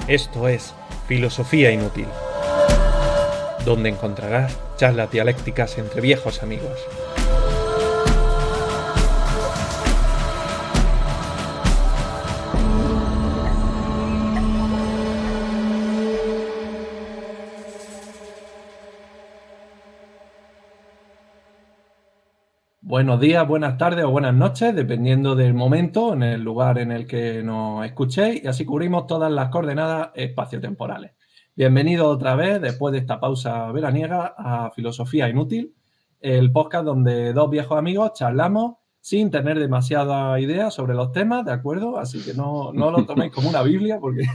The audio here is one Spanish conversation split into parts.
Esto es Filosofía Inútil, donde encontrarás charlas dialécticas entre viejos amigos. Buenos días, buenas tardes o buenas noches, dependiendo del momento, en el lugar en el que nos escuchéis, y así cubrimos todas las coordenadas espaciotemporales. Bienvenidos otra vez, después de esta pausa veraniega, a Filosofía Inútil, el podcast donde dos viejos amigos charlamos sin tener demasiada idea sobre los temas, ¿de acuerdo? Así que no lo toméis como una Biblia, porque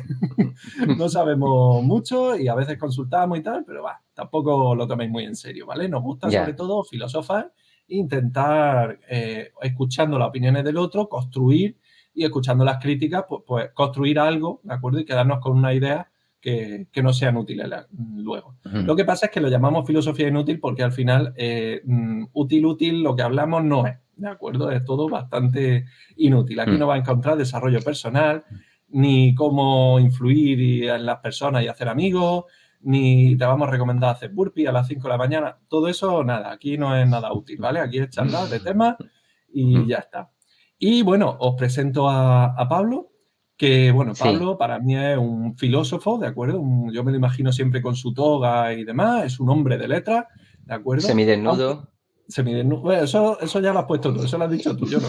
no sabemos mucho y a veces consultamos y tal, pero tampoco lo toméis muy en serio, ¿vale? Nos gusta sobre todo filosofar, intentar, escuchando las opiniones del otro, construir, y escuchando las críticas, pues construir algo, ¿de acuerdo? Y quedarnos con una idea que no sean útiles luego. Lo que pasa es que lo llamamos filosofía inútil porque al final útil, lo que hablamos no es, ¿de acuerdo? Es todo bastante inútil. Aquí no vas a encontrar desarrollo personal, ni cómo influir en las personas y hacer amigos, ni te vamos a recomendar hacer burpee a las 5 de la mañana. Todo eso, nada, aquí no es nada útil, ¿vale? Aquí es charlar de temas y ya está. Y bueno, os presento a Pablo, que bueno, Pablo para mí es un filósofo, ¿de acuerdo? Yo me lo imagino siempre con su toga y demás, es un hombre de letras, ¿de acuerdo? Semidesnudo. Semidesnudo. Bueno, eso ya lo has puesto tú, eso lo has dicho tú, yo no.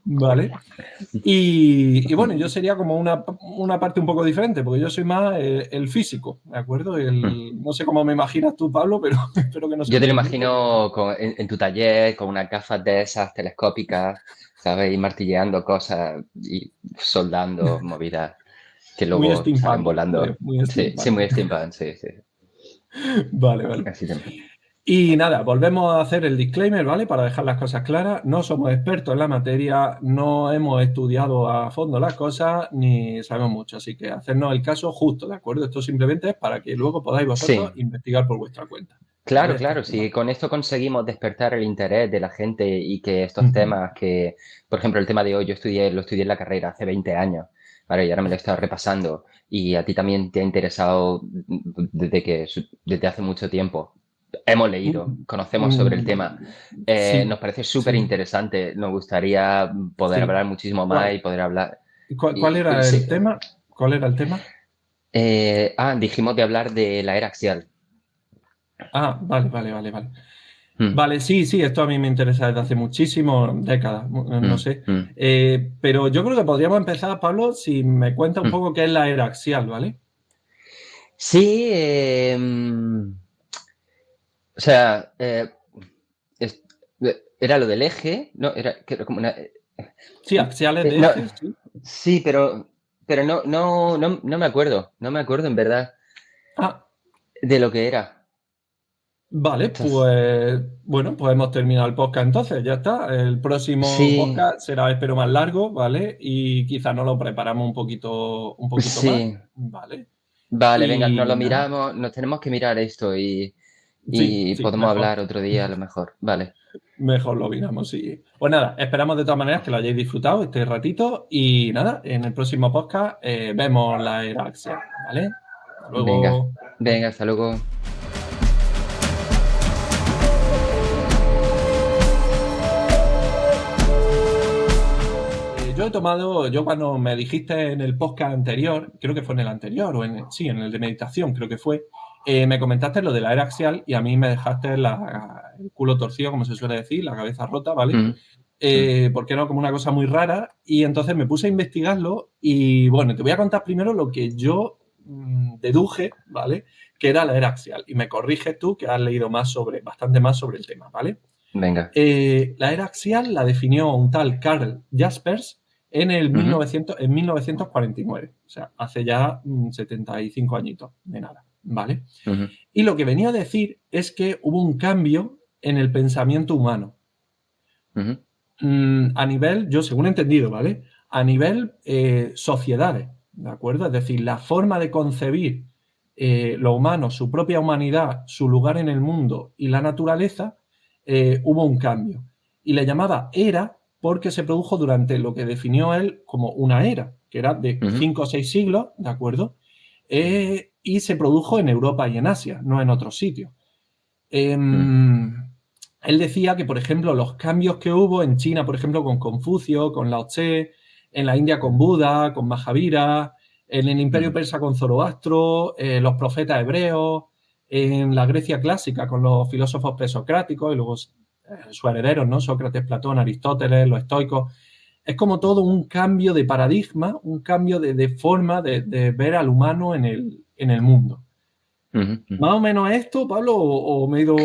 Vale. Y bueno, yo sería como una parte un poco diferente, porque yo soy más el físico, ¿de acuerdo? No sé cómo me imaginas tú, Pablo, pero espero que no sea. Yo te lo imagino en tu taller con unas gafas de esas telescópicas, ¿sabes? Y martilleando cosas y soldando movidas que Muy luego salen steampunk, volando. muy Sí, muy steampunk, sí. Vale. Así también. Y nada, volvemos a hacer el disclaimer, ¿vale? Para dejar las cosas claras. No somos expertos en la materia, no hemos estudiado a fondo las cosas, ni sabemos mucho. Así que hacernos el caso justo, ¿de acuerdo? Esto simplemente es para que luego podáis vosotros investigar por vuestra cuenta. Claro, ¿vale? claro. Si con esto conseguimos despertar el interés de la gente y que estos temas que, por ejemplo, el tema de hoy, lo estudié en la carrera hace 20 años, ¿vale? Y ahora me lo he estado repasando y a ti también te ha interesado desde hace mucho tiempo. Hemos leído, conocemos sobre el tema. Sí, nos parece súper interesante. Nos gustaría poder hablar muchísimo más y poder hablar. ¿Cuál era el tema? ¿Cuál era el tema? Dijimos de hablar de la era axial. Vale. Vale, sí, esto a mí me interesa desde hace muchísimas décadas, no sé. Pero yo creo que podríamos empezar, Pablo, si me cuenta un poco qué es la era axial, ¿vale? Sí, o sea, era lo del eje, ¿no? Era como una... Sí, axiales de ejes, sí. Sí, pero no me acuerdo. No me acuerdo, en verdad, de lo que era. Vale, pues bueno, pues hemos terminado el podcast entonces, ya está. El próximo podcast será, espero, más largo, ¿vale? Y quizás nos lo preparamos un poquito más, ¿vale? Vale, venga, nos lo miramos, nos tenemos que mirar esto y podemos hablar otro día a lo mejor, vale. Mejor lo miramos, sí. Pues nada, esperamos de todas maneras que lo hayáis disfrutado este ratito y nada, en el próximo podcast vemos la era axial, ¿vale? Hasta luego. Venga, hasta luego. Yo cuando me dijiste en el podcast anterior, creo que fue en el anterior, o en el de meditación, creo que fue, me comentaste lo de la era axial y a mí me dejaste el culo torcido, como se suele decir, la cabeza rota, ¿vale? Porque era como una cosa muy rara y entonces me puse a investigarlo y bueno, te voy a contar primero lo que yo deduje, ¿vale? Que era la era axial y me corriges tú que has leído bastante más sobre el tema, ¿vale? Venga. La era axial la definió un tal Karl Jaspers en 1949, o sea, hace ya 75 añitos de nada, ¿vale? Y lo que venía a decir es que hubo un cambio en el pensamiento humano. A nivel, yo según he entendido, ¿vale? A nivel sociedades, ¿de acuerdo? Es decir, la forma de concebir lo humano, su propia humanidad, su lugar en el mundo y la naturaleza, hubo un cambio. Y le llamaba era porque se produjo durante lo que definió él como una era, que era de Ujú. 5 o 6 siglos, ¿de acuerdo? Y se produjo en Europa y en Asia, no en otros sitios. Mm. Él decía que, por ejemplo, los cambios que hubo en China, por ejemplo, con Confucio, con Lao Tse, en la India con Buda, con Mahavira, en el Imperio Ujú. Persa con Zoroastro, los profetas hebreos, en la Grecia clásica con los filósofos presocráticos y luego sus herederos, ¿no? Sócrates, Platón, Aristóteles, los estoicos. Es como todo un cambio de paradigma, un cambio de forma de ver al humano en el mundo. Ujú. Ujú. ¿Más o menos esto, Pablo, o me he ido,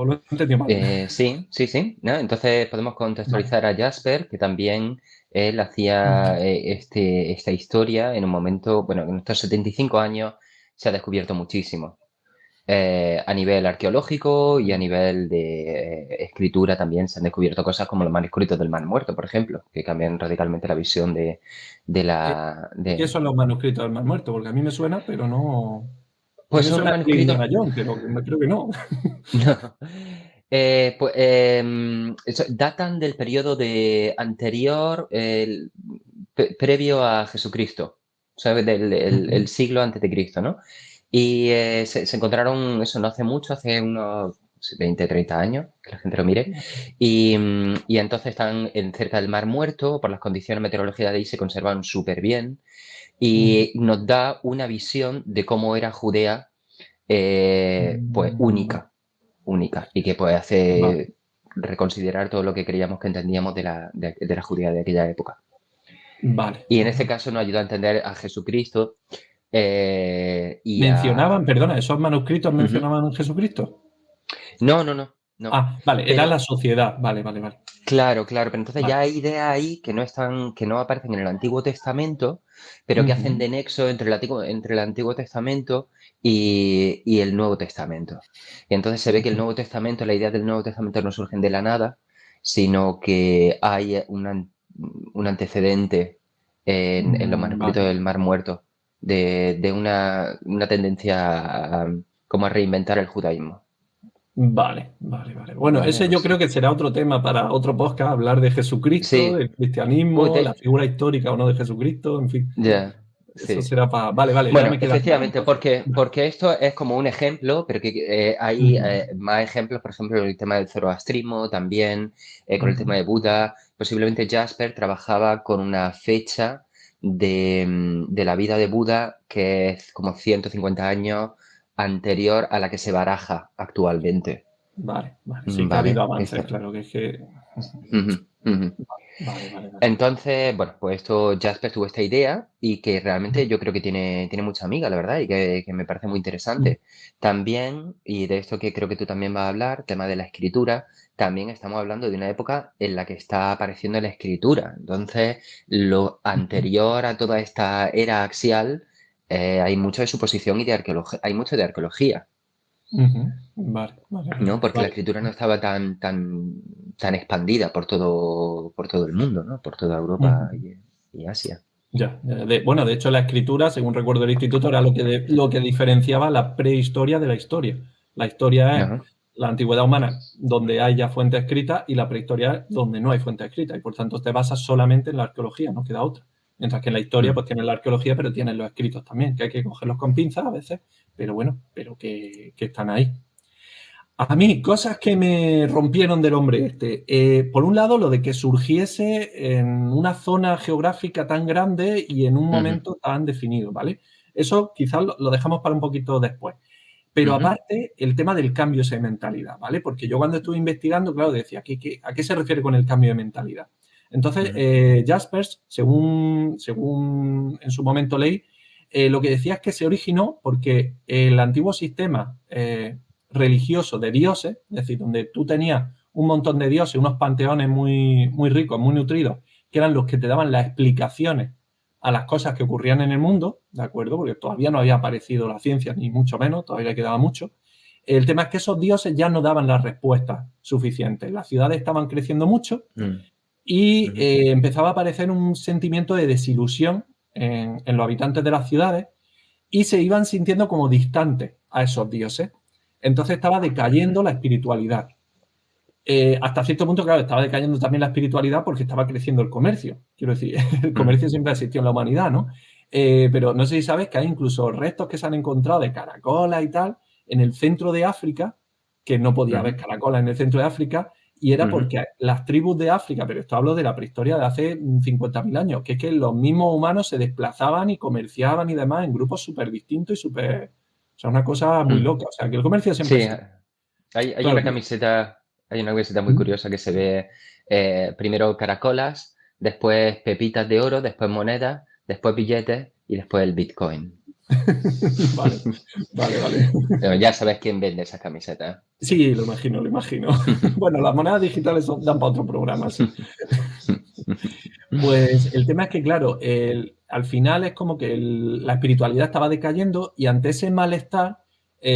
lo he entendido mal? Sí, sí, sí, ¿no? Entonces podemos Vale. contextualizar a Jasper, que también él Ujú. hacía esta historia en un momento, bueno, en estos 75 años se ha descubierto muchísimo. A nivel arqueológico y a nivel de escritura también se han descubierto cosas como los manuscritos del Mar Muerto, por ejemplo, que cambian radicalmente la visión de Eh, la... ¿Qué De, son los manuscritos del Mar Muerto? Porque a mí me suena, pero no. A mí pues me son suena de manuscritos... Indiana Jones, pero creo que no. No. Datan del periodo de anterior, previo a Jesucristo, ¿sabes? El Ujú. siglo antes de Cristo, ¿no? Y se encontraron, eso no hace mucho, hace unos 20, 30 años, que la gente lo mire, y entonces están cerca del Mar Muerto, por las condiciones meteorológicas de ahí se conservan súper bien, Ujú. y nos da una visión de cómo era Judea, pues Vale. única, y que pues Vale. hace reconsiderar todo lo que creíamos que entendíamos de la Judea de aquella época. Vale. Y en este Vale. caso nos ayuda a entender a Jesucristo y a... Mencionaban, perdona, ¿esos manuscritos Ujú. mencionaban a Jesucristo? No, no, no, no. Ah, vale, era Pero la sociedad. Vale, vale, vale. claro, claro, pero entonces Vale. ya hay ideas ahí que no están, que no aparecen en el Antiguo Testamento, pero que hacen Ujú. de nexo entre el Antiguo Testamento y el Nuevo Testamento. Y entonces se ve que el Ujú. Nuevo Testamento, la idea del Nuevo Testamento no surgen de la nada, sino que hay un antecedente en los manuscritos Vale. del Mar Muerto de una tendencia como a reinventar el judaísmo. Vale, vale, vale. Bueno, ¿Vale? ese Algo yo creo así. que será otro tema para otro podcast, hablar de Jesucristo, Sí. del Uy, cristianismo, la figura histórica o no de Jesucristo, en fin. ya, Eso sí. será para... Vale, vale, ya Bueno, me queda claro efectivamente, entonces. Vale. porque esto es como un ejemplo, pero que hay Ujú, más ejemplos, por ejemplo, el tema del zoroastrismo también, con el tema ujú. de Buda. Posiblemente Jasper trabajaba con una fecha de la vida de Buda que es como 150 años anterior a la que se baraja actualmente. Vale, vale. Sí que ha habido ¿Vale? avances, claro, que es que... Ujú, ujú. Vale, vale, vale. Entonces, bueno, pues esto Jasper tuvo esta idea y que realmente yo creo que tiene mucha amiga, la verdad, y que me parece muy Ujú. interesante. También, y de esto que creo que tú también vas a hablar, tema de la escritura, también estamos hablando de una época en la que está apareciendo la escritura. Entonces, lo Ujú. anterior a toda esta era axial, hay mucho de suposición y de arqueología, hay mucho de arqueología. Ujú. Vale, vale, vale. ¿No? Porque la Vale. escritura no estaba tan expandida por todo el mundo, ¿no? Por toda Europa Ujú. y Asia. Ya, bueno, de hecho la escritura, según recuerdo del instituto, era lo que diferenciaba la prehistoria de la historia. La historia es Ajá. la antigüedad humana, donde hay ya fuentes escritas, y la prehistoria es donde no hay fuentes escritas, y por tanto te basas solamente en la arqueología, no queda otra. Mientras que en la historia Mm. pues tienes la arqueología, pero tienes los escritos también, que hay que cogerlos con pinzas a veces, pero bueno, pero que están ahí. A mí, cosas que me rompieron del hombre este. Por un lado, lo de que surgiese en una zona geográfica tan grande y en un Ujú, momento tan definido, ¿vale? Eso quizás lo dejamos para un poquito después. Pero ujú, aparte, el tema del cambio de mentalidad, ¿vale? Porque yo cuando estuve investigando, claro, decía, ¿a qué se refiere con el cambio de mentalidad? Entonces, ujú, Jaspers, según en su momento leí, lo que decía es que se originó porque el antiguo sistema religioso de dioses, es decir, donde tú tenías un montón de dioses, unos panteones muy, muy ricos, muy nutridos, que eran los que te daban las explicaciones a las cosas que ocurrían en el mundo, ¿de acuerdo? Porque todavía no había aparecido la ciencia, ni mucho menos, todavía le quedaba mucho. El tema es que esos dioses ya no daban las respuestas suficientes. Las ciudades estaban creciendo mucho mm, y ujú, empezaba a aparecer un sentimiento de desilusión en los habitantes de las ciudades y se iban sintiendo como distantes a esos dioses. Entonces estaba decayendo la espiritualidad. hasta cierto punto, claro, estaba decayendo también la espiritualidad porque estaba creciendo el comercio. Quiero decir, el comercio siempre existió en la humanidad, ¿no? Pero no sé si sabes que hay incluso restos que se han encontrado de caracolas y tal en el centro de África, que no podía haber caracolas en el centro de África, y era porque las tribus de África, pero esto hablo de la prehistoria de hace 50.000 años, que es que los mismos humanos se desplazaban y comerciaban y demás en grupos súper distintos y súper... O sea, una cosa muy loca. O sea, que el comercio siempre Sí, existe. hay Claro, una camiseta, muy curiosa que se ve primero caracolas, después pepitas de oro, después monedas, después billetes y después el Bitcoin. vale, vale. Pero ya sabes quién vende esas camisetas. Sí, lo imagino, lo imagino. Bueno, las monedas digitales dan para otro programa, sí. Pues el tema es que, claro, al final es como que la espiritualidad estaba decayendo y ante ese malestar,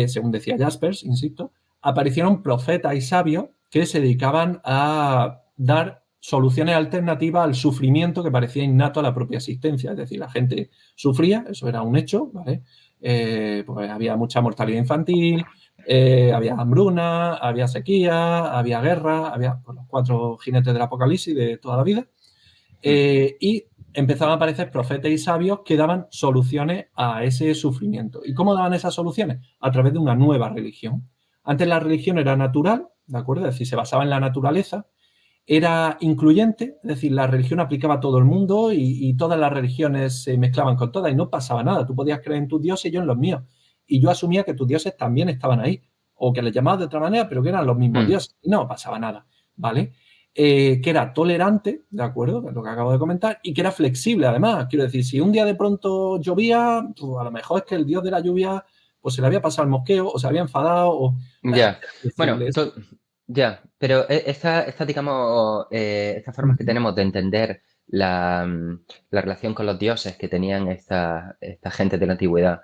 según decía Jaspers, insisto, aparecieron profetas y sabios que se dedicaban a dar soluciones alternativas al sufrimiento que parecía innato a la propia existencia. Es decir, la gente sufría, eso era un hecho, ¿vale? Pues había mucha mortalidad infantil, había hambruna, había sequía, había guerra, había pues, los 4 jinetes del apocalipsis de toda la vida. Y empezaban a aparecer profetas y sabios que daban soluciones a ese sufrimiento. ¿Y cómo daban esas soluciones? A través de una nueva religión. Antes la religión era natural, ¿de acuerdo? Es decir, se basaba en la naturaleza, era incluyente, es decir, la religión aplicaba a todo el mundo y todas las religiones se mezclaban con todas y no pasaba nada. Tú podías creer en tus dioses y yo en los míos. Y yo asumía que tus dioses también estaban ahí, o que les llamabas de otra manera, pero que eran los mismos dioses. Y no pasaba nada, ¿vale? Que era tolerante, ¿de acuerdo? Lo que acabo de comentar, y que era flexible, además. Quiero decir, si un día de pronto llovía, pues a lo mejor es que el dios de la lluvia pues se le había pasado el mosqueo, o se había enfadado, o... Ya, bueno, Flexible. ya, pero digamos, estas formas que tenemos de entender la relación con los dioses que tenían esta gente de la antigüedad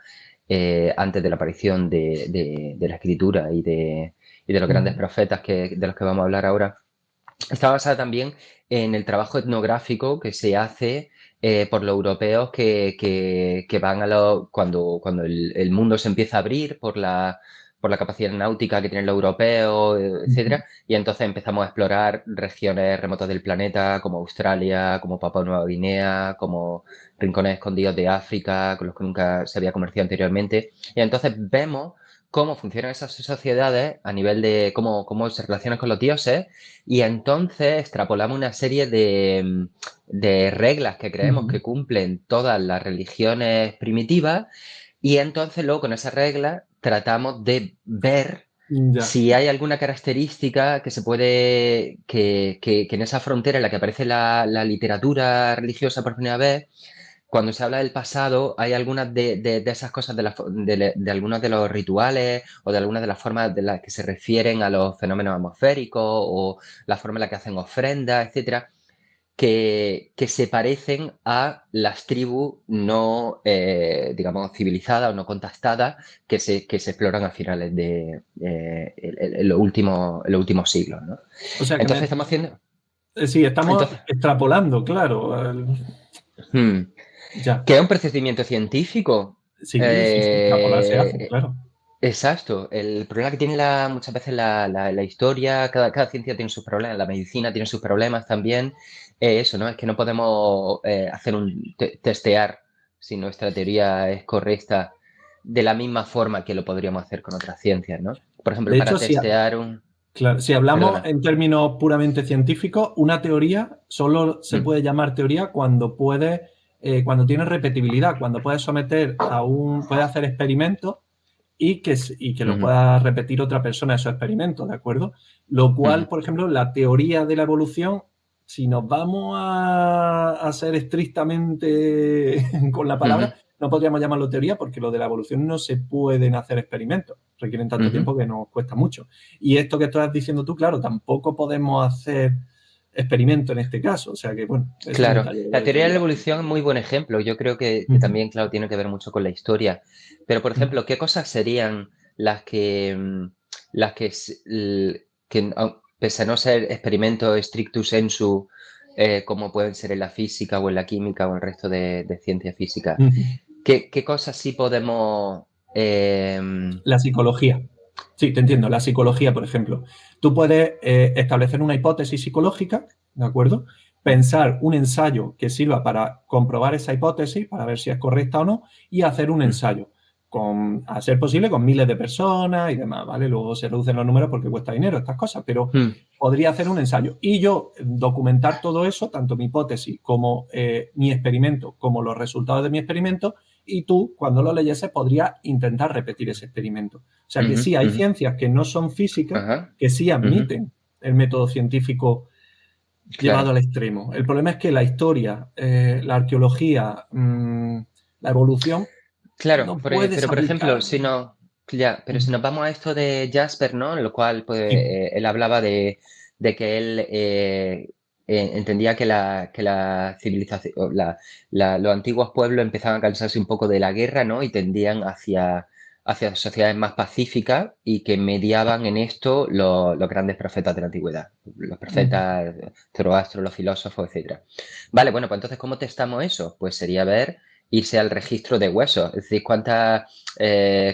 antes de la aparición de la escritura y de los grandes profetas de los que vamos a hablar ahora, está basada también en el trabajo etnográfico que se hace por los europeos que van cuando el mundo se empieza a abrir por la capacidad náutica que tienen los europeos, etcétera, y entonces empezamos a explorar regiones remotas del planeta como Australia, como Papua Nueva Guinea, como rincones escondidos de África, con los que nunca se había comerciado anteriormente, y entonces vemos cómo funcionan esas sociedades a nivel de cómo se relacionan con los dioses y entonces extrapolamos una serie de reglas que creemos que cumplen todas las religiones primitivas y entonces luego con esas reglas tratamos de ver si hay alguna característica que se puede, que en esa frontera en la que aparece la literatura religiosa por primera vez, cuando se habla del pasado, hay algunas de esas cosas de algunos de los rituales o de algunas de las formas de las que se refieren a los fenómenos atmosféricos o la forma en la que hacen ofrendas, etcétera, que se parecen a las tribus no, digamos, civilizadas o no contactadas que se exploran a finales de en los últimos siglos, ¿no? O sea, Entonces estamos haciendo... Sí, estamos Entonces, extrapolando, claro. Ya. que es un procedimiento científico. Sí, extrapolar se hace, claro. Exacto. El problema que tiene muchas veces la historia, cada ciencia tiene sus problemas, la medicina tiene sus problemas también. Eso, ¿no? Es que no podemos hacer testear si nuestra teoría es correcta de la misma forma que lo podríamos hacer con otras ciencias, ¿no? Por ejemplo, De para hecho, testear un... claro, si hablamos Perdona. en términos puramente científicos, una teoría solo se puede llamar teoría cuando cuando tiene repetibilidad, cuando puedes someter puedes hacer experimentos y que lo pueda repetir otra persona esos experimentos, ¿de acuerdo? Lo cual, por ejemplo, la teoría de la evolución, si nos vamos a ser estrictamente con la palabra, no podríamos llamarlo teoría porque lo de la evolución no se pueden hacer experimentos, requieren tanto tiempo que nos cuesta mucho. Y esto que estás diciendo tú, claro, tampoco podemos hacer experimento en este caso, o sea que, bueno, eso es un Claro, detalle la de teoría de la teoría. evolución es muy buen ejemplo. Yo creo que también, claro, tiene que ver mucho con la historia. Pero, por ejemplo, ¿qué cosas serían las que pese a no ser experimentos strictus sensu, como pueden ser en la física o en la química o en el resto de ciencia física, ¿qué cosas sí podemos La psicología. Sí, te entiendo. La psicología, por ejemplo. Tú puedes establecer una hipótesis psicológica, ¿de acuerdo? Pensar un ensayo que sirva para comprobar esa hipótesis, para ver si es correcta o no, y hacer un Mm, ensayo, a ser posible, con miles de personas y demás, ¿vale? Luego se reducen los números porque cuesta dinero estas cosas, pero mm, podría hacer un ensayo. Y yo documentar todo eso, tanto mi hipótesis como mi experimento, como los resultados de mi experimento, y tú, cuando lo leyeses, podrías intentar repetir ese experimento. O sea que ujú, sí, hay ujú. ciencias que no son físicas, Ajá. que sí Ujú. admiten el método científico llevado Claro. al extremo. El problema es que la historia, la arqueología, la evolución, Claro, no puedes pero por ejemplo, aplicar. si no, ya, pero si Ujú. nos vamos a esto de Jasper, ¿no? En lo cual, pues, Sí. él hablaba de que él entendía que la civilización, o los antiguos pueblos empezaban a cansarse un poco de la guerra, ¿no? Y tendían hacia sociedades más pacíficas y que mediaban en esto los grandes profetas de la antigüedad, los Ujú. profetas, Zoroastro, los filósofos, etcétera. Vale, bueno, pues entonces, ¿cómo testamos eso? Pues sería ver irse al registro de huesos, es decir, cuántas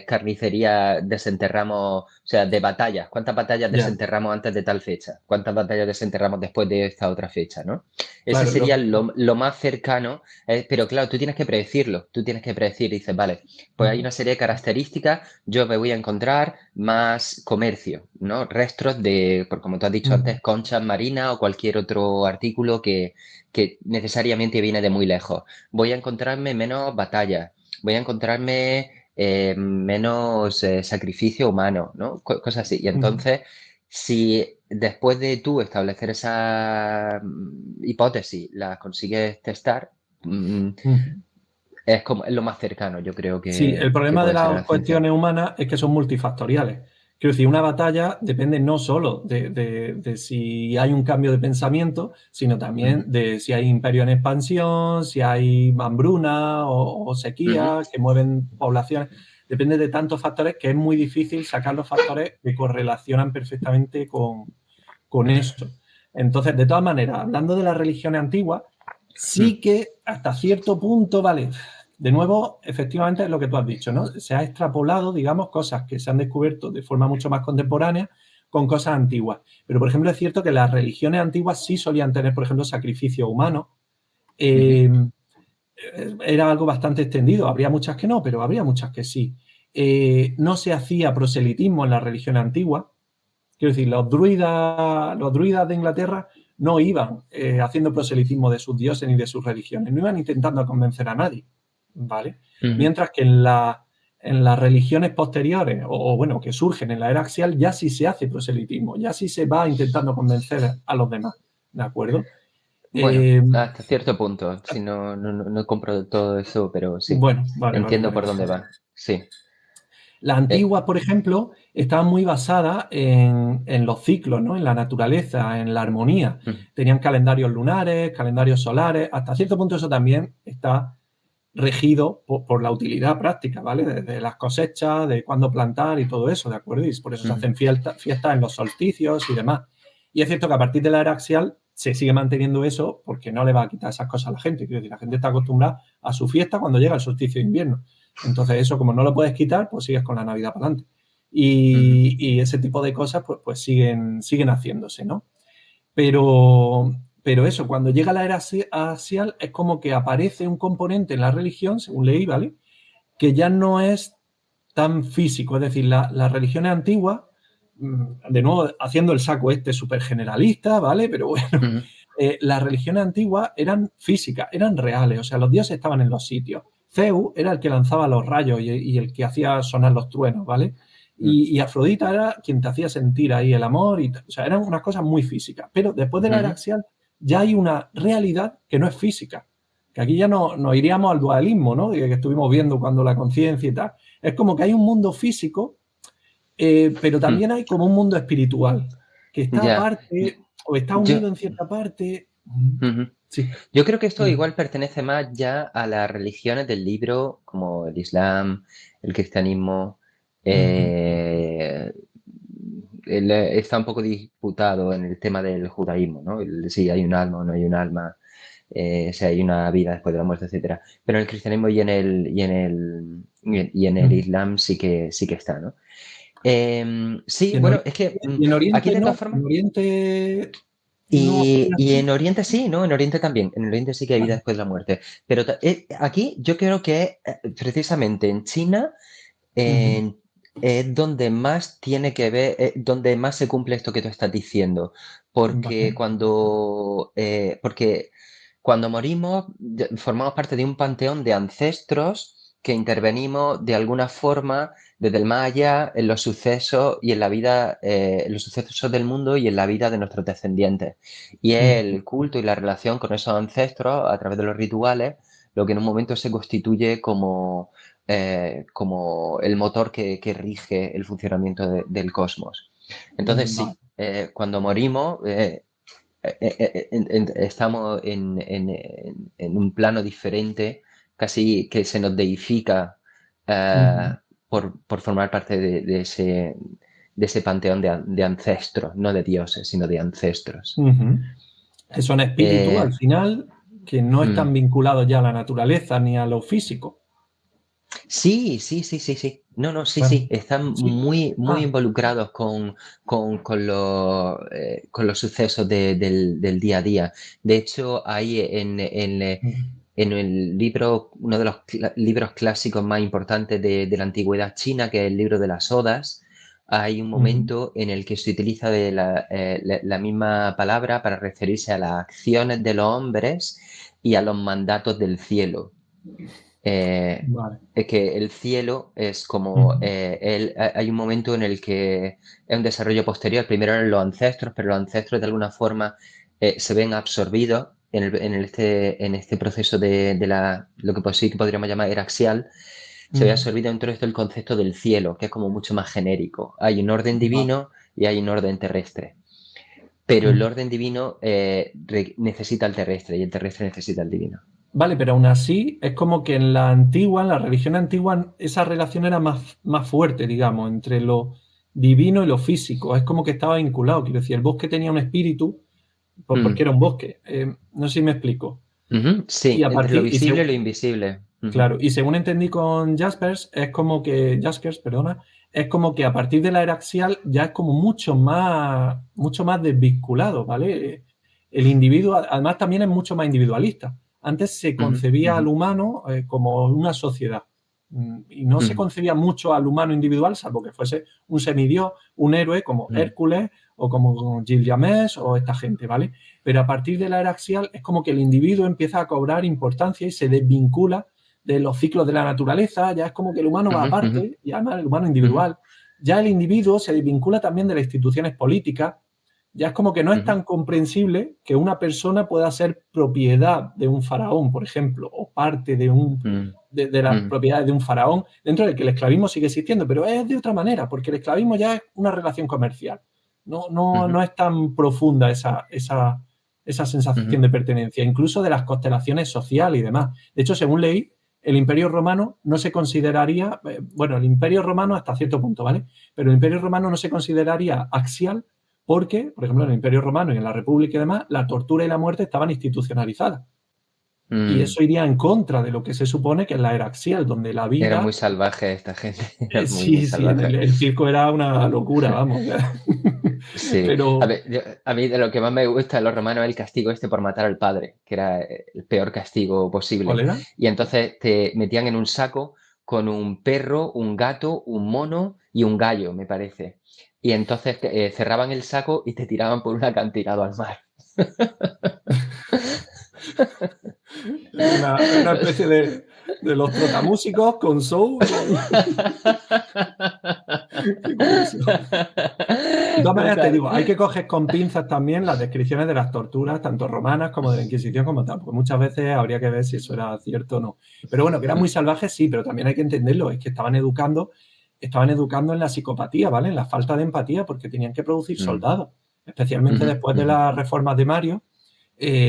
carnicerías desenterramos, o sea, de batallas, cuántas batallas Ya, desenterramos antes de tal fecha, cuántas batallas desenterramos después de esta otra fecha, ¿no? Ese claro. sería lo más cercano, pero claro, tú tienes que predecirlo, tú tienes que predecir, dices, vale, pues hay Ujú. una serie de características, yo me voy a encontrar más comercio, ¿no? Restos de, por como tú has dicho Ujú. antes, conchas marinas o cualquier otro artículo que necesariamente viene de muy lejos. Voy a encontrarme menos batallas, voy a encontrarme menos sacrificio humano, ¿no? Cosas así. Y Ujú. entonces, si después de tú establecer esa hipótesis la consigues testar, mm, Ujú. es lo más cercano, yo creo Sí, el que problema de puede ser a las la ciencia. cuestiones humanas es que son multifactoriales. Quiero decir, una batalla depende no solo de si hay un cambio de pensamiento, sino también Ujú, de si hay imperio en expansión, si hay hambruna o ujú, sequía que mueven poblaciones. Depende de tantos factores que es muy difícil sacar los factores que correlacionan perfectamente con eso. Entonces, de todas maneras, hablando de las religiones antiguas, mm, sí que hasta cierto punto, vale, de nuevo, efectivamente es lo que tú has dicho, ¿no? Se ha extrapolado, digamos, cosas que se han descubierto de forma mucho más contemporánea con cosas antiguas. Pero, por ejemplo, es cierto que las religiones antiguas sí solían tener, por ejemplo, sacrificio humano. ujú, Eh, Era algo bastante extendido. Habría muchas que no, pero habría muchas que sí. No se hacía proselitismo en la religión antigua. Quiero decir, los druidas de Inglaterra no iban haciendo proselitismo de sus dioses ni de sus religiones, no iban intentando convencer a nadie, ¿vale? ujú. Mientras que en las religiones posteriores, o bueno, que surgen en la era axial, ya sí se hace proselitismo, ya sí se va intentando convencer a los demás, ¿de acuerdo? Bueno, Eh, hasta cierto punto, si no compro todo eso, pero sí, bueno, vale, vale, entiendo vale. por dónde va. Sí. Las Eh, antiguas, por ejemplo, estaban muy basadas en los ciclos, ¿no? En la naturaleza, en la armonía. mm, Tenían calendarios lunares, calendarios solares. Hasta cierto punto eso también está regido por la utilidad práctica, ¿vale? Desde las cosechas, de cuándo plantar y todo eso, ¿de acuerdo? Y por eso se ujú, hacen fiestas en los solsticios y demás. Y es cierto que a partir de la era axial se sigue manteniendo eso porque no le va a quitar esas cosas a la gente. Quiero decir, la gente está acostumbrada a su fiesta cuando llega el solsticio de invierno. Entonces, eso, como no lo puedes quitar, pues sigues con la Navidad para adelante. ujú, Y ese tipo de cosas, pues siguen haciéndose, ¿no? Pero eso, cuando llega la era axial, es como que aparece un componente en la religión, según leí, ¿vale? Que ya no es tan físico. Es decir, las religiones antiguas, de nuevo, haciendo el saco este súper generalista, ¿vale? Pero bueno, ujú, las religiones antiguas eran físicas, eran reales, o sea, los dioses estaban en los sitios. Zeus era el que lanzaba los rayos y el que hacía sonar los truenos, ¿vale? mm, Y Afrodita era quien te hacía sentir ahí el amor, o sea, eran unas cosas muy físicas. Pero después de la era ujú. axial ya hay una realidad que no es física, que aquí ya no, nos iríamos al dualismo, ¿no? Que estuvimos viendo cuando la conciencia y tal. Es como que hay un mundo físico, pero Mm, también hay como un mundo espiritual, que está ya. aparte o está Yo, unido en cierta parte. ujú. Sí. Yo creo que esto Dime. igual pertenece más ya a las religiones del libro, como el Islam, el cristianismo. Ujú. eh, está un poco disputado en el tema del judaísmo, ¿no? Si hay un alma o no hay un alma, si hay una vida después de la muerte, etcétera. Pero en el cristianismo y en el Ujú. Islam sí que está, ¿no? Sí, Y en bueno, es que aquí Oriente de todas no, formas. en Oriente no Y, sería y así. en Oriente sí, ¿no? En Oriente también. En Oriente sí que hay vida Vale. después de la muerte. Pero aquí yo creo que precisamente en China Ujú. en- es donde más tiene que ver, donde más se cumple esto que tú estás diciendo. Vale. Porque cuando morimos, formamos parte de un panteón de ancestros que intervenimos de alguna forma desde el más allá en los sucesos y en la vida, en los sucesos del mundo y en la vida de nuestros descendientes. Y es Ujú. el culto y la relación con esos ancestros a través de los rituales lo que en un momento se constituye como el motor que rige el funcionamiento del cosmos. Entonces Vale. sí, cuando morimos estamos en un plano diferente, casi que se nos deifica eh, Ujú. por formar parte de ese panteón de ancestros, no de dioses, sino de ancestros. Ujú. Que son espíritus, Eh, al final, que no mm, están vinculados ya a la naturaleza ni a lo físico. Sí, sí, sí, sí, sí. No, no, sí, Claro. sí. Están Sí. muy, muy Ah. involucrados con los sucesos del día a día. De hecho, hay Ujú. en el libro, uno de los libros clásicos más importantes de la antigüedad china, que es el libro de las Odas, hay un Ujú. momento en el que se utiliza la misma palabra para referirse a las acciones de los hombres y a los mandatos del cielo. Eh, Vale. es que el cielo es como, Ujú. hay un momento en el que es un desarrollo posterior, primero eran los ancestros, pero los ancestros de alguna forma se ven absorbidos en este proceso de lo que sí que podríamos llamar era axial, se ve Ujú. absorbido dentro de esto el concepto del cielo, que es como mucho más genérico. Hay un orden Vale. divino y hay un orden terrestre, pero el Ujú. orden divino necesita el terrestre y el terrestre necesita el divino. Vale, pero aún así es como que en la antigua, en la religión antigua, esa relación era más fuerte, digamos, entre lo divino y lo físico. Es como que estaba vinculado. Quiero decir, el bosque tenía un espíritu, pues porque Mm. era un bosque. No sé si me explico. Ujú, Y sí, a entre lo partir, visible y lo invisible. Ujú, claro, y según entendí con Jaspers, es como que, Jaspers, perdona, es como que a partir de la era axial ya es como mucho más desvinculado, ¿vale? El individuo, además, también es mucho más individualista. Antes se ujú, concebía ujú, al humano como una sociedad y no se ujú, concebía mucho al humano individual, salvo que fuese un semidios, un héroe como ujú, Hércules o como Gilgamesh o esta gente, ¿vale? Pero a partir de la era axial es como que el individuo empieza a cobrar importancia y se desvincula de los ciclos de la naturaleza, ya es como que el humano va ujú, ujú, aparte, y además el humano ujú, individual. Ya el individuo se desvincula también de las instituciones políticas, ya es como que no es ujú, tan comprensible que una persona pueda ser propiedad de un faraón, por ejemplo, o parte de las ujú, propiedades de un faraón, dentro de que el esclavismo sigue existiendo, pero es de otra manera, porque el esclavismo ya es una relación comercial. No es tan profunda esa ujú, sensación de pertenencia, incluso de las constelaciones sociales y demás. De hecho, según leí, el Imperio Romano no se consideraría, bueno, el Imperio Romano hasta cierto punto, ¿vale? Pero el Imperio Romano no se consideraría axial porque, por ejemplo, en el Imperio Romano y en la República y demás, la tortura y la muerte estaban institucionalizadas. Y mm. eso iría en contra de lo que se supone que es la era axial, donde la Era vida, muy salvaje esta gente, era muy, muy sí, sí, en salvaje. el circo era una locura, vamos. Sí, a Pero, ver, a mí de lo que más me gusta de los romanos es el castigo este por matar al padre, que era el peor castigo ¿cuál posible. era? Y entonces te metían en un saco con un perro, un gato, un mono y un gallo, me parece. Y entonces cerraban el saco y te tiraban por un acantilado al mar. Una especie de los trotamúsicos con soul. Qué curioso. De todas maneras, te Brutal. digo, hay que coger con pinzas también las descripciones de las torturas, tanto romanas como de la Inquisición, como tal, porque muchas veces habría que ver si eso era cierto o no. Pero bueno, que eran muy salvajes, sí, pero también hay que entenderlo, es que estaban educando en la psicopatía, ¿vale? En la falta de empatía, porque tenían que producir Mm, soldados, especialmente ujú, después de ujú, las reformas de Mario,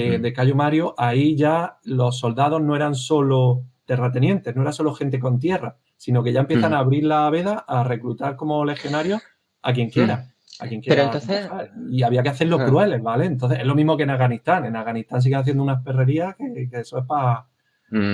mm, de Cayo Mario, ahí ya los soldados no eran solo terratenientes, no era solo gente con tierra, sino que ya empiezan mm, a abrir la veda a reclutar como legionarios a quien mm. quiera, a quien Pero quiera entonces, triunfar. Y había que hacerlo ah, crueles, ¿vale? Entonces es lo mismo que en Afganistán. En Afganistán siguen haciendo unas perrerías que eso es para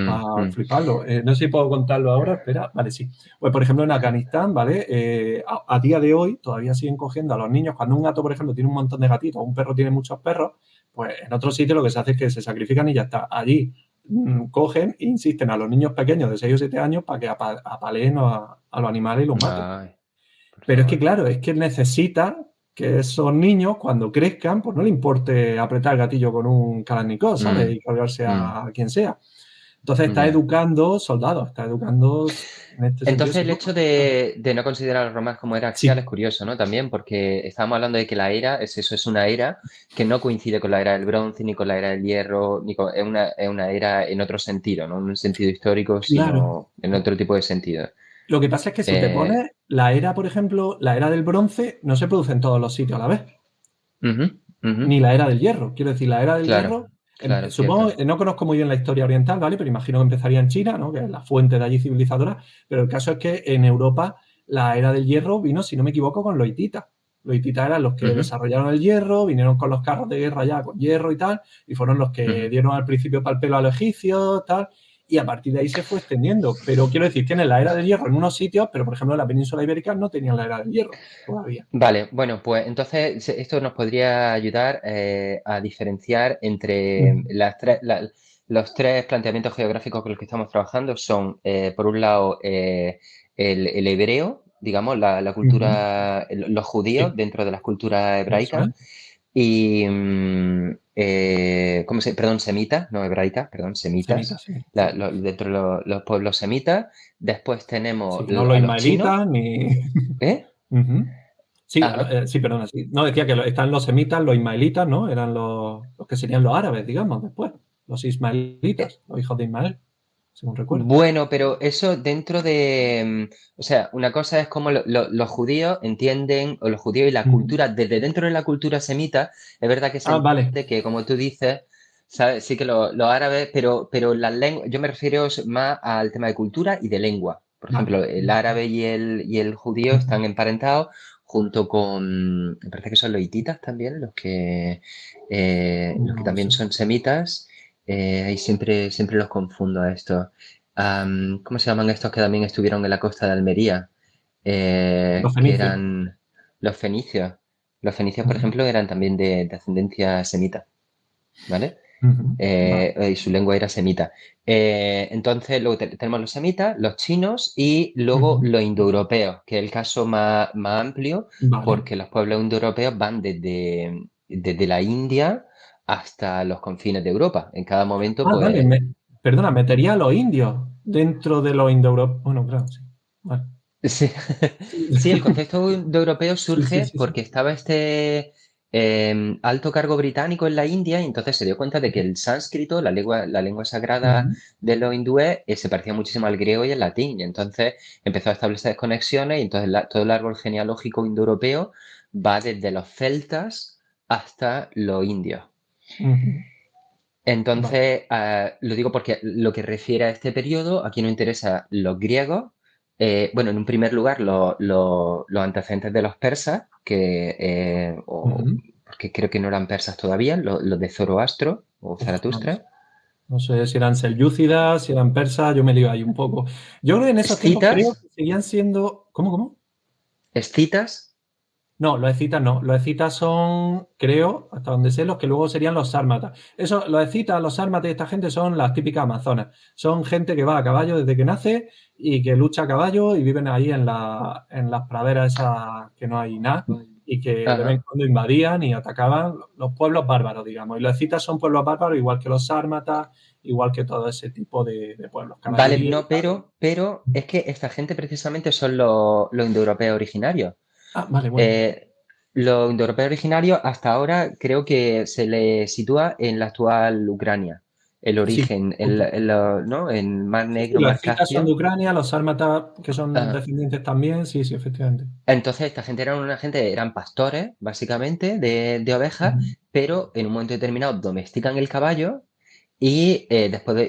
para fliparlo. No sé si puedo contarlo ahora, espera. Vale, sí. Pues, por ejemplo, en Afganistán, ¿vale? A día de hoy todavía siguen cogiendo a los niños. Cuando un gato, por ejemplo, tiene un montón de gatitos, un perro tiene muchos perros, pues en otro sitio lo que se hace es que se sacrifican y ya está. Allí cogen e insisten a los niños pequeños de 6 o 7 años para que apaleen a los animales y los maten. Ay, por Pero es que, favor. claro, es que necesita que esos niños, cuando crezcan, pues no le importe apretar el gatillo con un Kalashnikov, ¿sabes? Mm, Y cargarse mm, a quien sea. Entonces está ya. educando soldados, está educando, en este sentido, Entonces el psicólogos. hecho de no considerar a los romanos como era axial Sí, es curioso, ¿no? También porque estábamos hablando de que la era, es eso, es una era que no coincide con la era del bronce, ni con la era del hierro, es una era en otro sentido, no en un sentido histórico, claro. sino en otro tipo de sentido. Lo que pasa es que si te Eh, pones la era, por ejemplo, la era del bronce no se produce en todos los sitios a la vez. ujú, ujú, Ni la era del hierro. Quiero decir, la era del claro, hierro, claro, supongo, cierto. no conozco muy bien la historia oriental, ¿vale? Pero imagino que empezaría en China, ¿no? Que es la fuente de allí civilizadora. Pero el caso es que en Europa la era del hierro vino, si no me equivoco, con los hititas. Los hititas eran los que Ujú, desarrollaron el hierro, vinieron con los carros de guerra ya con hierro y tal, y fueron los que ujú. dieron al principio pal pelo a los egipcios, tal, y a partir de ahí se fue extendiendo. Pero quiero decir, tienen la era del hierro en unos sitios, pero por ejemplo en la península ibérica no tenían la era del hierro todavía. Vale, bueno, pues entonces esto nos podría ayudar a diferenciar entre Ujú, los tres planteamientos geográficos con los que estamos trabajando. Son, por un lado, el hebreo, digamos, la ujú. cultura, los judíos Sí, dentro de las culturas eso hebraicas, es. y, perdón, semitas, no hebraicas, perdón, Semita, semitas, sí, sí. dentro de los pueblos semitas. Después tenemos Sí, no los a los chinos, ismaelitas ni. ¿eh? Ujú. Sí, Ajá. sí, perdona, sí. No, decía que están los semitas, los ismaelitas, ¿no? Eran los que serían los árabes, digamos, después. Los ismaelitas, los hijos de Ismael, según recuerdo. Bueno, pero eso dentro de, o sea, una cosa es como los judíos entienden, o los judíos y la Ujú. cultura, desde dentro de la cultura semita, es verdad que se Ah, vale. entiende que, como tú dices, ¿sabes? Sí que los árabes, pero las lenguas, yo me refiero más al tema de cultura y de lengua. Por Vale. ejemplo, el árabe y el judío Ujú. están emparentados junto con, me parece que son los hititas también, los que No lo también sé. son semitas. Ahí siempre los confundo a esto. ¿Cómo se llaman estos que también estuvieron en la costa de Almería? Los Que fenicios. eran los fenicios. Los fenicios, por Ujú. ejemplo, eran también de ascendencia semita, ¿vale? Ujú. Vale. Y su lengua era semita. Entonces, luego tenemos los semitas, los chinos y luego Ujú. los indoeuropeos, que es el caso más amplio, Vale. porque los pueblos indoeuropeos van desde la India hasta los confines de Europa. En cada momento, Ah, vale. pues, Perdona, metería a los indios dentro de los indoeuropeos. Bueno, claro, sí. Vale. sí, Sí, sí, el concepto de europeo sí, sí, surge sí, sí. porque estaba este alto cargo británico en la India y entonces se dio cuenta de que el sánscrito, la lengua sagrada Ujú. de los hindúes, se parecía muchísimo al griego y al latín. Y entonces empezó a establecer conexiones y entonces todo el árbol genealógico indoeuropeo va desde los celtas hasta los indios. Ujú. Vale. Entonces, lo digo porque lo que refiere a este periodo, aquí nos interesa los griegos, bueno, en un primer lugar, los antecedentes de los persas, Ujú. porque creo que no eran persas todavía, los de Zoroastro o Uf, no lo sé. Zaratustra. No sé si eran selyúcidas, si eran persas, yo me lío ahí un poco. Yo creo que en esos tiempos creo Escitas, que seguían siendo. ¿Cómo, cómo? escitas, No, los escitas no. Los escitas son, creo, hasta donde sé, los que luego serían los sármatas. Eso, los escitas, los sármatas y esta gente son las típicas amazonas. Son gente que va a caballo desde que nace y que lucha a caballo y viven ahí en las praderas esas que no hay nada y que de vez en ajá. cuando invadían y atacaban los pueblos bárbaros, digamos. Y los escitas son pueblos bárbaros igual que los sármatas, igual que todo ese tipo de pueblos, Vale, caballería y no, tal. pero es que esta gente precisamente son los indoeuropeos originarios. Ah, vale, bueno. Eh, los indoeuropeos originarios hasta ahora creo que se le sitúa en la actual Ucrania, el Sí, origen, justo. ¿no? En Mar Sí, sí, Negro, los Mar escitas son Caspio. de Ucrania, los sármatas que son Ajá. descendientes también, sí, sí, efectivamente. Entonces, esta gente eran pastores, básicamente, de ovejas, Ujú. pero en un momento determinado domestican el caballo y,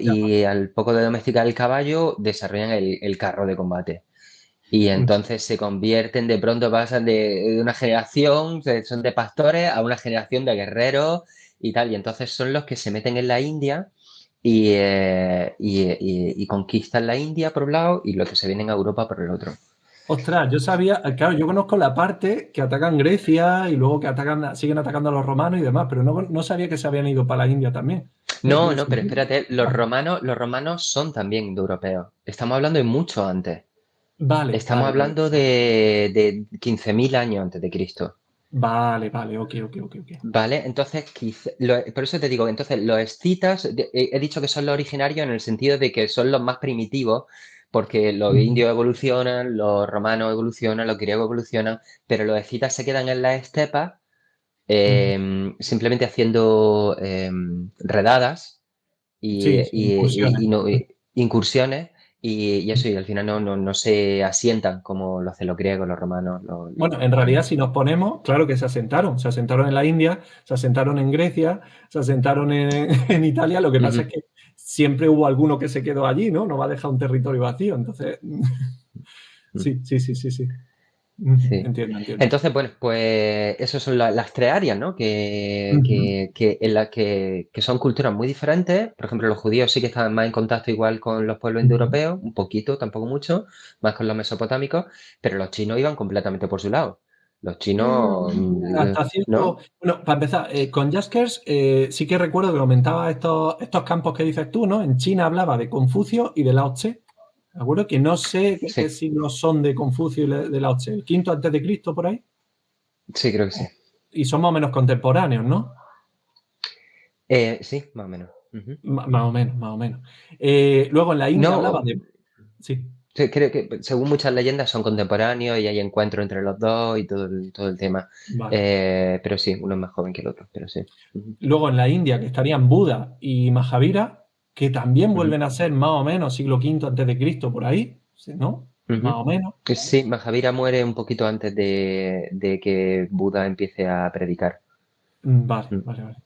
Ya. y al poco de domesticar el caballo desarrollan el carro de combate. Y Mm, entonces se convierten, de pronto pasan de una generación, son de pastores, a una generación de guerreros y tal. Y entonces son los que se meten en la India y conquistan la India por un lado y los que se vienen a Europa por el otro. Ostras, yo sabía, claro, yo conozco la parte que atacan Grecia y luego que atacan, siguen atacando a los romanos y demás, pero no sabía que se habían ido para la India también. Mira, No, tiene no, pero sentido. espérate, los romanos son también europeos. Estamos hablando de mucho antes. Vale, Estamos vale, vale. hablando de 15.000 años antes de Cristo. Vale, vale, ok, ok, ok, ok. ¿Vale? Entonces, por eso te digo, entonces los escitas, he dicho que son los originarios en el sentido de que son los más primitivos, porque los Ujú, indios evolucionan, los romanos evolucionan, los griegos evolucionan, pero los escitas se quedan en las estepas ujú. simplemente haciendo redadas Sí, sí, incursiones. incursiones y eso, y al final no se asientan como lo hacen los griegos, los romanos, Bueno, en los realidad, indios. si nos ponemos, claro que se asentaron en la India, se asentaron en Grecia, se asentaron en, en Italia. Lo que pasa es Ujú. que siempre hubo alguno que se quedó allí, ¿no? No va a dejar un territorio vacío. Entonces, Mm. sí, sí, sí, sí, sí. Ujú, Sí. entiendo, entiendo. Entonces, bueno, pues esas son las tres áreas, ¿no? Ujú, En las que son culturas muy diferentes. Por ejemplo, los judíos sí que estaban más en contacto igual con los pueblos ujú. indoeuropeos, un poquito, tampoco mucho, más con los mesopotámicos, pero los chinos iban completamente por su lado. Los chinos, Hasta cierto. ¿no? Bueno, para empezar, con Jaskers sí que recuerdo que comentaba estos campos que dices tú, ¿no? En China hablaba de Confucio y de Lao Tse. ¿De acuerdo? Que no sé qué Sí, siglos son de Confucio y de Lao Tse. ¿El quinto antes de Cristo por ahí? sí, creo que sí. Y son más o menos contemporáneos, ¿no? Sí, más o menos. Ujú. Más o menos, más o menos. Luego en la India hablaba No, de. Sí, sí, creo que según muchas leyendas son contemporáneos y hay encuentro entre los dos y todo el tema. vale. Pero sí, uno es más joven que el otro, pero sí. Ujú, Luego en la India, que estarían Buda y Mahavira, que también ujú, vuelven a ser más o menos siglo quinto antes de Cristo por ahí, ¿sí? ¿No? Más ujú. o menos. Sí, Mahavira muere un poquito antes de que Buda empiece a predicar. Vale, Mm, vale, vale.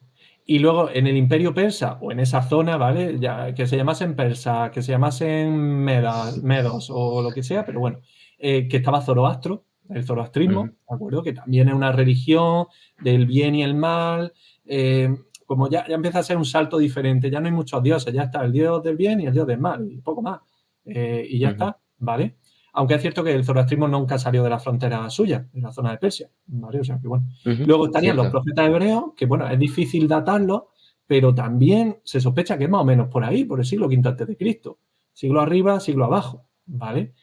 Y luego en el Imperio Persa o en esa zona, ¿vale? Ya, que se llamasen persa, que se llamasen medos o lo que sea, pero bueno, que estaba Zoroastro, el ujú, zoroastrismo, ¿de acuerdo? Que también es una religión del bien y el mal. eh, Como ya empieza a ser un salto diferente, ya no hay muchos dioses, ya está el dios del bien y el dios del mal, y poco más. Y ya ujú, está, ¿vale? Aunque es cierto que el zoroastrismo nunca salió de la frontera suya, de la zona de Persia, ¿vale? O sea que bueno. ujú. Luego estarían los Cierto. profetas hebreos, que bueno, es difícil datarlos, pero también se sospecha que es más o menos por ahí, por el siglo V antes de Cristo. Siglo arriba, siglo abajo, ¿vale?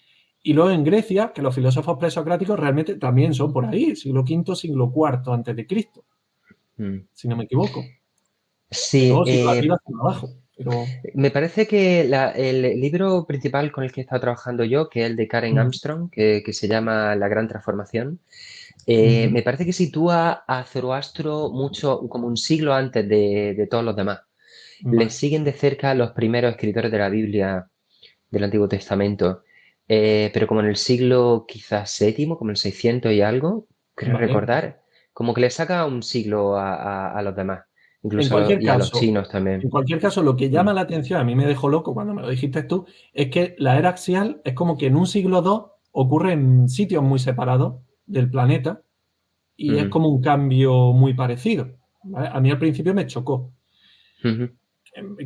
Y luego en Grecia, que los filósofos presocráticos realmente también son por ahí, siglo V, siglo IV antes de Cristo, Mm. si no me equivoco. Y Sí, luego siglo arriba, siglo abajo. Pero. me parece que el libro principal con el que he estado trabajando yo, que es el de Karen Uh Armstrong, que se llama La Gran Transformación, -huh, me parece que sitúa a Zoroastro mucho como un siglo antes de todos los demás. Le vale, siguen de cerca los primeros escritores de la Biblia del Antiguo Testamento, pero como en el siglo quizás séptimo, como el 600 y algo, creo vale. recordar, como que le saca un siglo a los demás, En incluso cualquier y a los caso, chinos también. lo que Mm, llama la atención, a mí me dejó loco cuando me lo dijiste tú, es que la era axial es como que en un siglo II ocurre en sitios muy separados del planeta y es ujú, como un cambio muy parecido. ¿Vale? A mí al principio me chocó. ujú,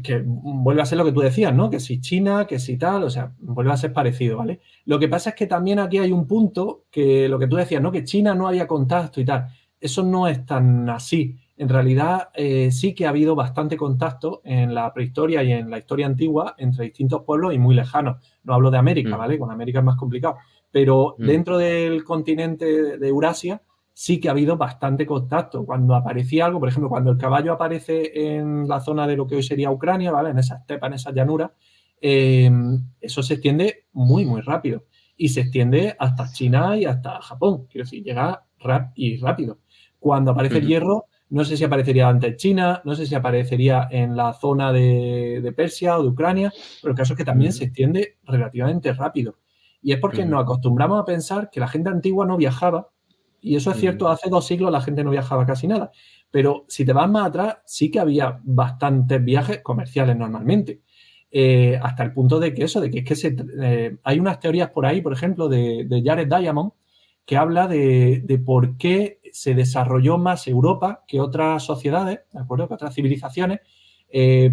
Que vuelve a ser lo que tú decías, ¿no? Que si China, que si tal, o sea, vuelve a ser parecido, ¿vale? Lo que pasa es que también aquí hay un punto que lo que tú decías, ¿no? Que China no había contacto y tal. Eso no es tan así. En realidad, sí que ha habido bastante contacto en la prehistoria y en la historia antigua entre distintos pueblos y muy lejanos. No hablo de América, mm, ¿vale? Con América es más complicado. Pero mm, dentro del continente de Eurasia, sí que ha habido bastante contacto. Cuando aparecía algo, por ejemplo, cuando el caballo aparece en la zona de lo que hoy sería Ucrania, ¿vale? En esa estepa, en esa llanura, eh, eso se extiende muy, muy rápido. Y se extiende hasta China y hasta Japón. Quiero decir, llega y rápido. Cuando aparece el ujú, hierro, no sé si aparecería antes China, no sé si aparecería en la zona de Persia o de Ucrania, pero el caso es que también ujú, se extiende relativamente rápido. Y es porque ujú, nos acostumbramos a pensar que la gente antigua no viajaba, y eso es ujú, cierto, hace 2 siglos la gente no viajaba casi nada. Pero si te vas más atrás, sí que había bastantes viajes comerciales normalmente. Hasta el punto de que eso, de que es que hay unas teorías por ahí, por ejemplo, de Jared Diamond, que habla de por qué se desarrolló más Europa que otras sociedades, ¿de acuerdo? Que otras civilizaciones,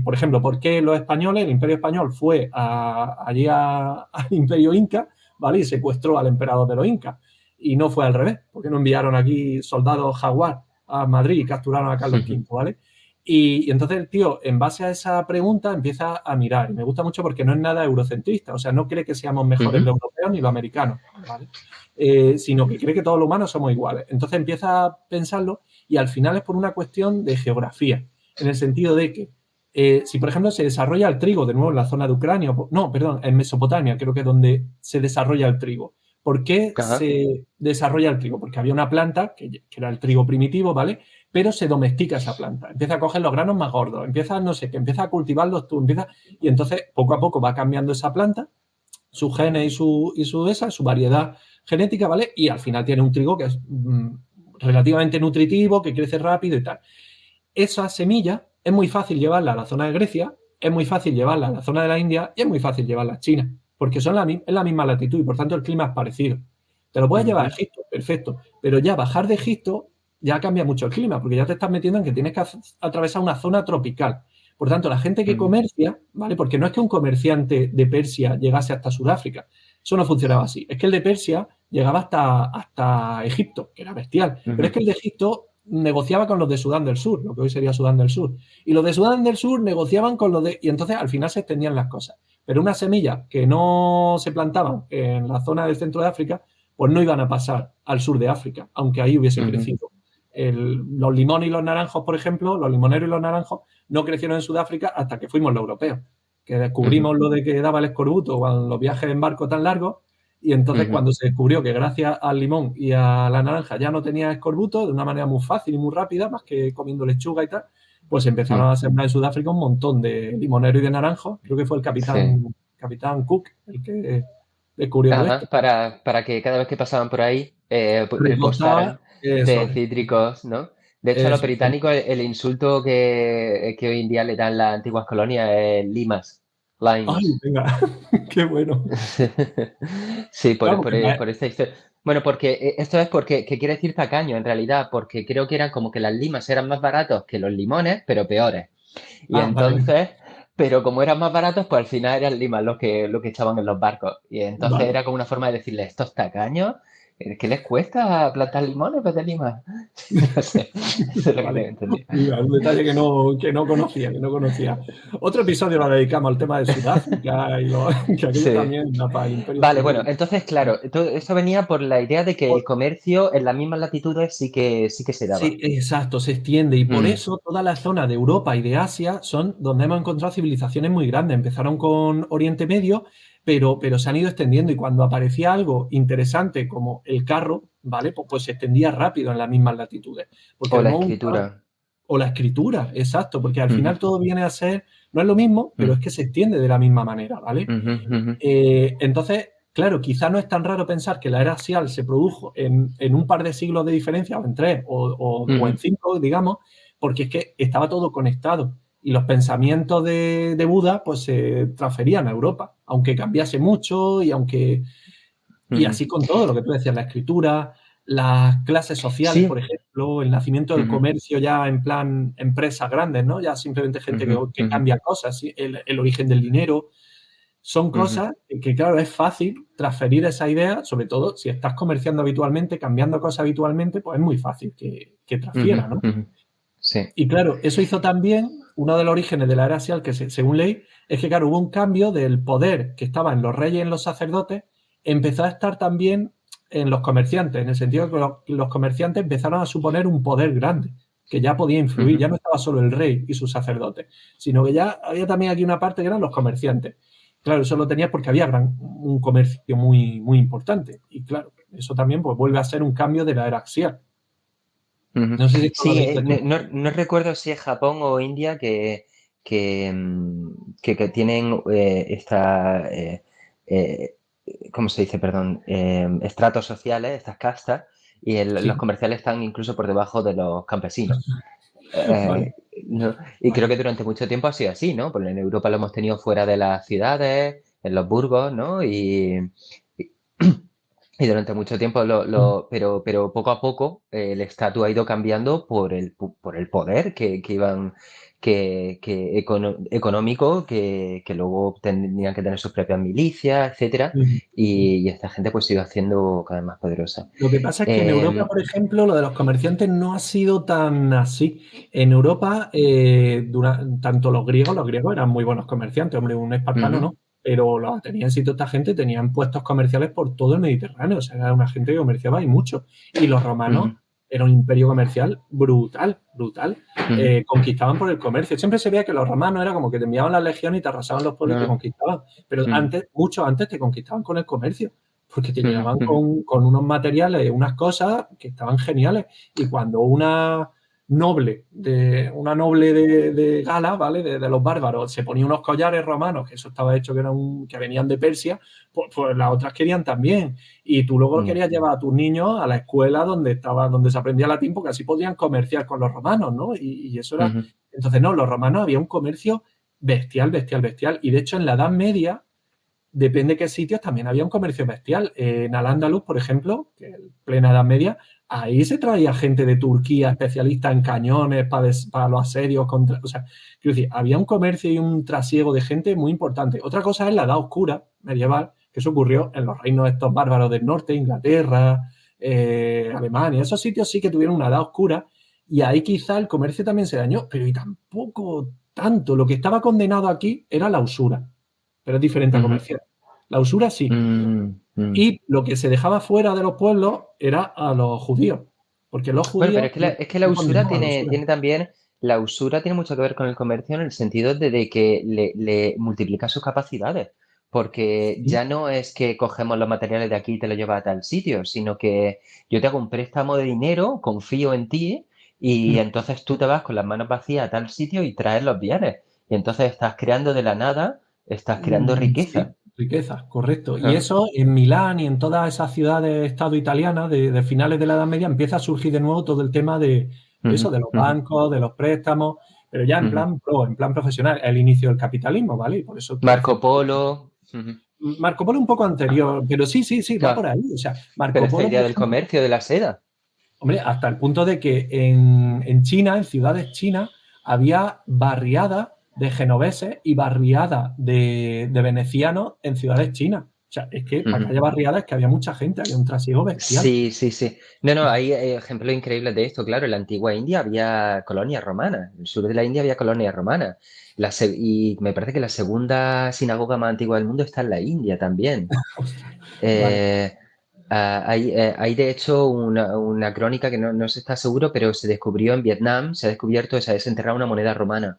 Por ejemplo, ¿por qué los españoles, el Imperio Español fue allí al Imperio Inca, ¿vale? Y secuestró al emperador de los Incas. Y no fue al revés, porque no enviaron aquí soldados jaguar a Madrid y capturaron a Carlos V, ¿vale? Y entonces el tío, en base a esa pregunta, empieza a mirar. Y me gusta mucho porque no es nada eurocentrista, o sea, no cree que seamos mejores los europeos ni los americanos, ¿vale? Sino que cree que todos los humanos somos iguales. Entonces empieza a pensarlo y al final es por una cuestión de geografía, en el sentido de que si, por ejemplo, se desarrolla el trigo de nuevo en la zona de Ucrania, no, perdón, en Mesopotamia, creo que es donde se desarrolla el trigo. ¿Por qué Ajá. se desarrolla el trigo? Porque había una planta, que era el trigo primitivo, ¿vale? Pero se domestica esa planta, empieza a coger los granos más gordos, empieza, no sé, que empieza a cultivarlos tú, y entonces poco a poco va cambiando esa planta, sus genes y su variedad genética, ¿vale? Y al final tiene un trigo que es relativamente nutritivo, que crece rápido y tal. Esa semilla es muy fácil llevarla a la zona de Grecia, es muy fácil llevarla a la zona de la India y es muy fácil llevarla a China, porque es la misma latitud y por tanto el clima es parecido. Te lo puedes llevar a Egipto, perfecto, pero ya bajar de Egipto ya cambia mucho el clima, porque ya te estás metiendo en que tienes que atravesar una zona tropical. Por tanto, la gente que comercia, ¿vale? Porque no es que un comerciante de Persia llegase hasta Sudáfrica, eso no funcionaba así. Es que el de Persia llegaba hasta Egipto, que era bestial, pero es que el de Egipto negociaba con los de Sudán del Sur, lo que hoy sería Sudán del Sur. Y los de Sudán del Sur negociaban con los de... Y entonces al final se extendían las cosas. Pero una semilla que no se plantaban en la zona del centro de África, pues no iban a pasar al sur de África, aunque ahí hubiese crecido. Los limones y los naranjos, por ejemplo, los limoneros y los naranjos no crecieron en Sudáfrica hasta que fuimos los europeos, que descubrimos lo de que daba el escorbuto con los viajes en barco tan largos. Y entonces cuando se descubrió que gracias al limón y a la naranja ya no tenía escorbuto de una manera muy fácil y muy rápida, más que comiendo lechuga y tal, pues empezaron a sembrar en Sudáfrica un montón de limoneros y de naranjos. Creo que fue el Sí. capitán Cook el que descubrió todo esto. Ajá, para que cada vez que pasaban por ahí Recortaba repostaran eso, de cítricos, ¿no? De hecho, a los eso. británicos el insulto que hoy en día le dan las antiguas colonias es limas, Ay, limes. venga, qué bueno. Sí, Claro, porque por esta historia. Bueno, porque esto es porque que quiere decir tacaño en realidad, porque creo que eran como que las limas eran más baratos que los limones, pero peores. Y vale, entonces, pero como eran más baratos, pues al final eran limas los que echaban en los barcos. Y entonces vale. era como una forma de decirle, estos tacaños, ¿qué les cuesta plantar limones en vez de limas? No sé, eso es lo que Vale. tengo entendido. Mira, un detalle que no conocía, que no conocía. Otro episodio lo dedicamos al tema de Sudáfrica y que aquello Sí. también da para el Imperio Vale, bueno, Soviético. entonces, claro, todo esto venía por la idea de que el comercio en las mismas latitudes sí que se daba. Sí, exacto, se extiende y por Mm, eso toda la zona de Europa y de Asia son donde hemos encontrado civilizaciones muy grandes. Empezaron con Oriente Medio, pero se han ido extendiendo y cuando aparecía algo interesante como el carro, ¿vale? Pues se extendía rápido en las mismas latitudes. Porque O de la nuevo, escritura. o la escritura, exacto, porque al Ujú, final todo viene a ser, no es lo mismo, pero mm, es que se extiende de la misma manera, ¿vale? ujú, ujú, Entonces, claro, quizá no es tan raro pensar que la era axial se produjo en un par de siglos de diferencia, o en tres, o ujú, en cinco, digamos, porque es que estaba todo conectado. Y los pensamientos de Buda, pues se transferían a Europa, aunque cambiase mucho y ujú. así con todo lo que tú decías, la escritura, las clases sociales, por Sí. ejemplo, el nacimiento del Ujú, comercio ya en plan empresas grandes, ¿no? Ya simplemente gente ujú, que ujú, cambia cosas, ¿sí? El origen del dinero, son ujú, cosas que, claro, es fácil transferir esa idea, sobre todo si estás comerciando habitualmente, cambiando cosas habitualmente, pues es muy fácil que ujú, transfiera, ¿no? ujú. Sí. Y claro, eso hizo también, uno de los orígenes de la era axial, que según ley, es que, claro, hubo un cambio del poder que estaba en los reyes y en los sacerdotes, empezó a estar también en los comerciantes, en el sentido de que los comerciantes empezaron a suponer un poder grande, que ya podía influir, Ujú, ya no estaba solo el rey y sus sacerdotes, sino que ya había también aquí una parte que eran los comerciantes. Claro, eso lo tenías porque había un comercio muy, muy importante. Y claro, eso también pues, vuelve a ser un cambio de la era axial. ujú. No sé si esto lo Sí, habéis hecho. no recuerdo si es Japón o India que tienen eh, ¿cómo se dice? Perdón, estratos sociales, estas castas, y los Sí, comerciales están incluso por debajo de los campesinos. vale, ¿No? Y creo vale. que durante mucho tiempo ha sido así, ¿no? Porque en Europa lo hemos tenido fuera de las ciudades, en los burgos, ¿no? Y durante mucho tiempo, Mm, pero poco a poco el estatus ha ido cambiando por el poder económico que luego tenían que tener sus propias milicias, etcétera, mm, mm. y esta gente pues se iba haciendo cada vez más poderosa. Lo que pasa es que en Europa, Eh, por ejemplo, lo de los comerciantes no ha sido tan así. En Europa, tanto los griegos eran muy buenos comerciantes, hombre, un espartano ujú, no, pero los atenienses y toda esta gente tenían puestos comerciales por todo el Mediterráneo, o sea, era una gente que comerciaba y mucho. Y los romanos ujú, era un imperio comercial brutal, brutal. ujú, Conquistaban por el comercio. Siempre se veía que los romanos era como que te enviaban las legiones y te arrasaban los pueblos y te no, conquistaban, pero ujú, antes, mucho antes te conquistaban con el comercio porque te ujú, llegaban ujú, con unos materiales, unas cosas que estaban geniales. Y cuando una noble de Gala, ¿vale? De los bárbaros, se ponía unos collares romanos, que eso estaba hecho que venían de Persia, pues las otras querían también. Y tú luego ujú, querías llevar a tus niños a la escuela donde se aprendía latín, porque así podían comerciar con los romanos, ¿no? Y eso era. ujú, Entonces, no, los romanos había un comercio bestial, bestial, bestial. Y de hecho, en la Edad Media depende de qué sitios, también había un comercio bestial. En Al-Ándalus, por ejemplo, que es plena Edad Media, ahí se traía gente de Turquía, especialista en cañones para los asedios. O sea, quiero decir, había un comercio y un trasiego de gente muy importante. Otra cosa es la Edad Oscura medieval, que eso ocurrió en los reinos estos bárbaros del norte, Inglaterra, Alemania. Esos sitios sí que tuvieron una Edad Oscura y ahí quizá el comercio también se dañó, pero y tampoco tanto. Lo que estaba condenado aquí era la usura, pero es diferente a ujú, comerciar. La usura sí. mm, mm. Y lo que se dejaba fuera de los pueblos era a los judíos, porque los Bueno, pero judíos es que la no usura condenaban la usura. la usura tiene mucho que ver con el comercio en el sentido de que le multiplica sus capacidades, porque Sí. ya no es que cogemos los materiales de aquí y te los llevas a tal sitio, sino que yo te hago un préstamo de dinero, confío en ti y entonces tú te vas con las manos vacías a tal sitio y traes los bienes. Y entonces estás creando de la nada, estás creando Sí, riqueza. riquezas, correcto. Y Ajá. eso en Milán y en todas esas ciudades estado italianas de finales de la Edad Media empieza a surgir de nuevo todo el tema de Ujú, eso, de los ujú, bancos, de los préstamos, pero ya en ujú. plan pro, en plan profesional, el inicio del capitalismo, ¿vale? Y por eso todo Marco este. Polo. Ujú. Marco Polo un poco anterior, pero sí, sí, sí, va Claro, por ahí. O sea, pero Marco esta Polo, idea por del ejemplo, comercio, de la seda. hombre, hasta el punto de que en China, en ciudades chinas, había barriadas de genoveses y barriadas de venecianos en ciudades chinas. O sea, es que para que Ujú. haya barriadas es que había mucha gente, había un trasiego bestial. Sí, sí, sí. No, no, hay ejemplos increíbles de esto. Claro, en la antigua India había colonias romanas. En el sur de la India había colonias romanas. Y me parece que la segunda sinagoga más antigua del mundo está en la India también. Ostras, vale. Eh, hay de hecho una crónica que no se está seguro, pero se descubrió en Vietnam, se ha descubierto, se ha desenterrado una moneda romana.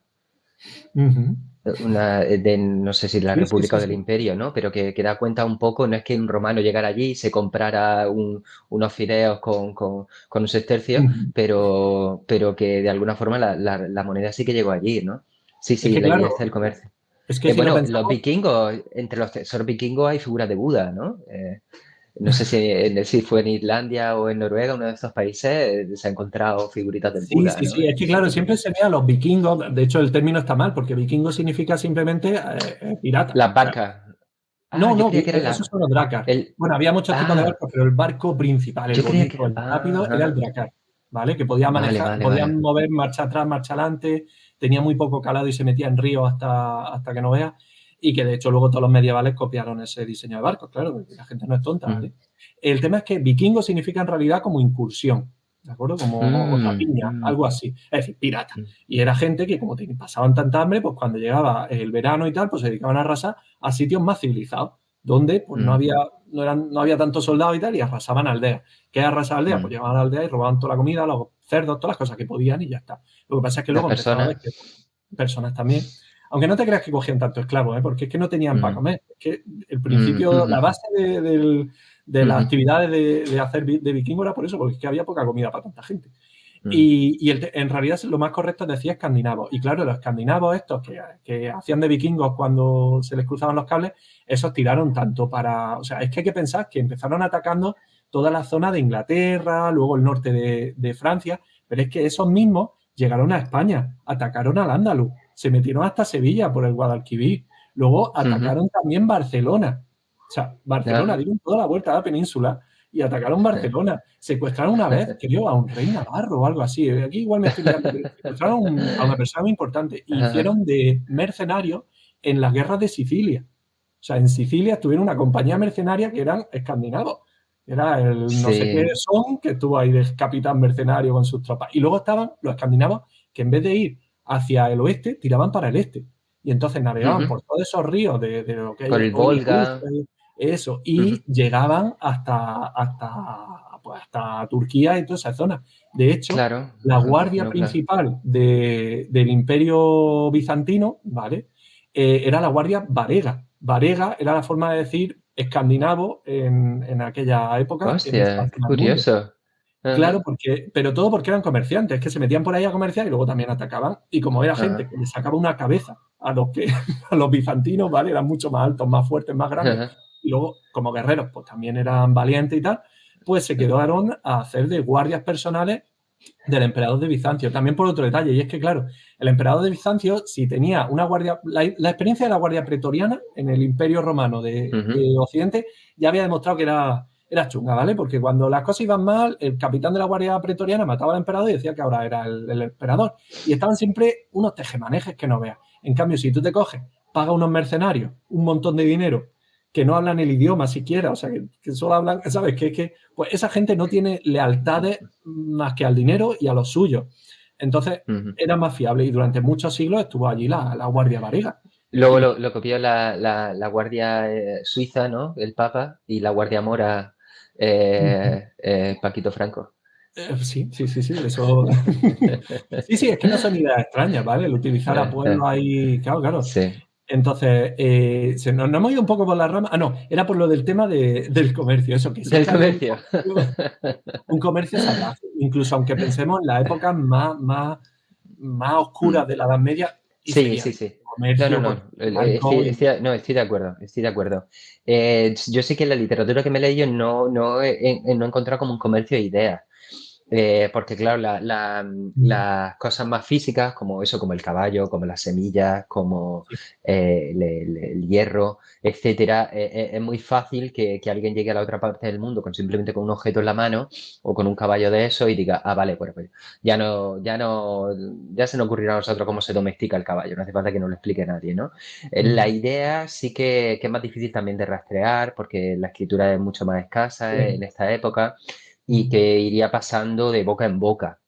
Ujú. No sé si de la Sí, sí, República sí, o del sí. Imperio, ¿no? Pero que da cuenta un poco, no es que un romano llegara allí y se comprara unos fideos con un sestercio, Ujú. pero que de alguna forma la moneda sí que llegó allí, ¿no? Sí, Es sí, que ahí claro, está el comercio. es que si lo Bueno, los pensamos, vikingos, entre los tesoros vikingos hay figuras de Buda, ¿no? No sé si fue en Islandia o en Noruega, uno de estos países, se ha encontrado figuritas del sí, Buda, sí, ¿no? sí, es En que claro, sitios siempre diferentes. se ve a los vikingos, de hecho el término está mal, porque vikingo significa simplemente pirata. Las O sea, barcas. Ah, no, yo no, creía que era esos son los dracars. el, Bueno, había muchos tipos de ah, barcos, pero el barco principal, el yo creía que bonito, era, el rápido, era el dracar, ¿vale? Que podía vale, manejar, vale, podía vale. mover marcha atrás, marcha adelante, tenía muy poco calado y se metía en ríos hasta que no veas. Y que de hecho luego todos los medievales copiaron ese diseño de barcos, claro, porque la gente no es tonta, Mm, ¿vale? El tema es que vikingo significa en realidad como incursión, ¿de acuerdo? Como o mm, rapiña, mm, algo así. Es decir, pirata. mm, Y era gente que, como pasaban tanta hambre, pues cuando llegaba el verano y tal, pues se dedicaban a arrasar a sitios más civilizados donde pues mm, no había tantos soldados y tal, y arrasaban aldeas. ¿Qué es arrasar aldeas? Pues mm. llegaban a la aldea y robaban toda la comida, los cerdos, todas las cosas que podían y ya está. Lo que pasa es que Las luego empezaron a ver personas. que personas también, aunque no te creas que cogían tanto esclavos, ¿eh? Porque es que no tenían para Mm, comer. Es que el mm, principio, la mm, base de las mm, actividades de hacer de vikingo era por eso, porque es que había poca comida para tanta gente. mm, En realidad lo más correcto es decir escandinavos. Y claro, los escandinavos estos que hacían de vikingos cuando se les cruzaban los cables, esos tiraron tanto para. O sea, es que hay que pensar que empezaron atacando toda la zona de Inglaterra, luego el norte de Francia, pero es que esos mismos llegaron a España, atacaron al Andaluz, se metieron hasta Sevilla por el Guadalquivir, luego mm, atacaron también Barcelona. O sea, Barcelona Ah, dieron toda la vuelta a la península y atacaron Barcelona. Secuestraron una vez, creo, a un rey navarro o algo así. Aquí igual me estoy liando, pero secuestraron a una persona muy importante y ajá. hicieron de mercenarios en las guerras de Sicilia. O sea, en Sicilia tuvieron una compañía mercenaria que eran escandinavos. Era el no sé qué Sí. son, que estuvo ahí de capitán mercenario con sus tropas. Y luego estaban los escandinavos que en vez de ir hacia el oeste, tiraban para el este. Y entonces navegaban Ujú. por todos esos ríos de lo que Por hay el hoy Rusia, Volga. eso, Ujú. y llegaban hasta Turquía y toda esa zona. De hecho, Claro, la guardia Constantinopla. principal del Imperio Bizantino, ¿vale? Era la guardia varega. Varega era la forma de decir escandinavo en aquella época en esa Hostia, qué zona del mundo. curioso. Claro, Ajá, pero todo porque eran comerciantes, que se metían por ahí a comerciar y luego también atacaban. Y como era gente ajá, que le sacaba una cabeza a los que a los bizantinos, ¿vale? Eran mucho más altos, más fuertes, más grandes. ajá, Y luego, como guerreros, pues también eran valientes y tal, pues se ajá. quedaron a hacer de guardias personales del emperador de Bizancio. También por otro detalle, y es que, claro, el emperador de Bizancio, si tenía una guardia, la experiencia de la guardia pretoriana en el Imperio Romano Ujú, de Occidente ya había demostrado que era chunga, ¿vale? Porque cuando las cosas iban mal, el capitán de la guardia pretoriana mataba al emperador y decía que ahora era el emperador. Y estaban siempre unos tejemanejes que no veas. En cambio, si tú te coges, pagas unos mercenarios, un montón de dinero, que no hablan el idioma siquiera, o sea, que solo hablan, ¿sabes? Pues esa gente no tiene lealtades más que al dinero y a los suyos. Entonces, ujú. era más fiable y durante muchos siglos estuvo allí la Guardia Varega. Luego Y lo copió la Guardia Suiza, ¿no? El Papa, y la Guardia Mora, Paquito Franco. sí, sí, sí, sí, eso. Sí, sí, es que no son ideas extrañas, ¿vale? El utilizar a pueblos Eh, ahí, claro, claro. sí. Entonces, nos hemos ido un poco por la rama. Ah, no, era por lo del tema del comercio, eso, que Del existe algo, comercio. un comercio salvaje. Incluso aunque pensemos en las épocas más oscuras Mm. de la Edad Media, y Sí, seguía sí, habiendo sí. No, no, comercio porque no. el barco y. No, estoy de acuerdo, estoy de acuerdo. Yo sé que en la literatura que me he leído no he encontrado como un comercio de ideas. Porque claro, las cosas más físicas, como eso, como el caballo, como las semillas, como Sí. el hierro, etcétera, es muy fácil que alguien llegue a la otra parte del mundo con simplemente con un objeto en la mano o con un caballo de eso y diga, ah, vale, pues ya se nos ocurrirá a nosotros cómo se domestica el caballo, no hace falta que nos lo explique nadie, ¿no? La Ya. idea sí que es más difícil también de rastrear porque la escritura es mucho más escasa en Sí. esta época y que iría pasando de boca en boca,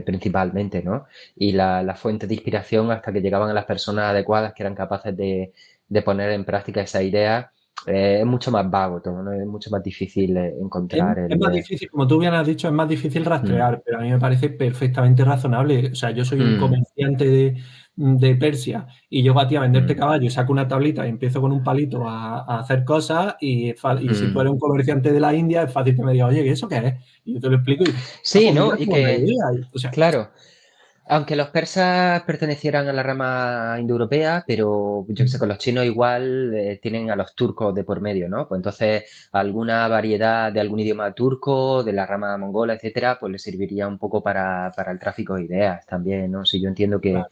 principalmente, ¿no? Y la fuente de inspiración hasta que llegaban a las personas adecuadas que eran capaces de poner en práctica esa idea, es mucho más vago todo, ¿no? Es mucho más difícil Es, encontrar es el... más difícil, como tú bien has dicho, es más difícil mm, rastrear, pero a mí me parece perfectamente razonable. O sea, yo soy un mm, comerciante de Persia y llego a ti a venderte mm, caballo y saco una tablita y empiezo con un palito a hacer cosas y si tú mm. eres un comerciante de la India es fácil que me digas, oye, ¿y eso qué es? Y yo te lo explico y dices, ah, Sí, pues ¿no? mira Y qué buena que, idea. O sea, claro, aunque los persas pertenecieran a la rama indoeuropea, pero yo que sé, con los chinos igual tienen a los turcos de por medio, ¿no? Pues entonces alguna variedad de algún idioma turco, de la rama mongola, etcétera, pues le serviría un poco para el tráfico de ideas también, ¿no? Si yo entiendo claro.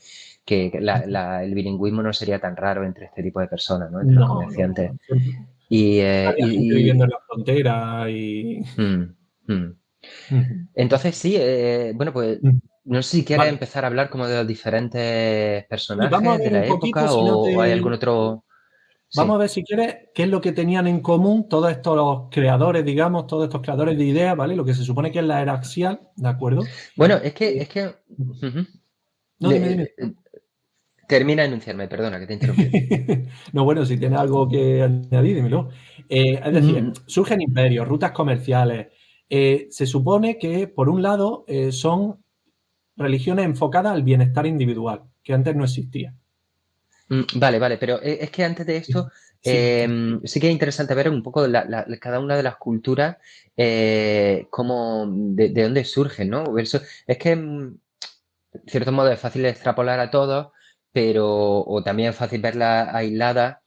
que el bilingüismo no sería tan raro entre este tipo de personas, ¿no? Entre los No, no, comerciantes. no. Siempre Y, había gente viviendo en la frontera y. mm, mm. Entonces sí, bueno, pues no sé si quieres Vale. empezar a hablar como de los diferentes Y vamos a personajes de ver la un poquito, época si no o hay te. algún otro... Vamos a Sí. ver si quieres qué es lo que tenían en común todos estos los creadores, digamos, todos estos creadores de ideas, ¿vale? Lo que se supone que es la era axial, ¿de acuerdo? Bueno, Eh, ujú. no, dime, dime. Termina de enunciarme, perdona que te he interrumpido. No, bueno, si tienes algo que añadir, dímelo. Es decir, Mm, surgen imperios, rutas comerciales. Se supone que, por un lado, son religiones enfocadas al bienestar individual, que antes no existía. vale, vale, pero es que antes de esto Sí, sí que es interesante ver un poco cada una de las culturas, de dónde surgen, ¿no? Es que de cierto modo es fácil extrapolar a todos, pero o también es fácil verla aislada.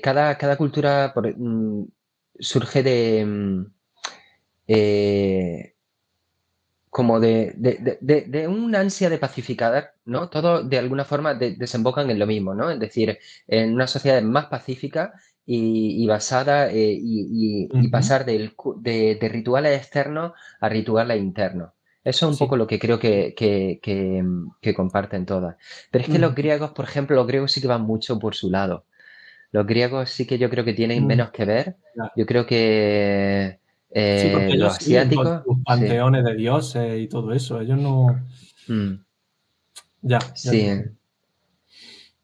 Cada cultura surge eh, como de una ansia de pacificar, ¿no? Todos de alguna forma desembocan en lo mismo, ¿no? Es decir, en una sociedad más pacífica y basada y Ujú, pasar de rituales externos a rituales internos. Eso es un sí. poco lo que creo que comparten todas. Pero es que los Ujú, griegos, por ejemplo, los griegos sí que van mucho por su lado. Los griegos sí que yo creo que tienen mm, menos que ver. ya. Yo creo que Sí, porque los ellos siguen con asiáticos, sus sí. panteones de dioses y todo eso. Ellos no. Mm, Ya te sí. entiendo.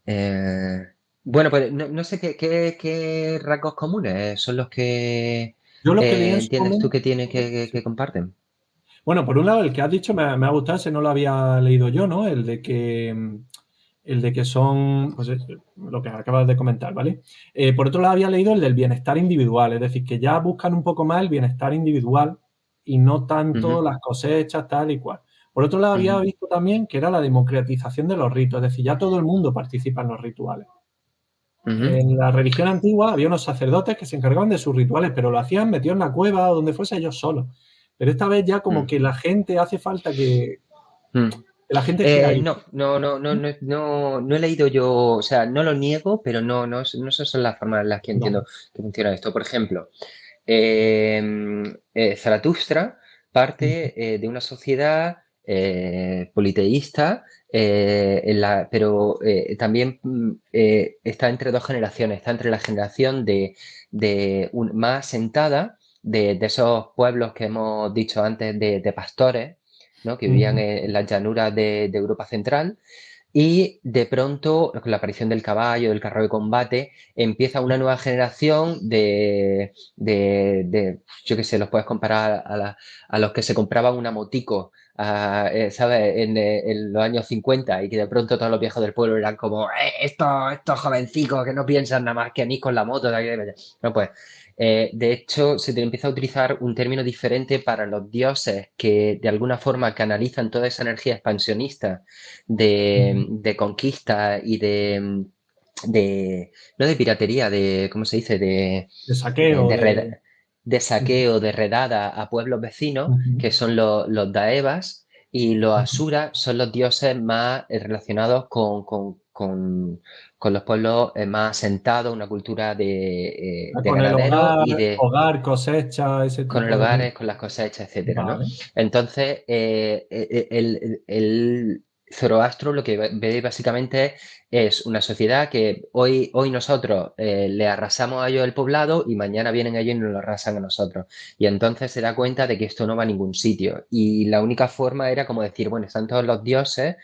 Eh, bueno, pues no sé qué rasgos comunes son los que Yo los que leí en su entiendes tú momento. que tienen Sí. que comparten. Bueno, por un lado, el que has dicho me ha gustado, ese no lo había leído yo, ¿no? El de que son, pues lo que acabas de comentar, ¿vale? Por otro lado, había leído el del bienestar individual, es decir, que ya buscan un poco más el bienestar individual y no tanto Ujú, las cosechas, tal y cual. Por otro lado, había ujú, visto también que era la democratización de los ritos, es decir, ya todo el mundo participa en los rituales. ujú, En la religión antigua había unos sacerdotes que se encargaban de sus rituales, pero lo hacían metidos en la cueva o donde fuese ellos solos. Pero esta vez ya como mm, que la gente hace falta mm. que la gente esté ahí. No he leído yo, o sea, no lo niego, pero no esas son las formas en las que Vale. entiendo que funciona esto. Por ejemplo, Zaratustra parte de una sociedad politeísta, pero también está entre dos generaciones, está entre la generación más asentada de esos pueblos que hemos dicho antes de pastores, ¿no? Que vivían Ujú. en las llanuras de Europa Central y de pronto, con la aparición del caballo, del carro de combate, empieza una nueva generación yo qué sé, los puedes comparar a los que se compraban una motico, ¿sabes? En los años 50 y que de pronto todos los viejos del pueblo eran como, estos jovencicos que no piensan nada más que en ir con la moto de aquí y de allá". No, pues, de hecho, se te empieza a utilizar un término diferente para los dioses que de alguna forma canalizan toda esa energía expansionista de conquista y no de piratería, ¿cómo se dice? De saqueo, De, de... de Sí. saqueo, de redada a pueblos vecinos, Ujú, que son los Daevas, y los ujú. Asuras son los dioses más relacionados con los pueblos más asentados, una cultura de Con el ganadero y de hogar, cosecha, ese con el tipo de... hogar, con las cosechas, etcétera, ¿no? Vale. Entonces, el Zoroastro lo que ve básicamente es una sociedad que hoy nosotros le arrasamos a ellos el poblado y mañana vienen ellos y nos lo arrasan a nosotros. Y entonces se da cuenta de que esto no va a ningún sitio. Y la única forma era como decir, bueno, están todos los dioses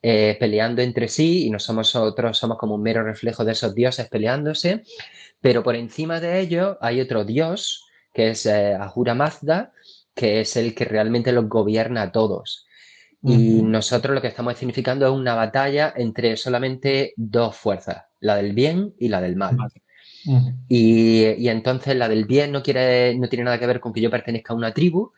peleando entre sí y nosotros somos como un mero reflejo de esos dioses peleándose, pero por encima de ello hay otro dios, que es Ahura Mazda, que es el que realmente los gobierna a todos. Y Ujú. nosotros lo que estamos significando es una batalla entre solamente dos fuerzas, la del bien y la del mal. Vale. Ujú. Y entonces la del bien no tiene nada que ver con que yo pertenezca a una tribu,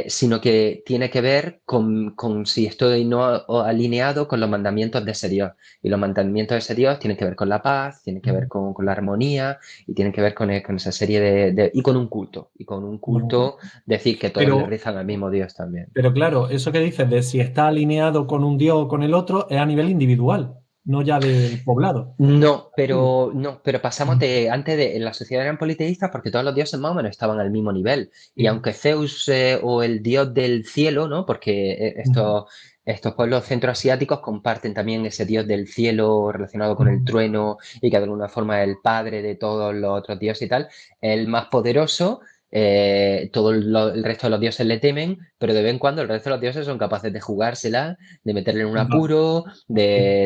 sino que tiene que ver con si estoy no alineado con los mandamientos de ese Dios. Y los mandamientos de ese Dios tienen que ver con la paz, tienen que ver Ujú. con la armonía y tienen que ver con esa serie y con un culto. Y con un Ujú. culto, decir que todos le Pero, rezan al mismo Dios también. pero claro, eso que dices de si está alineado con un dios o con el otro es a nivel individual, no ya del poblado. No, pero pasamos Ujú. en la sociedad eran politeístas porque todos los dioses más o menos estaban al mismo nivel. Y Sí. aunque Zeus o el dios del cielo, ¿no? Porque Ujú. estos pueblos centroasiáticos comparten también ese dios del cielo relacionado con el Ujú. trueno y que de alguna forma es el padre de todos los otros dioses y tal, el más poderoso. El resto de los dioses le temen, pero de vez en cuando el resto de los dioses son capaces de jugársela, de meterle en un Vale. apuro, Sí.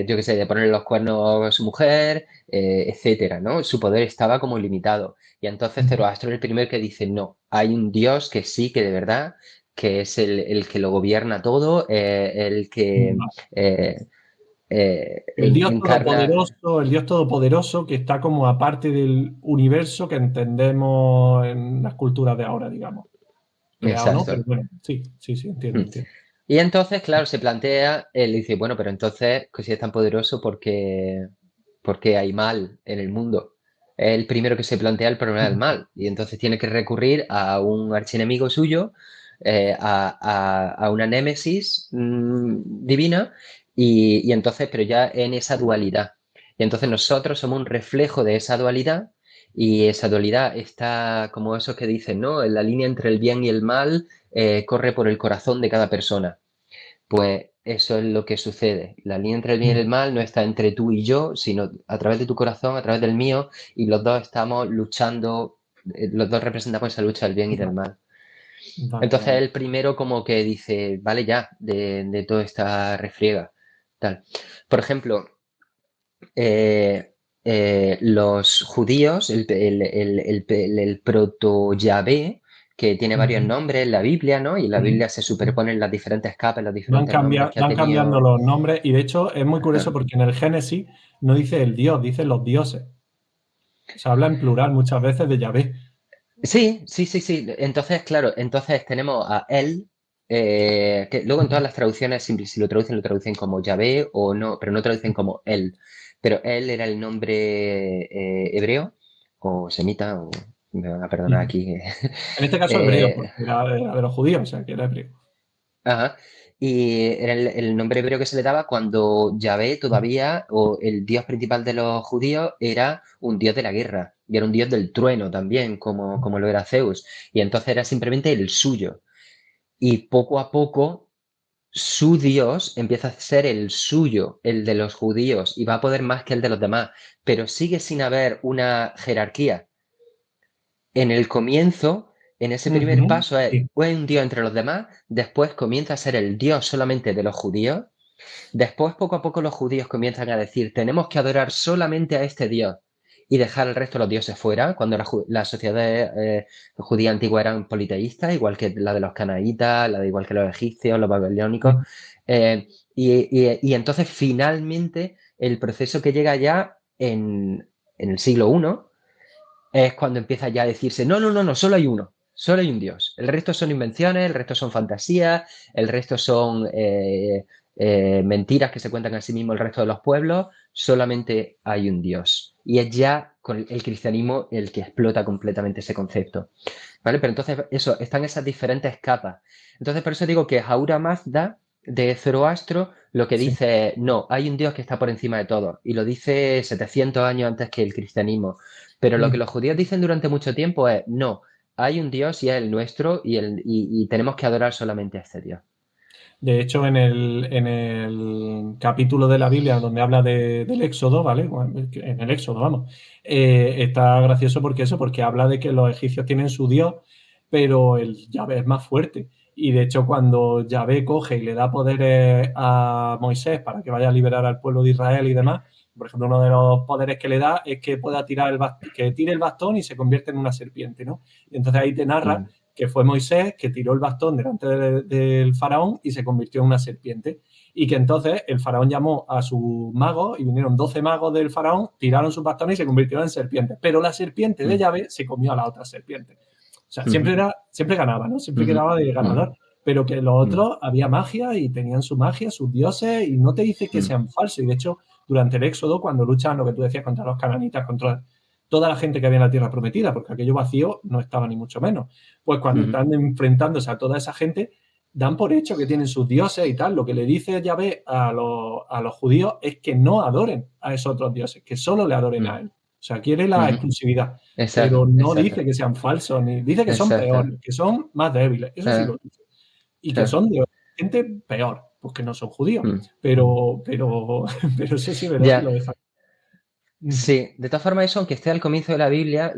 yo qué sé, de ponerle los cuernos a su mujer, etcétera, ¿no? Su poder estaba como limitado. Y entonces Ujú. Zoroastro es el primero que dice, no, hay un Dios que sí, que de verdad, que es el que lo gobierna todo, el que Vale. eh, encarna. El Dios todopoderoso que está como aparte del universo que entendemos en las culturas de ahora, digamos. Creado, ¿no? Pero Exacto. bueno, sí, sí, sí, entiendo, Hmm. entiendo. Y entonces, claro, se plantea, él dice, bueno, pero entonces, pues si es tan poderoso, ¿por qué hay mal en el mundo? Es el primero que se plantea el problema del mal. Y entonces tiene que recurrir a un archienemigo suyo, a una némesis divina, y entonces, pero ya en esa dualidad. Y entonces nosotros somos un reflejo de esa dualidad Y esa dualidad está como esos que dicen, ¿no? La línea entre el bien y el mal corre por el corazón de cada persona. Pues eso es lo que sucede. La línea entre el bien y el mal no está entre tú y yo, sino a través de tu corazón, a través del mío, y los dos estamos luchando, los dos representamos esa lucha del bien y del Vale, mal. vale, Entonces vale. el primero como que dice, vale ya, de toda esta refriega. Tal. Por ejemplo, eh, los judíos, el proto-Yahvé, que tiene varios Ujú. nombres en la Biblia, ¿no? Y en la Sí, Biblia se sí. superponen las diferentes capas, los diferentes nombres que ha Van cambiando tenido. los nombres y de hecho es muy curioso Ajá. porque en el Génesis no dice el Dios, dice los dioses. Se habla en plural muchas veces de Yahvé. Sí, sí, sí, sí. Entonces, claro, entonces tenemos a él, que luego en todas las traducciones, si lo traducen como Yahvé o no, pero no traducen como él. Pero él era el nombre hebreo o semita, o me van a perdonar Ujú. aquí. En este caso hebreo, eh, porque era de los judíos, o sea, que era hebreo. ajá. Y era el nombre hebreo que se le daba cuando Yahvé todavía, o el dios principal de los judíos, era un dios de la guerra. Y era un dios del trueno también, como lo era Zeus. Y entonces era simplemente el suyo. Y poco a poco, su dios empieza a ser el suyo, el de los judíos, y va a poder más que el de los demás. Pero sigue sin haber una jerarquía. En el comienzo, en ese primer Ujú. paso, es Sí. un dios entre los demás, después comienza a ser el dios solamente de los judíos, después poco a poco los judíos comienzan a decir, tenemos que adorar solamente a este dios y dejar el resto de los dioses fuera, cuando la sociedad judía antigua eran politeístas, igual que la de los canaítas, igual que los egipcios, los babilónicos, Sí. y entonces finalmente el proceso que llega ya en el siglo I es cuando empieza ya a decirse, no, no, no, no, solo hay un Dios. El resto son invenciones, el resto son fantasías, el resto son mentiras que se cuentan a sí mismo el resto de los pueblos, solamente hay un Dios. Y es ya con el cristianismo el que explota completamente ese concepto. ¿Vale? Pero entonces, eso, están esas diferentes capas. Entonces, por eso digo que Ahura Mazda de Zoroastro lo que Sí. dice es, no, hay un Dios que está por encima de todo. Y lo dice 700 años antes que el cristianismo. Pero lo que Mm. los judíos dicen durante mucho tiempo es, no, hay un Dios y es el nuestro y tenemos que adorar solamente a este Dios. De hecho, en el capítulo de la Biblia donde habla del Éxodo, ¿vale? Bueno, en el Éxodo, vamos, está gracioso porque eso, porque habla de que los egipcios tienen su Dios, pero el Yahvé es más fuerte. Y de hecho, cuando Yahvé coge y le da poderes a Moisés para que vaya a liberar al pueblo de Israel y demás, por ejemplo, uno de los poderes que le da es que pueda tirar que tire el bastón y se convierte en una serpiente, ¿no? Y entonces ahí te narra Mm, que fue Moisés que tiró el bastón delante del faraón y se convirtió en una serpiente. Y que entonces el faraón llamó a sus magos y vinieron 12 magos del faraón, tiraron sus bastones y se convirtieron en serpientes. Pero la serpiente de mm, Yahvé se comió a la otra serpiente. O sea, ujú, siempre ganaba, ¿no? Siempre ujú, quedaba de ujú, ganador. Pero que los mm, otros había magia y tenían su magia, sus dioses, y no te dice que mm, sean falsos. Y de hecho, durante el Éxodo, cuando luchan, lo que tú decías, contra los cananitas, contra toda la gente que había en la tierra prometida, porque aquello vacío no estaba ni mucho menos. Pues cuando ujú, están enfrentándose a toda esa gente, dan por hecho que tienen sus dioses y tal. Lo que le dice Yahvé a los judíos es que no adoren a esos otros dioses, que solo le adoren a mm, él. O sea, quiere la ujú. exclusividad, Exacto, pero no exacto, dice que sean falsos, ni dice que son exacto. peores, que son más débiles. Eso sí lo dice. Y que Ah, son de gente peor, porque no son judíos. mm. Pero eso sí, ¿verdad? Ya, Lo deja. Ujú, sí, de todas formas eso, aunque esté al comienzo de la Biblia,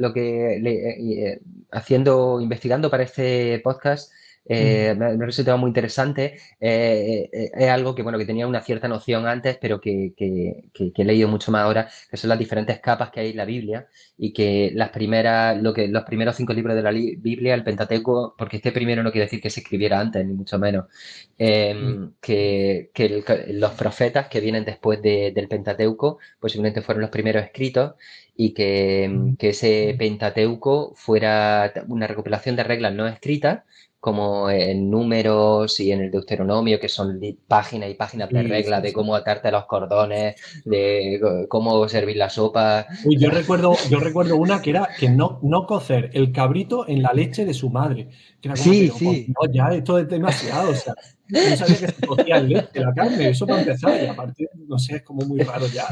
haciendo, investigando para este podcast, ujú, me ha resultado muy interesante. Es algo que, bueno, que tenía una cierta noción antes, pero que he leído mucho más ahora, que son las diferentes capas que hay en la Biblia y que los primeros 5 libros de la Biblia, el Pentateuco, porque este primero no quiere decir que se escribiera antes, ni mucho menos, ujú, que los profetas que vienen después del Pentateuco posiblemente fueron los primeros escritos y ujú, que ese Pentateuco fuera una recopilación de reglas no escritas, como en Números y en el Deuteronomio, que son páginas y páginas de sí, reglas sí, de sí. cómo atarte a los cordones, de cómo servir la sopa. Uy, yo recuerdo una que era que no cocer el cabrito en la leche de su madre. Que era como, Sí, pero por sí. Dios, ya esto es demasiado. O sea, yo no sabía que se cocía en leche la carne, eso para empezar. Y aparte, no sé, es como muy raro ya.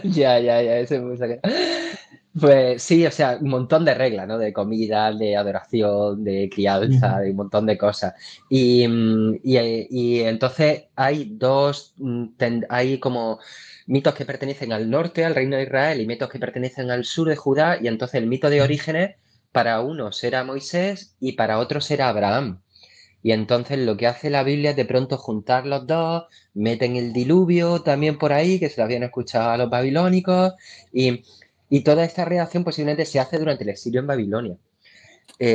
Ya, ya, ya, ese me saca. Pues sí, o sea, un montón de reglas, ¿no? De comida, de adoración, de crianza, Ujú. de un montón de cosas. Y entonces hay hay como mitos que pertenecen al norte, al reino de Israel, y mitos que pertenecen al sur de Judá, y entonces el mito de orígenes para unos era Moisés y para otros era Abraham. Y entonces lo que hace la Biblia es de pronto juntar los dos, meten el diluvio también por ahí, que se lo habían escuchado a los babilónicos, y, y toda esta redacción posiblemente se hace durante el exilio en Babilonia.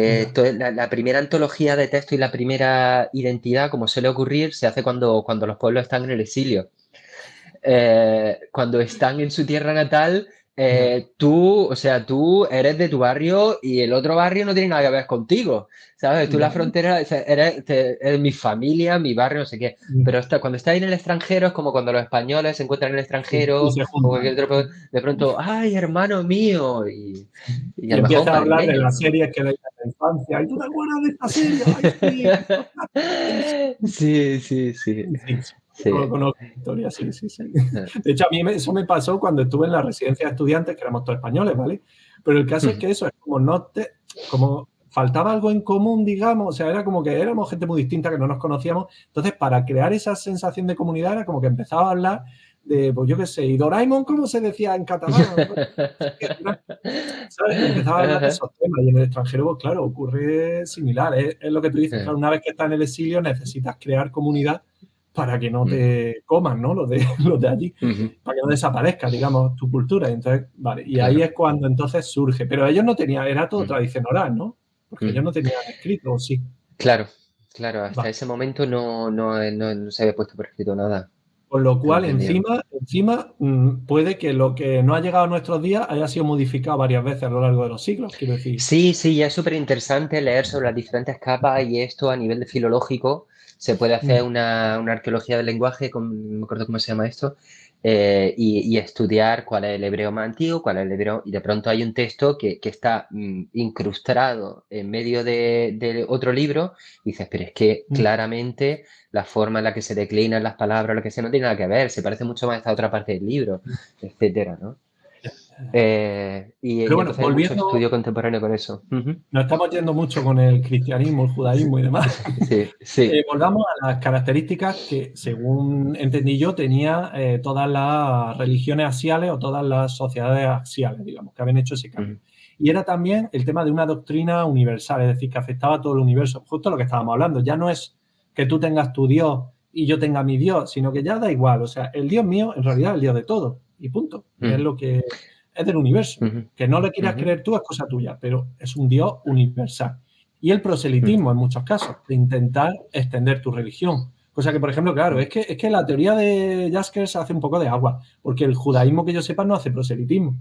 Ya. La primera antología de texto y la primera identidad, como suele ocurrir, se hace cuando los pueblos están en el exilio. Cuando están en su tierra natal, Ya. o sea, tú eres de tu barrio y el otro barrio no tiene nada que ver contigo, ¿sabes? Tú la Ya. frontera, o sea, eres mi familia, mi barrio, no sé qué. Pero cuando estás ahí en el extranjero es como cuando los españoles se encuentran en el Sí, y extranjero se o cualquier juntan. otro, de pronto, ¡ay, hermano mío! Y a Y lo mejor empieza a hablar de madrileño, las ¿no? series que veía en la infancia. ¿Y tú te acuerdas de esta serie? ¡Ay, sí! Sí, sí, sí. Sí, sí, Sí. conozco la historia, sí, sí, sí. De hecho, a mí eso me pasó cuando estuve en la residencia de estudiantes, que éramos todos españoles, ¿vale? Pero el caso es que eso es como como faltaba algo en común, digamos, o sea, era como que éramos gente muy distinta que no nos conocíamos. Entonces, para crear esa sensación de comunidad, era como que empezaba a hablar de, pues yo qué sé, ¿y Doraemon cómo se decía en catalán? ¿Sabes? Empezaba a hablar de Ajá. esos temas y en el extranjero, pues claro, ocurre similar. Es lo que tú dices, claro, una vez que estás en el exilio necesitas crear comunidad para que no te coman, ¿no? Los de allí, Ujú, para que no desaparezca, digamos, tu cultura. Y entonces, vale, y ahí claro. es cuando entonces surge. Pero ellos no tenían, era todo Mm, tradición oral, ¿no? Porque ellos mm. no tenían escrito, ¿o sí? Claro, claro, hasta Va. ese momento no se había puesto por escrito nada, Con lo tengo cual, entendido. encima, puede que lo que no ha llegado a nuestros días haya sido modificado varias veces a lo largo de los siglos, quiero decir. Sí, sí, ya es súper interesante leer sobre las diferentes capas y esto a nivel de filológico. Se puede hacer Mm, una arqueología del lenguaje, no me acuerdo cómo se llama esto, y estudiar cuál es el hebreo más antiguo, cuál es el hebreo, y de pronto hay un texto que está incrustado en medio de otro libro, y dices, pero es que mm. claramente la forma en la que se declinan las palabras, lo que sea, no tiene nada que ver, se parece mucho más a esta otra parte del libro, etcétera, ¿no? Pero Y bueno, entonces hay mucho volviendo, estudio contemporáneo con eso. Ujú. nos estamos yendo mucho con el cristianismo, el Sí, judaísmo y demás. sí, sí. Volvamos a las características que, según entendí yo, tenía todas las religiones axiales o todas las sociedades axiales, digamos, que habían hecho ese cambio. Ujú, Y era también el tema de una doctrina universal, es decir, que afectaba a todo el universo. Justo lo que estábamos hablando. Ya no es que tú tengas tu Dios y yo tenga mi Dios, sino que ya da igual. O sea, el Dios mío en realidad es el Dios de todo. Y punto. Y es ujú, lo que es del universo. ujú, Que no le quieras ujú, creer tú es cosa tuya, pero es un Dios universal. Y el ujú, proselitismo en muchos casos, de intentar extender tu religión. Cosa que, por ejemplo, claro, ujú. es que la teoría de Jaspers hace un poco de agua, porque el judaísmo que yo sepa no hace proselitismo,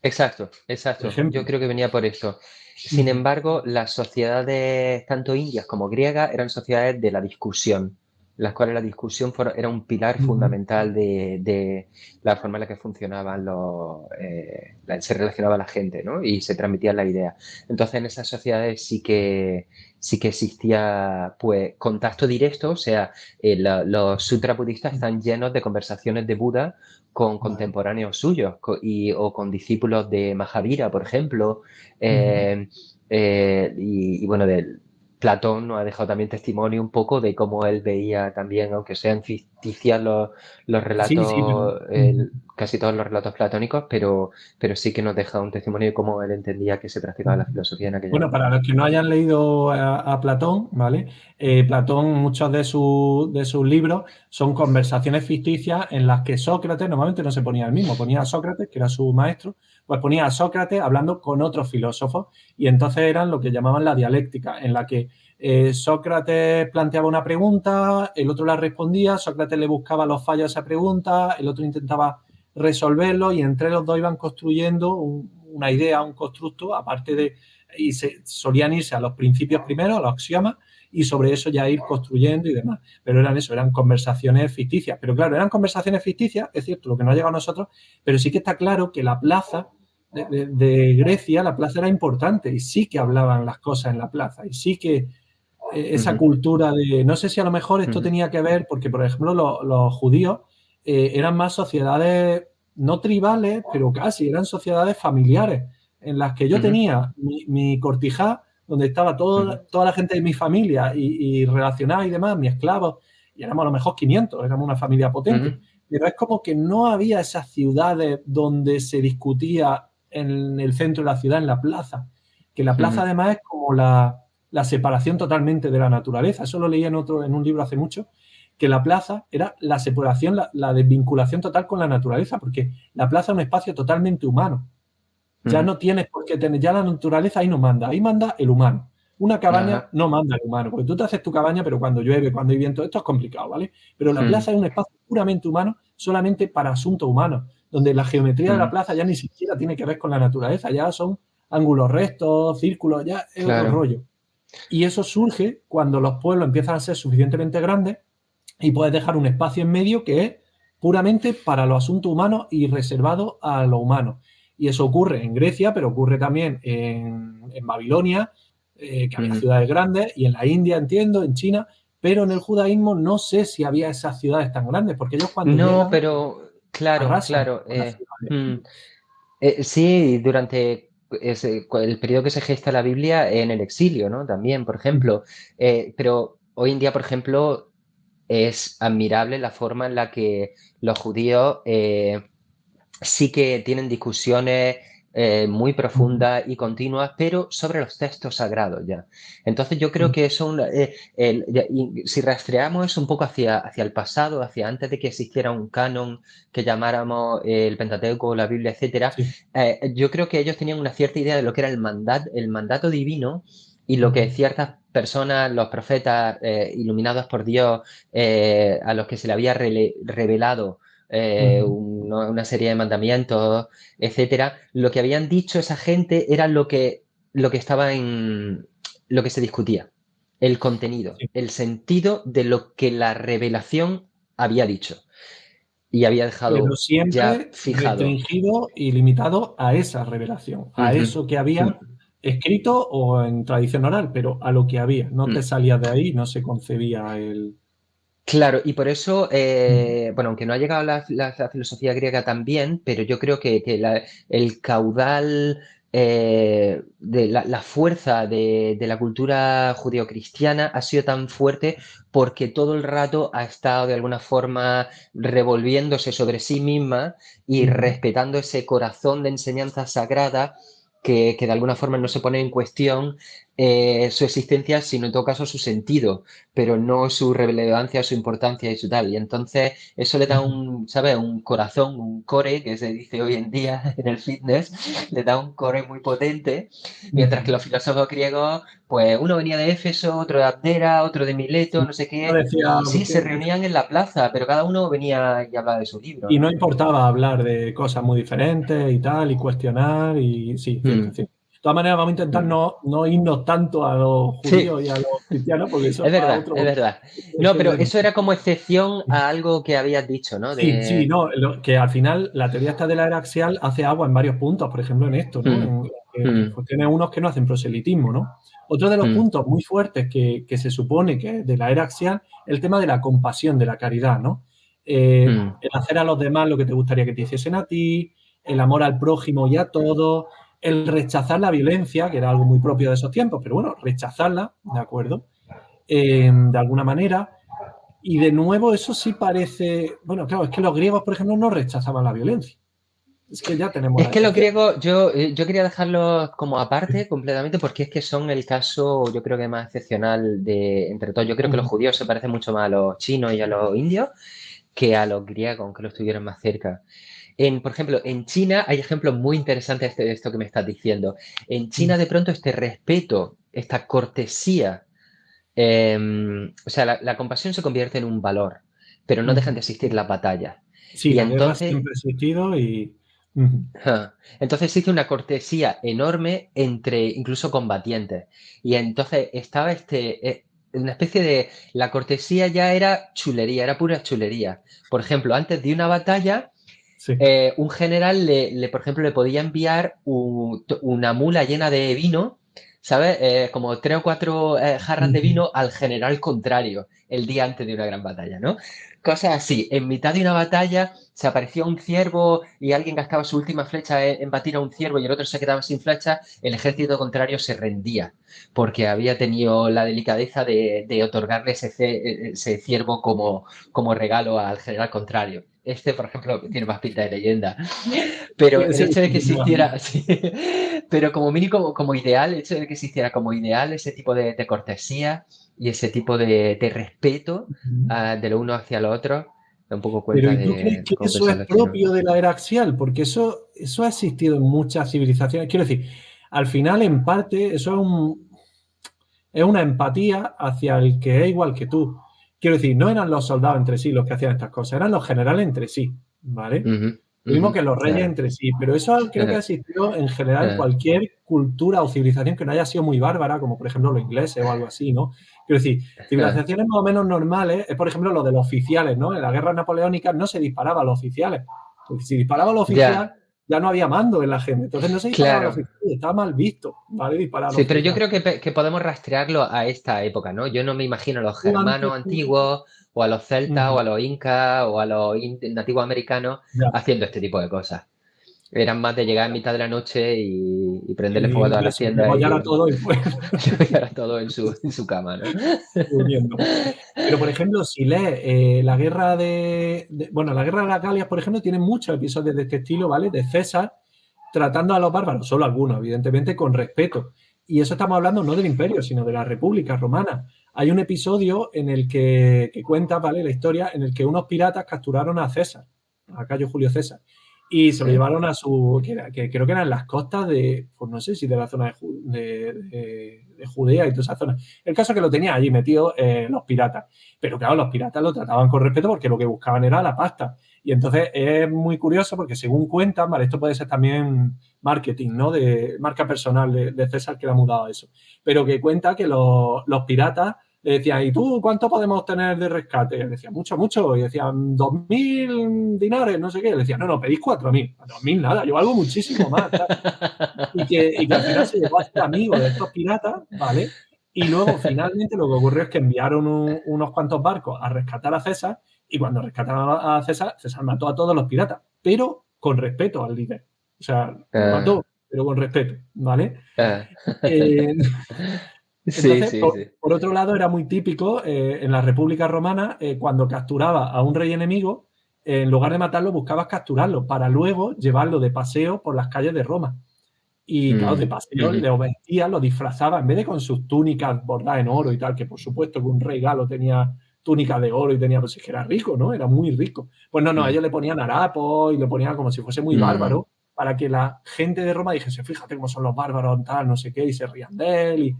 Exacto, por exacto. Yo ejemplo. creo que venía por eso. Sin Ujú, embargo, las sociedades, tanto indias como griegas, eran sociedades de la discusión, las cuales la discusión era un pilar ujú, fundamental de la forma en la que funcionaban se relacionaba la gente, ¿no? Y se transmitían las ideas. Entonces, en esas sociedades sí que existía, pues, contacto directo, o sea, los sutras budistas ujú. están llenos de conversaciones de Buda con Vale. contemporáneos suyos o con discípulos de Mahavira, por ejemplo. Ujú. eh, bueno, Platón nos ha dejado también testimonio un poco de cómo él veía también, aunque sean ficticias los Sí, sí, pero relatos, ujú. casi todos los relatos platónicos, pero sí que nos deja un testimonio de cómo él entendía que se practicaba la filosofía en aquella Bueno, para época. los que no hayan leído a Platón, ¿vale? Platón, muchos de sus libros son conversaciones ficticias en las que Sócrates, normalmente no se ponía el mismo, ponía a Sócrates, que era su maestro, pues ponía a Sócrates hablando con otros filósofos y entonces eran lo que llamaban la dialéctica, en la que Sócrates planteaba una pregunta, el otro la respondía, Sócrates le buscaba los fallos a esa pregunta, el otro intentaba resolverlo y entre los dos iban construyendo una idea, un constructo, aparte de y solían irse a los principios primero, a los axiomas, y sobre eso ya ir construyendo y demás. Pero eran eso, eran conversaciones ficticias. Pero claro, eran conversaciones ficticias, es cierto, lo que no ha llegado a nosotros, pero sí que está claro que la plaza de Grecia, la plaza era importante y sí que hablaban las cosas en la plaza y sí que esa Ujú, cultura de, no sé si a lo mejor esto ujú, tenía que ver, porque por ejemplo los judíos eran más sociedades no tribales, pero casi, eran sociedades familiares, en las que yo tenía mi cortijá, donde estaba toda la gente de mi familia y relacionada y demás, mis esclavos, y éramos a lo mejor 500, éramos una familia potente, pero es como que no había esas ciudades donde se discutía en el centro de la ciudad, en la plaza, que la plaza además es como la separación totalmente de la naturaleza. Eso lo leí en un libro hace mucho, que la plaza era la separación, la desvinculación total con la naturaleza, porque la plaza es un espacio totalmente humano. Ya no tienes por qué tener, ya la naturaleza ahí no manda, ahí manda el humano. Una cabaña no manda el humano, porque tú te haces tu cabaña, pero cuando llueve, cuando hay viento, esto es complicado, ¿vale? Pero la plaza es un espacio puramente humano, solamente para asuntos humanos, donde la geometría de la plaza ya ni siquiera tiene que ver con la naturaleza, ya son ángulos rectos, círculos, ya es otro rollo. Y eso surge cuando los pueblos empiezan a ser suficientemente grandes y puedes dejar un espacio en medio que es puramente para los asuntos humanos y reservado a lo humano. Y eso ocurre en Grecia, pero ocurre también en Babilonia, que había ciudades grandes, y en la India, entiendo, en China, pero en el judaísmo no sé si había esas ciudades tan grandes, porque ellos cuando llegan pero claro, arrasan con las ciudades. sí, durante el periodo que se gesta la Biblia en el exilio, ¿no? También, por ejemplo. Pero hoy en día, por ejemplo, es admirable la forma en la que los judíos sí que tienen discusiones muy profundas y continuas, pero sobre los textos sagrados ya. Entonces yo creo que eso, si rastreamos eso un poco hacia el pasado, hacia antes de que existiera un canon que llamáramos el Pentateuco, la Biblia, etcétera, yo creo que ellos tenían una cierta idea de lo que era el mandato divino y lo que ciertas personas, los profetas iluminados por Dios, a los que se le había revelado una serie de mandamientos, etcétera, lo que habían dicho esa gente era lo que estaba en lo que se discutía, el contenido, el sentido de lo que la revelación había dicho y había Pero dejado ya siempre fijado. restringido y limitado a esa revelación, a eso que había escrito o en tradición oral, pero a lo que había. No te salías de ahí, no se concebía el... Claro, y por eso, bueno, aunque no ha llegado la filosofía griega también, pero yo creo que el caudal de la fuerza de la cultura judeocristiana ha sido tan fuerte porque todo el rato ha estado de alguna forma revolviéndose sobre sí misma y respetando ese corazón de enseñanza sagrada que de alguna forma no se pone en cuestión su existencia, sino en todo caso su sentido, pero no su relevancia, su importancia y su tal. Y entonces eso le da ¿sabes? Un corazón, un core, que se dice hoy en día en el fitness, le da un core muy potente, mientras que los filósofos griegos, pues uno venía de Éfeso, otro de Abdera, otro de Mileto, no sé No qué, decía, y sí, se reunían en la plaza, pero cada uno venía y hablaba de su libro, y ¿no? no importaba hablar de cosas muy diferentes y tal, y cuestionar, y sí, cierto, cierto. De todas maneras, vamos a intentar no irnos tanto a los Sí, judíos y a los cristianos, porque eso es es para verdad, es otro verdad. No, pero tema. eso era como excepción a algo que habías dicho, ¿no? Sí, sí, no, que al final la teoría esta de la era axial hace agua en varios puntos, por ejemplo en esto, ¿no? Pues tiene unos que no hacen proselitismo, ¿no? Otro de los puntos muy fuertes que se supone que es de la era axial es el tema de la compasión, de la caridad, ¿no? El hacer a los demás lo que te gustaría que te hiciesen a ti, el amor al prójimo y a todos, el rechazar la violencia, que era algo muy propio de esos tiempos, pero bueno, rechazarla, ¿de acuerdo? De alguna manera. Y de nuevo, eso sí parece. Bueno, claro, es que los griegos, por ejemplo, no rechazaban la violencia. Es que ya tenemos Es la que los excepción. griegos, yo quería dejarlos como aparte completamente porque es que son el caso, yo creo que más excepcional de entre todos. Yo creo que los judíos se parecen mucho más a los chinos y a los indios que a los griegos, aunque los tuvieran más cerca. Por ejemplo, en China hay ejemplos muy interesantes de esto que me estás diciendo. En China, de pronto, este respeto, esta cortesía, o sea, la compasión se convierte en un valor, pero no dejan de existir las batallas. Sí, Y la guerra entonces siempre ha existido y. Entonces existe una cortesía enorme entre incluso combatientes. Y entonces estaba una especie de... La cortesía ya era chulería, era pura chulería. Por ejemplo, antes de una batalla, Sí. un general, por ejemplo, le podía enviar una mula llena de vino ¿sabes? Como 3 o 4 jarras de vino al general contrario el día antes de una gran batalla, ¿no? Cosas así. En mitad de una batalla se aparecía un ciervo y alguien gastaba su última flecha en batir a un ciervo y el otro se quedaba sin flecha, el ejército contrario se rendía porque había tenido la delicadeza de otorgarle ese ciervo como regalo al general contrario. Este, por ejemplo, tiene más pinta de leyenda. Pero Puede el ser hecho de que efectivamente. existiera, sí, pero como mínimo, como ideal, el hecho de que existiera como ideal ese tipo de cortesía y ese tipo de respeto de lo uno hacia lo otro, da un poco Pero cuenta ¿y tú crees de que cómo eso pensan es los chinos. propio de la era axial? Porque eso ha existido en muchas civilizaciones. Quiero decir, al final, en parte, eso es una empatía hacia el que es igual que tú. Quiero decir, no eran los soldados entre sí los que hacían estas cosas, eran los generales entre sí, ¿vale? Ujú, Lo mismo ujú, que los reyes claro. entre sí, pero eso creo que ha existido en general cualquier cultura o civilización que no haya sido muy bárbara, como por ejemplo los ingleses o algo así, ¿no? Quiero decir, civilizaciones más o menos normales es, por ejemplo, lo de los oficiales, ¿no? En la guerra napoleónica no se disparaba a los oficiales, porque si disparaba al Ya, oficial ya no había mando en la gente, entonces no se disparaba a los claro. oficiales, estaba mal visto, ¿vale? Disparar a los Sí, pero yo oficiales. creo que podemos rastrearlo a esta época, ¿no? Yo no me imagino a los Tú antes, germanos antiguos, o a los celtas, o ujú, a los incas, o a los nativos americanos ya. haciendo este tipo de cosas. Eran más de llegar en mitad de la noche y prenderle fuego a todas las Eso, tiendas degollar a y todo y fue dejar a todo en su cama, ¿no? muriendo. Pero, por ejemplo, si lees la guerra bueno, la guerra de las Galias, por ejemplo, tiene muchos episodios de este estilo, ¿vale? De César tratando a los bárbaros, solo algunos, evidentemente, con respeto. Y eso estamos hablando no del imperio, sino de la República Romana. Hay un episodio en el que cuenta, ¿vale? La historia en el que unos piratas capturaron a César, a Cayo Julio César, y se lo Sí. llevaron que creo que eran las costas de, pues no sé si de la zona de Judea y toda esa zona. El caso es que lo tenía allí metido los piratas. Pero claro, los piratas lo trataban con respeto porque lo que buscaban era la pasta. Y entonces es muy curioso porque según cuentan, vale, esto puede ser también marketing, ¿no? De marca personal de César que le ha mudado a eso. Pero que cuenta que los piratas le decían, ¿y tú cuánto podemos tener de rescate? Y él decía, mucho, mucho. Y decían, 2.000 dinares, no sé qué. Y le decían, no, no, pedís 4.000. 2.000 nada, yo valgo muchísimo más. Tal. Y que al final se llegó a ser amigo de estos piratas, ¿vale? Y luego finalmente lo que ocurrió es que enviaron unos cuantos barcos a rescatar a César y cuando rescataron a César, César mató a todos los piratas, pero con respeto al líder. O sea, lo Ah, mató, pero con respeto, ¿vale? ah. Eh, Sí, entonces, sí, por, sí. por otro lado, era muy típico en la República Romana, cuando capturaba a un rey enemigo, en lugar de matarlo, buscabas capturarlo para luego llevarlo de paseo por las calles de Roma. Y claro, de Mm, paseo ujú, le vestía, lo disfrazaba, en vez de con sus túnicas bordadas en oro y tal, que por supuesto que un rey galo tenía túnica de oro y tenía, pues es que era rico, ¿no? Era muy rico. Pues no, no, a mm, ellos le ponían harapos y le ponían como si fuese muy mm, bárbaro, para que la gente de Roma dijese, fíjate cómo son los bárbaros, tal, no sé qué, y se rían de él,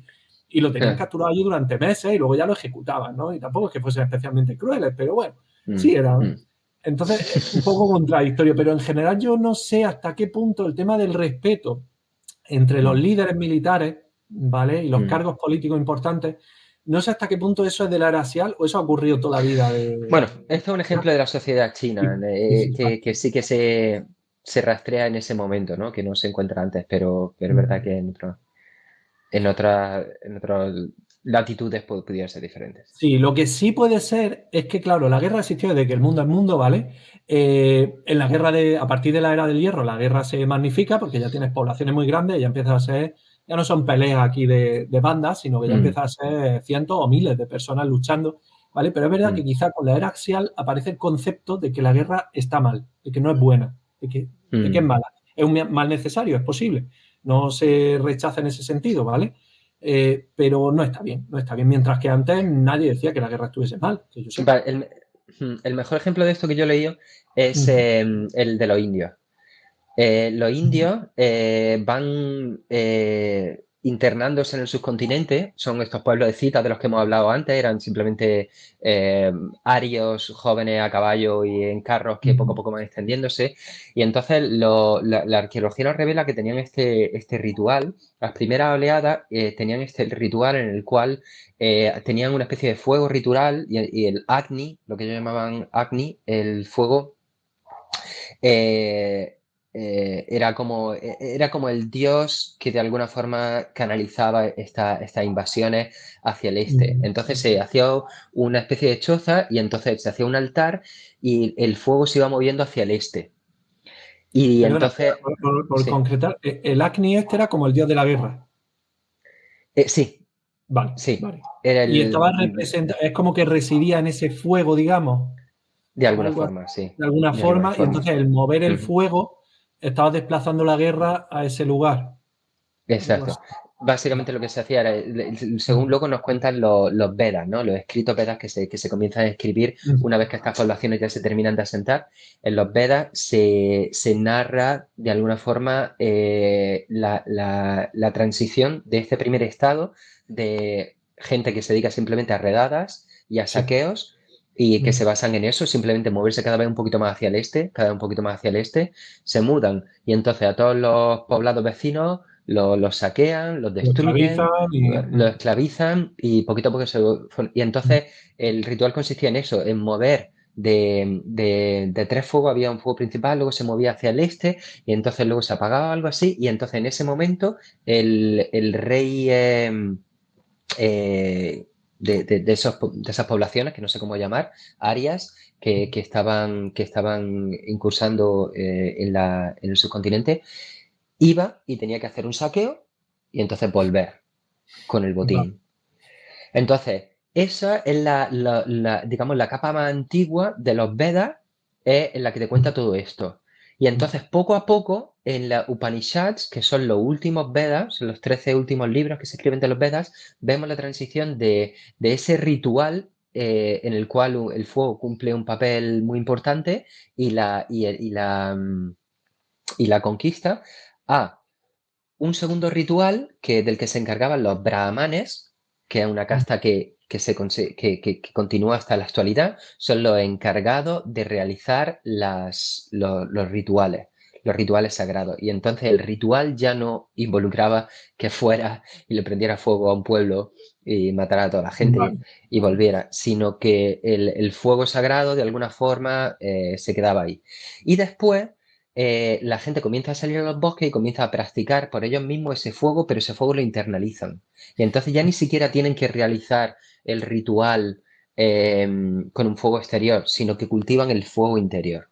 y lo tenían ah, capturado allí durante meses y luego ya lo ejecutaban, ¿no? Y tampoco es que fuesen especialmente crueles, pero bueno, mm, sí eran. mm, Entonces, es un poco contradictorio, pero en general yo no sé hasta qué punto el tema del respeto entre los mm, líderes militares, ¿vale? Y los mm. cargos políticos importantes, no sé hasta qué punto eso es de la era racial o eso ha ocurrido toda la vida Bueno, esto es un ejemplo de la sociedad china, Sí, sí, sí, que sí que se rastrea en ese momento, ¿no? Que no se encuentra antes, pero es verdad que en otras latitudes pudieran ser diferentes. Sí, lo que sí puede ser es que, claro, la guerra existió desde que el mundo es mundo, ¿vale? En la guerra a partir de la era del hierro, la guerra se magnifica porque ya tienes poblaciones muy grandes, ya empieza a ser, ya no son peleas aquí de bandas, sino que ya Mm, empieza a ser cientos o miles de personas luchando, ¿vale? Pero es verdad que mm, quizá con la era axial aparece el concepto de que la guerra está mal, de que no es buena, de que es mm. mala. Es un mal necesario, es posible. No se rechaza en ese sentido, ¿vale? Pero no está bien, no está bien. Mientras que antes nadie decía que la guerra estuviese mal, que yo sepa. Vale, el mejor ejemplo de esto que yo he leído es Ujú, el de los indios. Los ujú, indios van internándose en el subcontinente, son estos pueblos de citas de los que hemos hablado antes, eran simplemente eh, arios, jóvenes a caballo y en carros que poco a ujú, poco van extendiéndose. Y entonces la arqueología nos revela que tenían este ritual. Las primeras oleadas tenían este ritual en el cual tenían una especie de fuego ritual y el Agni, lo que ellos llamaban Agni, el fuego, eh, era como el dios que de alguna forma canalizaba estas invasiones hacia el este. Mm. Entonces se hacía una especie de choza y entonces se hacía un altar y el fuego se iba moviendo hacia el este. Y Perdona, entonces, por sí, concretar, el Agni este era como el dios de la guerra. sí, Vale, sí, vale. era Y estaba representado, es como que residía en ese fuego, digamos, de alguna algo así, forma, sí, de alguna de alguna forma, y forma. entonces el mover el Ujú. fuego estaba desplazando la guerra a ese lugar. Algo Exacto. así. Básicamente Vale. lo que se hacía era, según luego nos cuentan los Vedas, ¿no? Los escritos Vedas que se comienzan a escribir una vez que estas poblaciones ya se terminan de asentar. En los Vedas se narra de alguna forma la transición de este primer estado de gente que se dedica simplemente a redadas y a Sí. saqueos y que se basan en eso, simplemente moverse cada vez un poquito más hacia el este, cada vez un poquito más hacia el este, se mudan y entonces a todos los poblados vecinos los saquean, los Lo destruyen, esclavizan y... los esclavizan y poquito a poco se... Y entonces el ritual consistía en eso, en mover de tres fuegos, había un fuego principal, luego se movía hacia el este y entonces luego se apagaba algo así y entonces en ese momento el rey de esas poblaciones, que no sé cómo llamar, áreas que estaban incursando en el subcontinente, iba y tenía que hacer un saqueo y entonces volver con el Vale. botín. Entonces, esa es digamos, la capa más antigua de los Vedas, es en la que te cuenta todo esto. Y entonces, poco a poco, en la Upanishads, que son los últimos Vedas, son los 13 últimos libros que se escriben de los Vedas, vemos la transición de ese ritual en el cual el fuego cumple un papel muy importante y la conquista a un segundo ritual del que se encargaban los brahmanes, que es una casta que continúa hasta la actualidad, son los encargados de realizar los rituales sagrados. Y entonces el ritual ya no involucraba que fuera y le prendiera fuego a un pueblo y matara a toda la gente Vale. y volviera, sino que el fuego sagrado de alguna forma se quedaba ahí. Y después la gente comienza a salir a los bosques y comienza a practicar por ellos mismos ese fuego, pero ese fuego lo internalizan. Y entonces ya ni siquiera tienen que realizar el ritual con un fuego exterior, sino que cultivan el fuego interior.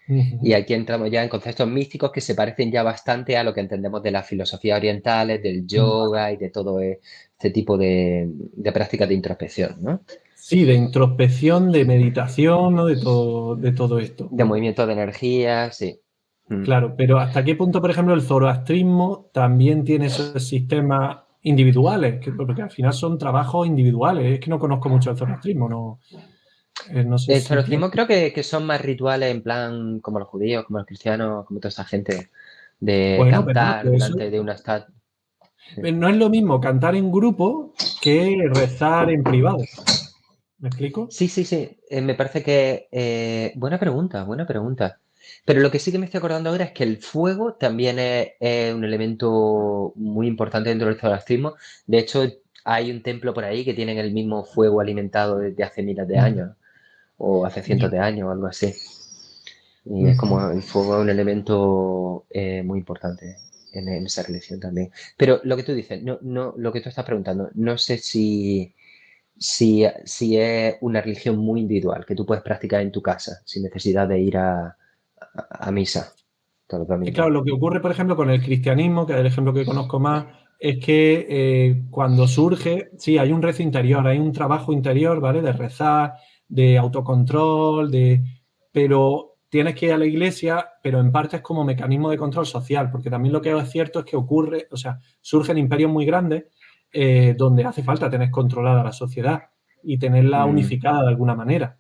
Y Ujú. aquí entramos ya en conceptos místicos que se parecen ya bastante a lo que entendemos de las filosofías orientales, del Vale. yoga y de todo este tipo de prácticas de introspección, ¿no? Sí, de introspección, de meditación, ¿no? De todo esto. De movimiento de energía, sí. Mm. Claro, pero ¿hasta qué punto, por ejemplo, el zoroastrismo también tiene esos sistemas individuales? Porque al final son trabajos individuales. Es que no conozco mucho el zoroastrismo, no, no sé El si tiene... zoroastrismo creo que son más rituales en plan como los judíos, como los cristianos, como toda esa gente, de Bueno, cantar pero eso delante de una estatua. Sí. no es lo mismo cantar en grupo que rezar en privado. ¿Me explico? Sí, sí, sí. Me parece que... buena pregunta, buena pregunta. Pero lo que sí que me estoy acordando ahora es que el fuego también es un elemento muy importante dentro del zoroastrismo. De hecho, hay un templo por ahí que tienen el mismo fuego alimentado desde hace miles de Mm. años, o hace cientos Ya. de años, o algo así. Y es Ujú. como el fuego es un elemento muy importante en esa religión también. Pero lo que tú dices, no, no, lo que tú estás preguntando, no sé si es una religión muy individual, que tú puedes practicar en tu casa, sin necesidad de ir a misa todos los Claro, domingos. lo que ocurre, por ejemplo, con el cristianismo, que es el ejemplo que conozco más, es que cuando surge, sí, hay un rezo interior, hay un trabajo interior, ¿vale? De rezar, de autocontrol, pero tienes que ir a la iglesia, pero en parte es como mecanismo de control social, porque también lo que es cierto es que ocurre, o sea, surgen imperios muy grandes donde hace falta tener controlada la sociedad y tenerla Mm, unificada de alguna manera.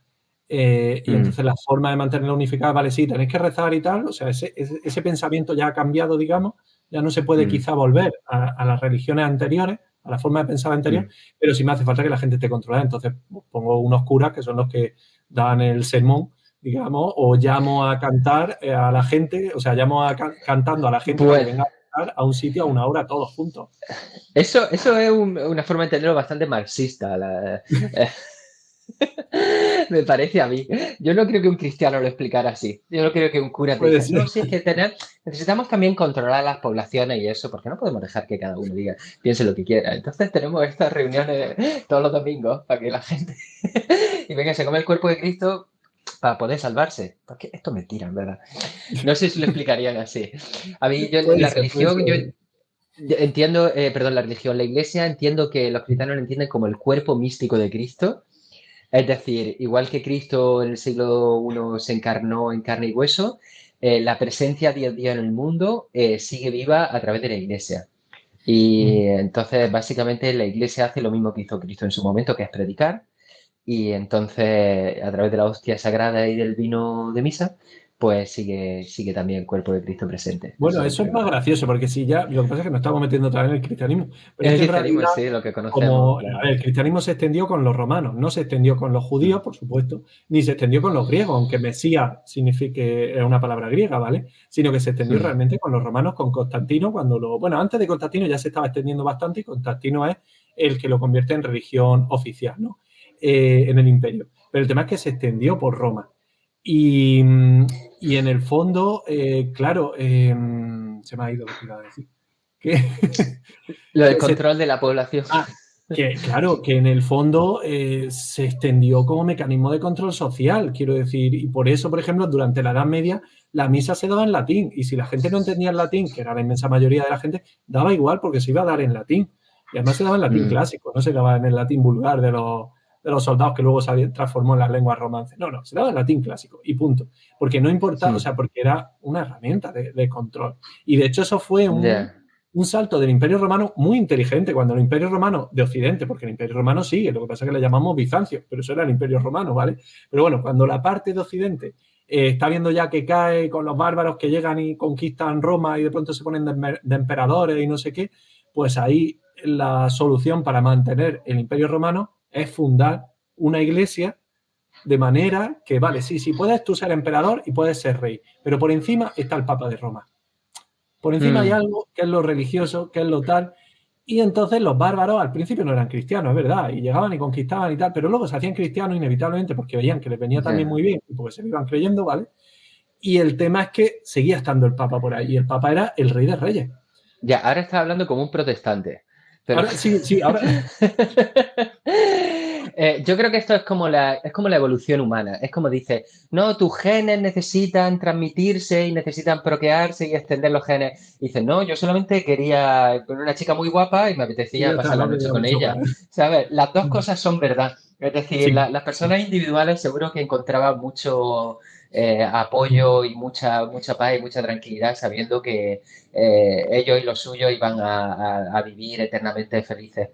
Y mm, entonces la forma de mantenerla unificada, vale, sí, tenéis que rezar y tal, o sea, ese pensamiento ya ha cambiado, digamos, ya no se puede mm, quizá volver a las religiones anteriores, a la forma de pensar anterior, mm. pero sí me hace falta que la gente esté controlada. Entonces pongo unos curas que son los que dan el sermón, digamos, o llamo a cantar a la gente, o sea, llamo cantando a la gente para que Bueno, venga a cantar a un sitio a una hora todos juntos. eso es una forma de entenderlo bastante marxista. Me parece a mí. Yo no creo que un cristiano lo explicara así. Yo no creo que un cura te Puede dijera, ser. no, sí, es que necesitamos también controlar las poblaciones y eso, porque no podemos dejar que cada uno diga, piense lo que quiera. Entonces tenemos estas reuniones todos los domingos para que la gente y venga, se come el cuerpo de Cristo para poder salvarse. Porque esto es mentira, en verdad. No sé si lo explicarían así. A mí, yo, Puede la ser, puede religión, ser. yo entiendo, perdón, la religión, la iglesia, entiendo que los cristianos lo entienden como el cuerpo místico de Cristo. Es decir, igual que Cristo en el siglo I se encarnó en carne y hueso, la presencia día a día en el mundo sigue viva a través de la iglesia. Y entonces, básicamente, la iglesia hace lo mismo que hizo Cristo en su momento, que es predicar. Y entonces, a través de la hostia sagrada y del vino de misa, pues sigue también el cuerpo de Cristo presente. Bueno, Eso eso es creo. más gracioso, porque si ya, lo que pasa es que nos estamos metiendo otra vez en el cristianismo, pero es El que en cristianismo realidad, sí, lo que conocemos, como, a claro. ver, el cristianismo se extendió con los romanos, no se extendió con los Mm, judíos, por supuesto, ni se extendió con los griegos, aunque Mesías signifique, es una palabra griega, ¿vale? Sino que se extendió mm, realmente con los romanos, con Constantino, bueno, antes de Constantino ya se estaba extendiendo bastante y Constantino es el que lo convierte en religión oficial, ¿no? En el imperio. Pero el tema es que se extendió por Roma. Y, y en el fondo, claro, se me ha ido lo que iba a decir. Que, Lo del se, control de la población. ah, que claro, que en el fondo se extendió como mecanismo de control social, quiero decir, y por eso, por ejemplo, durante la Edad Media la misa se daba en latín, y si la gente no entendía el latín, que era la inmensa mayoría de la gente, daba igual porque se iba a dar en latín. Y además se daba en latín Mm, clásico, no se daba en el latín vulgar de los soldados que luego se transformó en las lenguas romances. No, se daba en latín clásico y punto. Porque no importa, o mm, sea, porque era una herramienta de control. Y de hecho eso fue un, ya. un salto del Imperio Romano muy inteligente, cuando el Imperio Romano de Occidente, porque el Imperio Romano sigue, lo que pasa es que le llamamos Bizancio, pero eso era el Imperio Romano, ¿vale? Pero bueno, cuando la parte de Occidente está viendo ya que cae con los bárbaros que llegan y conquistan Roma y de pronto se ponen de emperadores y no sé qué, pues ahí la solución para mantener el Imperio Romano es fundar una iglesia de manera que, vale, sí, puedes tú ser emperador y puedes ser rey, pero por encima está el Papa de Roma. Por encima hay Mm, algo que es lo religioso, que es lo tal. Y entonces los bárbaros al principio no eran cristianos, es verdad, y llegaban y conquistaban y tal, pero luego se hacían cristianos inevitablemente porque veían que les venía también ya. muy bien y porque se lo iban creyendo, ¿vale? Y el tema es que seguía estando el Papa por ahí, y el Papa era el rey de reyes. Ya, ahora está hablando como un protestante. Pero Ahora, sí, ahora. yo creo que esto es como la evolución humana. Es como dice, no, tus genes necesitan transmitirse y necesitan procrearse y extender los genes. Y dice, no, yo solamente quería con una chica muy guapa y me Y ya apetecía está, pasar la no noche tenía con mucho ella. más. ¿Sabes? Las dos cosas son verdad. Es decir, Sí, las personas individuales seguro que encontraban mucho apoyo y mucha paz y mucha tranquilidad sabiendo que ellos y los suyos iban a vivir eternamente felices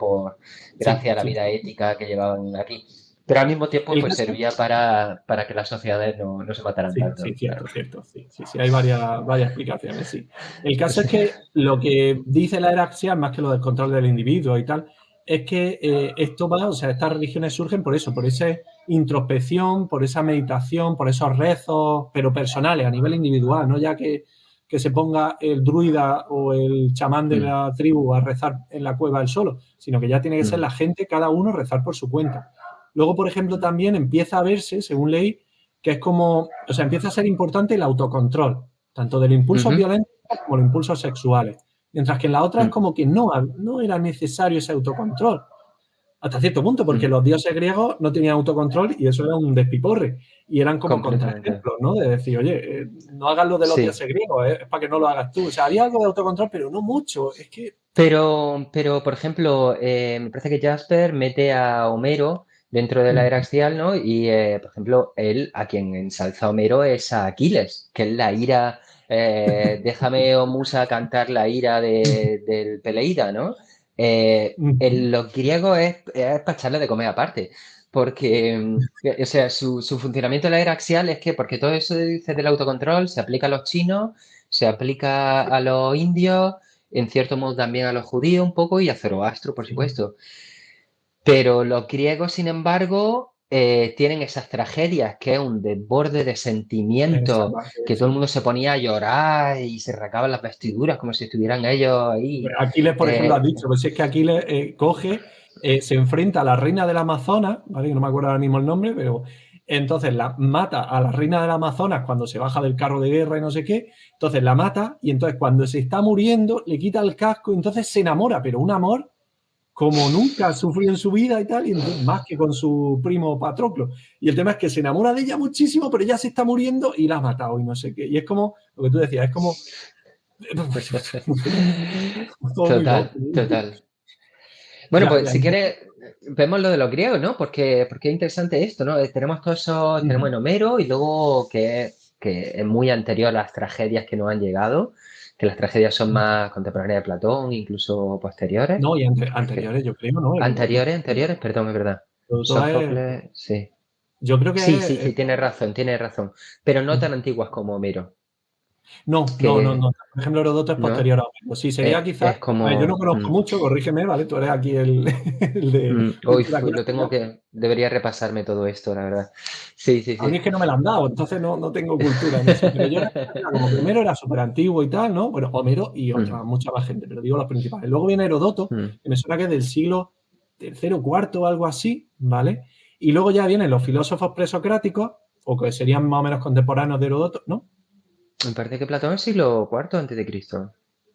gracias a la sí. vida ética que llevaban aquí. Pero al mismo tiempo, El pues caso. servía para que las sociedades no se mataran Sí, tanto. Claro. cierto. Sí, hay varias explicaciones, sí. El caso es que lo que dice la era axial, más que lo del control del individuo y tal, es que esto va, o sea, estas religiones surgen por eso, por esa introspección, por esa meditación, por esos rezos, pero personales, a nivel individual, no ya que se ponga el druida o el chamán de Mm, la tribu a rezar en la cueva él solo, sino que ya tiene que ser mm, la gente, cada uno, rezar por su cuenta. Luego, por ejemplo, mm, también empieza a verse, según leí, que es como, o sea, empieza a ser importante el autocontrol, tanto del impulso ujú, violento como los impulsos sexuales. Mientras que en la otra es mm, como que no era necesario ese autocontrol. Hasta cierto punto, porque mm. los dioses griegos no tenían autocontrol y eso era un despiporre. Y eran como Completamente. contraejemplos, ¿no? De decir, oye, no hagas lo de los Sí. dioses griegos, es para que no lo hagas tú. O sea, había algo de autocontrol, pero no mucho. Es que. Pero por ejemplo, me parece que Jasper mete a Homero dentro de la era axial, ¿no? Y, por ejemplo, él, a quien ensalza Homero es a Aquiles, que es la ira, déjame, oh musa, cantar la ira del Peleida, ¿no? En los griegos es para echarle de comer aparte, porque, o sea, su funcionamiento en la era axial es que, porque todo eso dice del autocontrol se aplica a los chinos, se aplica a los indios, en cierto modo también a los judíos un poco y a Zoroastro, por supuesto. Pero los griegos, sin embargo, tienen esas tragedias, que es un desborde de sentimientos, que todo el Sí. mundo se ponía a llorar y se rasgaban las vestiduras como si estuvieran ellos ahí. Aquiles, por ejemplo, has eh, dicho, pues si es que Aquiles coge, se enfrenta a la reina del Amazonas, ¿vale? Que no me acuerdo ahora mismo el nombre, pero Entonces la mata a la reina del Amazonas cuando se baja del carro de guerra y no sé qué. Entonces la mata y entonces cuando se está muriendo le quita el casco y entonces se enamora, pero un amor como nunca sufrió en su vida y tal, y entonces, más que con su primo Patroclo. Y el tema es que se enamora de ella muchísimo, pero ya se está muriendo y la ha matado y no sé qué. Y es como lo que tú decías, es como todo muy Total, loco. total. Bueno, Ya, pues ya. si quieres, vemos lo de los griegos, ¿no? Porque es interesante esto, ¿no? Tenemos todos esos, tenemos en Homero y luego que es muy anterior a las tragedias que nos han llegado, que las tragedias son más contemporáneas de Platón, incluso posteriores. No, y Que- anteriores, yo creo, ¿no? anteriores, perdón, es verdad. Heródoto es, Sófocles, sí. yo creo Sí, que sí, es, sí, tienes razón. Pero no tan antiguas como Homero, no, no, no, que, no. Por ejemplo, Heródoto es ¿no? posterior a Homero. Sí, sería quizás. Es A ver, yo no como... conozco mucho, corrígeme, ¿vale? Tú eres aquí el, el de Hoy cultura lo tengo clásica. que... Debería repasarme todo esto, la verdad. Sí, sí, A mí sí. es que no me la han dado, entonces no tengo cultura en eso. Pero yo era como que Homero era súper antiguo y tal, ¿no? Bueno, Homero y otra, Mm, mucha más gente, pero digo los principales. Luego viene Heródoto, mm. que me suena que es del siglo tercero, cuarto o algo así, ¿vale? Y luego ya vienen los filósofos presocráticos, o que serían más o menos contemporáneos de Heródoto, ¿no? Me parece que Platón es siglo cuarto antes de Cristo.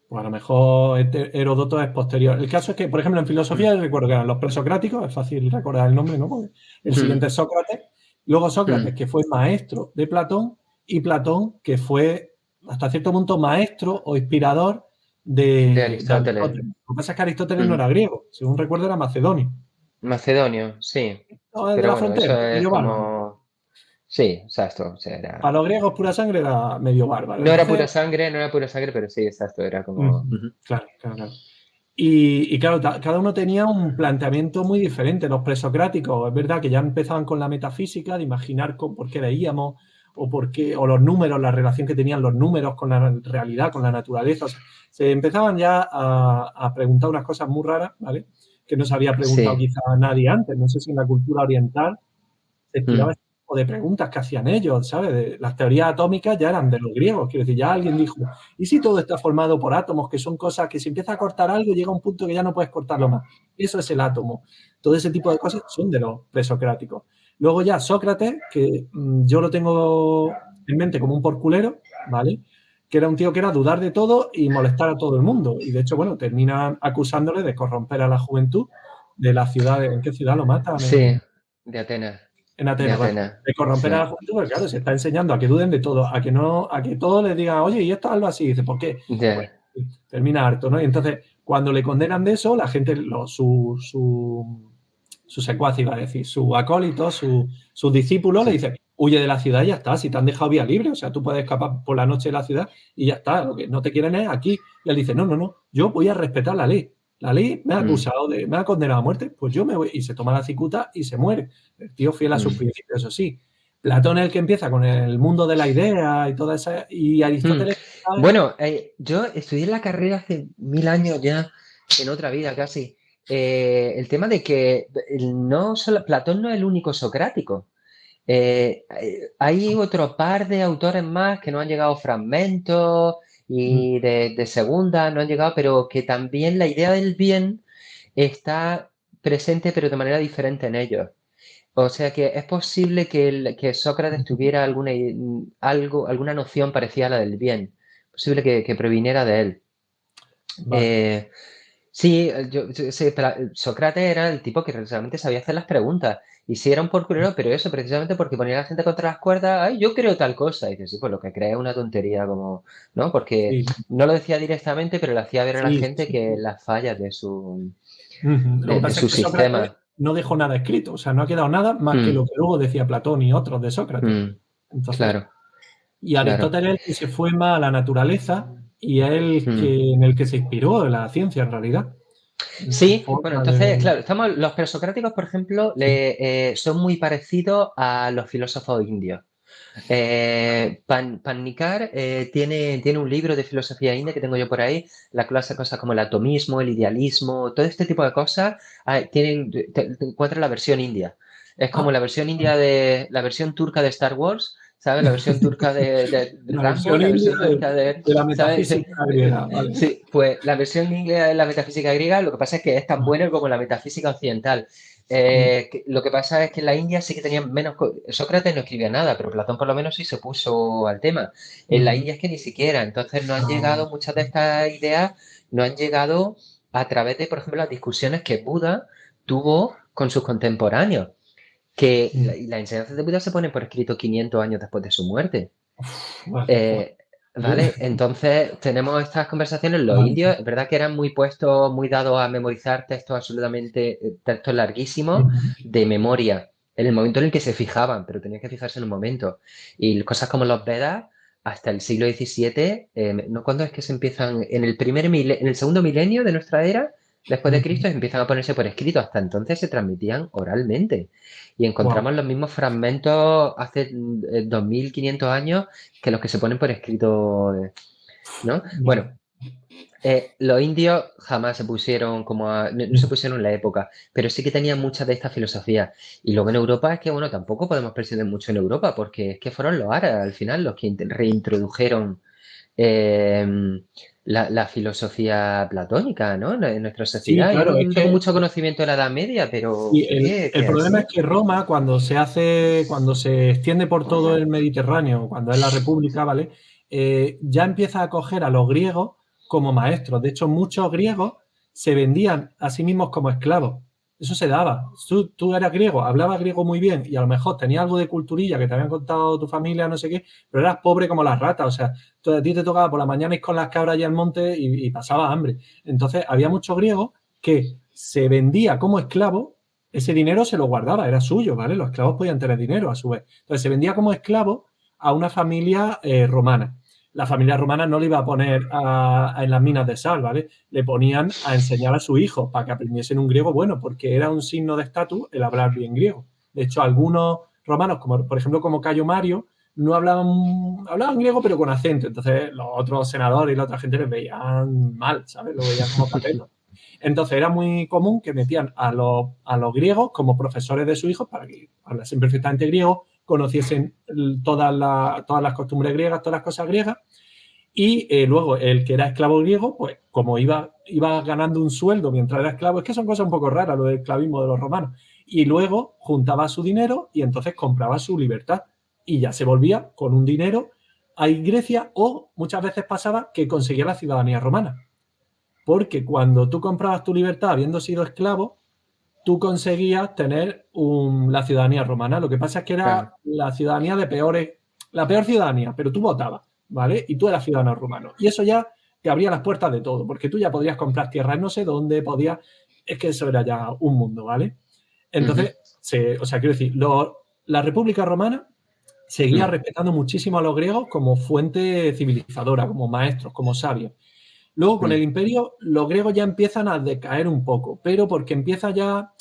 Pues a lo mejor Heródoto es posterior. El caso es que, por ejemplo, en Mm, filosofía recuerdo que eran los presocráticos, es fácil recordar el nombre, ¿no? Porque el mm, siguiente es Sócrates, luego mm. Sócrates, que fue maestro de Platón, y Platón, que fue hasta cierto punto maestro o inspirador De de Aristóteles. Aristóteles. Lo que pasa es que Aristóteles no Mm. era griego, según recuerdo era macedonio. Macedonio, sí. No, es de Pero la bueno, frontera, eso es medio bárbaro. como... Sí, exacto. O sea, Para era... los griegos pura sangre era medio bárbaro. No era Entonces, pura sangre, no era pura sangre, pero sí, exacto. Era como... ujú, Ujú. claro, claro, claro. Y claro, cada uno tenía un planteamiento muy diferente. Los presocráticos, es verdad que ya empezaban con la metafísica, de imaginar por qué veíamos, o los números, la relación que tenían los números con la realidad, con la naturaleza. O sea, se empezaban ya a preguntar unas cosas muy raras, ¿vale? Que no se había preguntado Sí. quizá nadie antes. No sé si en la cultura oriental se estiraba Mm. ese tipo de preguntas que hacían ellos, ¿sabes? Las teorías atómicas ya eran de los griegos, quiero decir, ya alguien dijo, ¿y si todo está formado por átomos, que son cosas que si empieza a cortar algo llega un punto que ya no puedes cortarlo más? Eso es el átomo. Todo ese tipo de cosas son de los presocráticos. Luego ya Sócrates, que yo lo tengo en mente como un porculero, ¿vale? Que era un tío que era dudar de todo y molestar a todo el mundo. Y de hecho, bueno, terminan acusándole de corromper a la juventud de la ciudad. ¿En qué ciudad lo matan? Sí, de Atenas. En De Atenas, vale. Atenas, De corromper a sí. la juventud, porque claro, se está enseñando a que duden de todo, a que no, a que todos les digan, oye, y esto hazlo así. Y dice, ¿por qué? Pues Ya. termina harto, ¿no? Y entonces, cuando le condenan de eso, la gente, su secuaz, iba a decir, su acólito, sus discípulos, le Sí. dice, huye de la ciudad y ya está, si te han dejado vía libre, o sea, tú puedes escapar por la noche de la ciudad y ya está, lo que no te quieren es aquí. Y él dice, no, no, no, yo voy a respetar la ley. La ley me ha Mm, acusado me ha condenado a muerte, pues yo me voy. Y se toma la cicuta y se muere. El tío fiel a sus mm, principios, eso sí. Platón es el que empieza con el mundo de la idea y toda esa. Y mm. Aristóteles, ¿sabes? Bueno, yo estudié la carrera hace 1000 años ya, en otra vida casi. El tema de que no solo, Platón no es el único socrático. Hay otro par de autores más que no han llegado fragmentos y de segunda no han llegado, pero que también la idea del bien está presente, pero de manera diferente en ellos. O sea que es posible que Sócrates tuviera alguna noción parecida a la del bien. Posible que proviniera de él. Vale. Eh, sí, Sócrates era el tipo que realmente sabía hacer las preguntas. Y sí era un porculero, pero eso precisamente porque ponía a la gente contra las cuerdas, ay, yo creo tal cosa. Y dices, sí, pues lo que cree es una tontería, como, ¿no? Porque Sí, no lo decía directamente, pero le hacía ver a la sí, gente sí, que sí. las fallas de su, Lo que de pasa es su que Sócrates sistema. no dejó nada escrito, o sea, no ha quedado nada más que Mm, lo que luego decía Platón y otros de Sócrates. mm, Entonces, claro, y claro. Aristóteles es el que se fue más a la naturaleza y es el Mm. que, en el que se inspiró la ciencia en realidad, en su Sí, bueno, forma entonces, de. claro, los presocráticos, por ejemplo, Sí. son muy parecidos a los filósofos indios. Pannikar tiene un libro de filosofía india que tengo yo por ahí, la que hace cosas como el atomismo, el idealismo, todo este tipo de cosas, te encuentras la versión india. Es como Ah, la versión india la versión turca de Star Wars, ¿sabes? La versión turca de la Rambo, versión la india versión turca de la ¿sabes? metafísica griega, vale. Sí, pues la versión inglesa de la metafísica griega, lo que pasa es que es tan buena como la metafísica occidental. Lo que pasa es que en la India sí que tenían menos... Sócrates no escribía nada, pero Platón por lo menos sí se puso al tema. En la Ujú. India es que ni siquiera. Entonces no han Ah, llegado, muchas de estas ideas no han llegado a través de, por ejemplo, las discusiones que Buda tuvo con sus contemporáneos. Que mm. la enseñanza de Buda se pone por escrito 500 años después de su muerte. Vale, joder. Eh, ¿Vale? Entonces tenemos estas conversaciones. Los Vale. indios, es verdad que eran muy puestos, muy dados a memorizar textos absolutamente, textos larguísimos Ujú. de memoria, en el momento en el que se fijaban, pero tenían que fijarse en un momento. Y cosas como los Vedas, hasta el siglo XVII, ¿no? ¿Cuándo es que se empiezan? En el segundo milenio de nuestra era, después de Ujú. Cristo, empiezan a ponerse por escrito. Hasta entonces se transmitían oralmente. Y Guau. encontramos los mismos fragmentos hace 2500 años que los que se ponen por escrito, ¿no? Bueno, Vale. los indios jamás se pusieron no se Mm. pusieron en la época, pero sí que tenían muchas de estas filosofías. Y luego en Europa es que, bueno, tampoco podemos prescindir mucho en Europa, porque es que fueron los árabes al final los que reintrodujeron eh, la filosofía platónica, ¿no? En nuestra Sí, sociedad. Yo claro, es no tengo que mucho conocimiento de la Edad Media, pero y oye, el que problema es así. que Roma, cuando se extiende por todo el Mediterráneo, cuando es la República, ¿vale? Ya empieza a coger a los griegos como maestros. De hecho, muchos griegos se vendían a sí mismos como esclavos. Eso se daba. Tú eras griego, hablabas griego muy bien y a lo mejor tenías algo de culturilla que te habían contado tu familia, no sé qué, pero eras pobre como las ratas. O sea, a ti te tocaba por la mañana ir con las cabras allá al monte y pasaba hambre. Entonces, había muchos griegos que se vendía como esclavo, ese dinero se lo guardaba, era suyo, ¿vale? Los esclavos podían tener dinero a su vez. Entonces se vendía como esclavo a una familia romana. La familia romana no le iba a poner en las minas de sal, ¿vale? Le ponían a enseñar a su hijo para que aprendiesen un griego bueno, porque era un signo de estatus el hablar bien griego. De hecho, algunos romanos, como por ejemplo como Cayo Mario, no hablaban griego pero con acento. Entonces los otros senadores y la otra gente les veían mal, ¿sabes? Lo veían como catetos. Entonces era muy común que metían a los griegos como profesores de sus hijos para que hablasen perfectamente griego, conociesen todas las costumbres griegas, todas las cosas griegas, y luego el que era esclavo griego, pues como iba ganando un sueldo mientras era esclavo, es que son cosas un poco raras lo del esclavismo de los romanos, y luego juntaba su dinero y entonces compraba su libertad y ya se volvía con un dinero a Grecia o muchas veces pasaba que conseguía la ciudadanía romana. Porque cuando tú comprabas tu libertad habiendo sido esclavo, tú conseguías tener la ciudadanía romana. Lo que pasa es que Claro. era la ciudadanía la peor ciudadanía, pero tú votabas, ¿vale? Y tú eras ciudadano romano. Y eso ya te abría las puertas de todo, porque tú ya podrías comprar tierras no sé dónde, es que eso era ya un mundo, ¿vale? Ujú, Entonces, o sea, quiero decir, la República Romana seguía mm, respetando muchísimo a los griegos como fuente civilizadora, como maestros, como sabios. Luego, con mm, el imperio, los griegos ya empiezan a decaer un poco, pero porque empieza ya,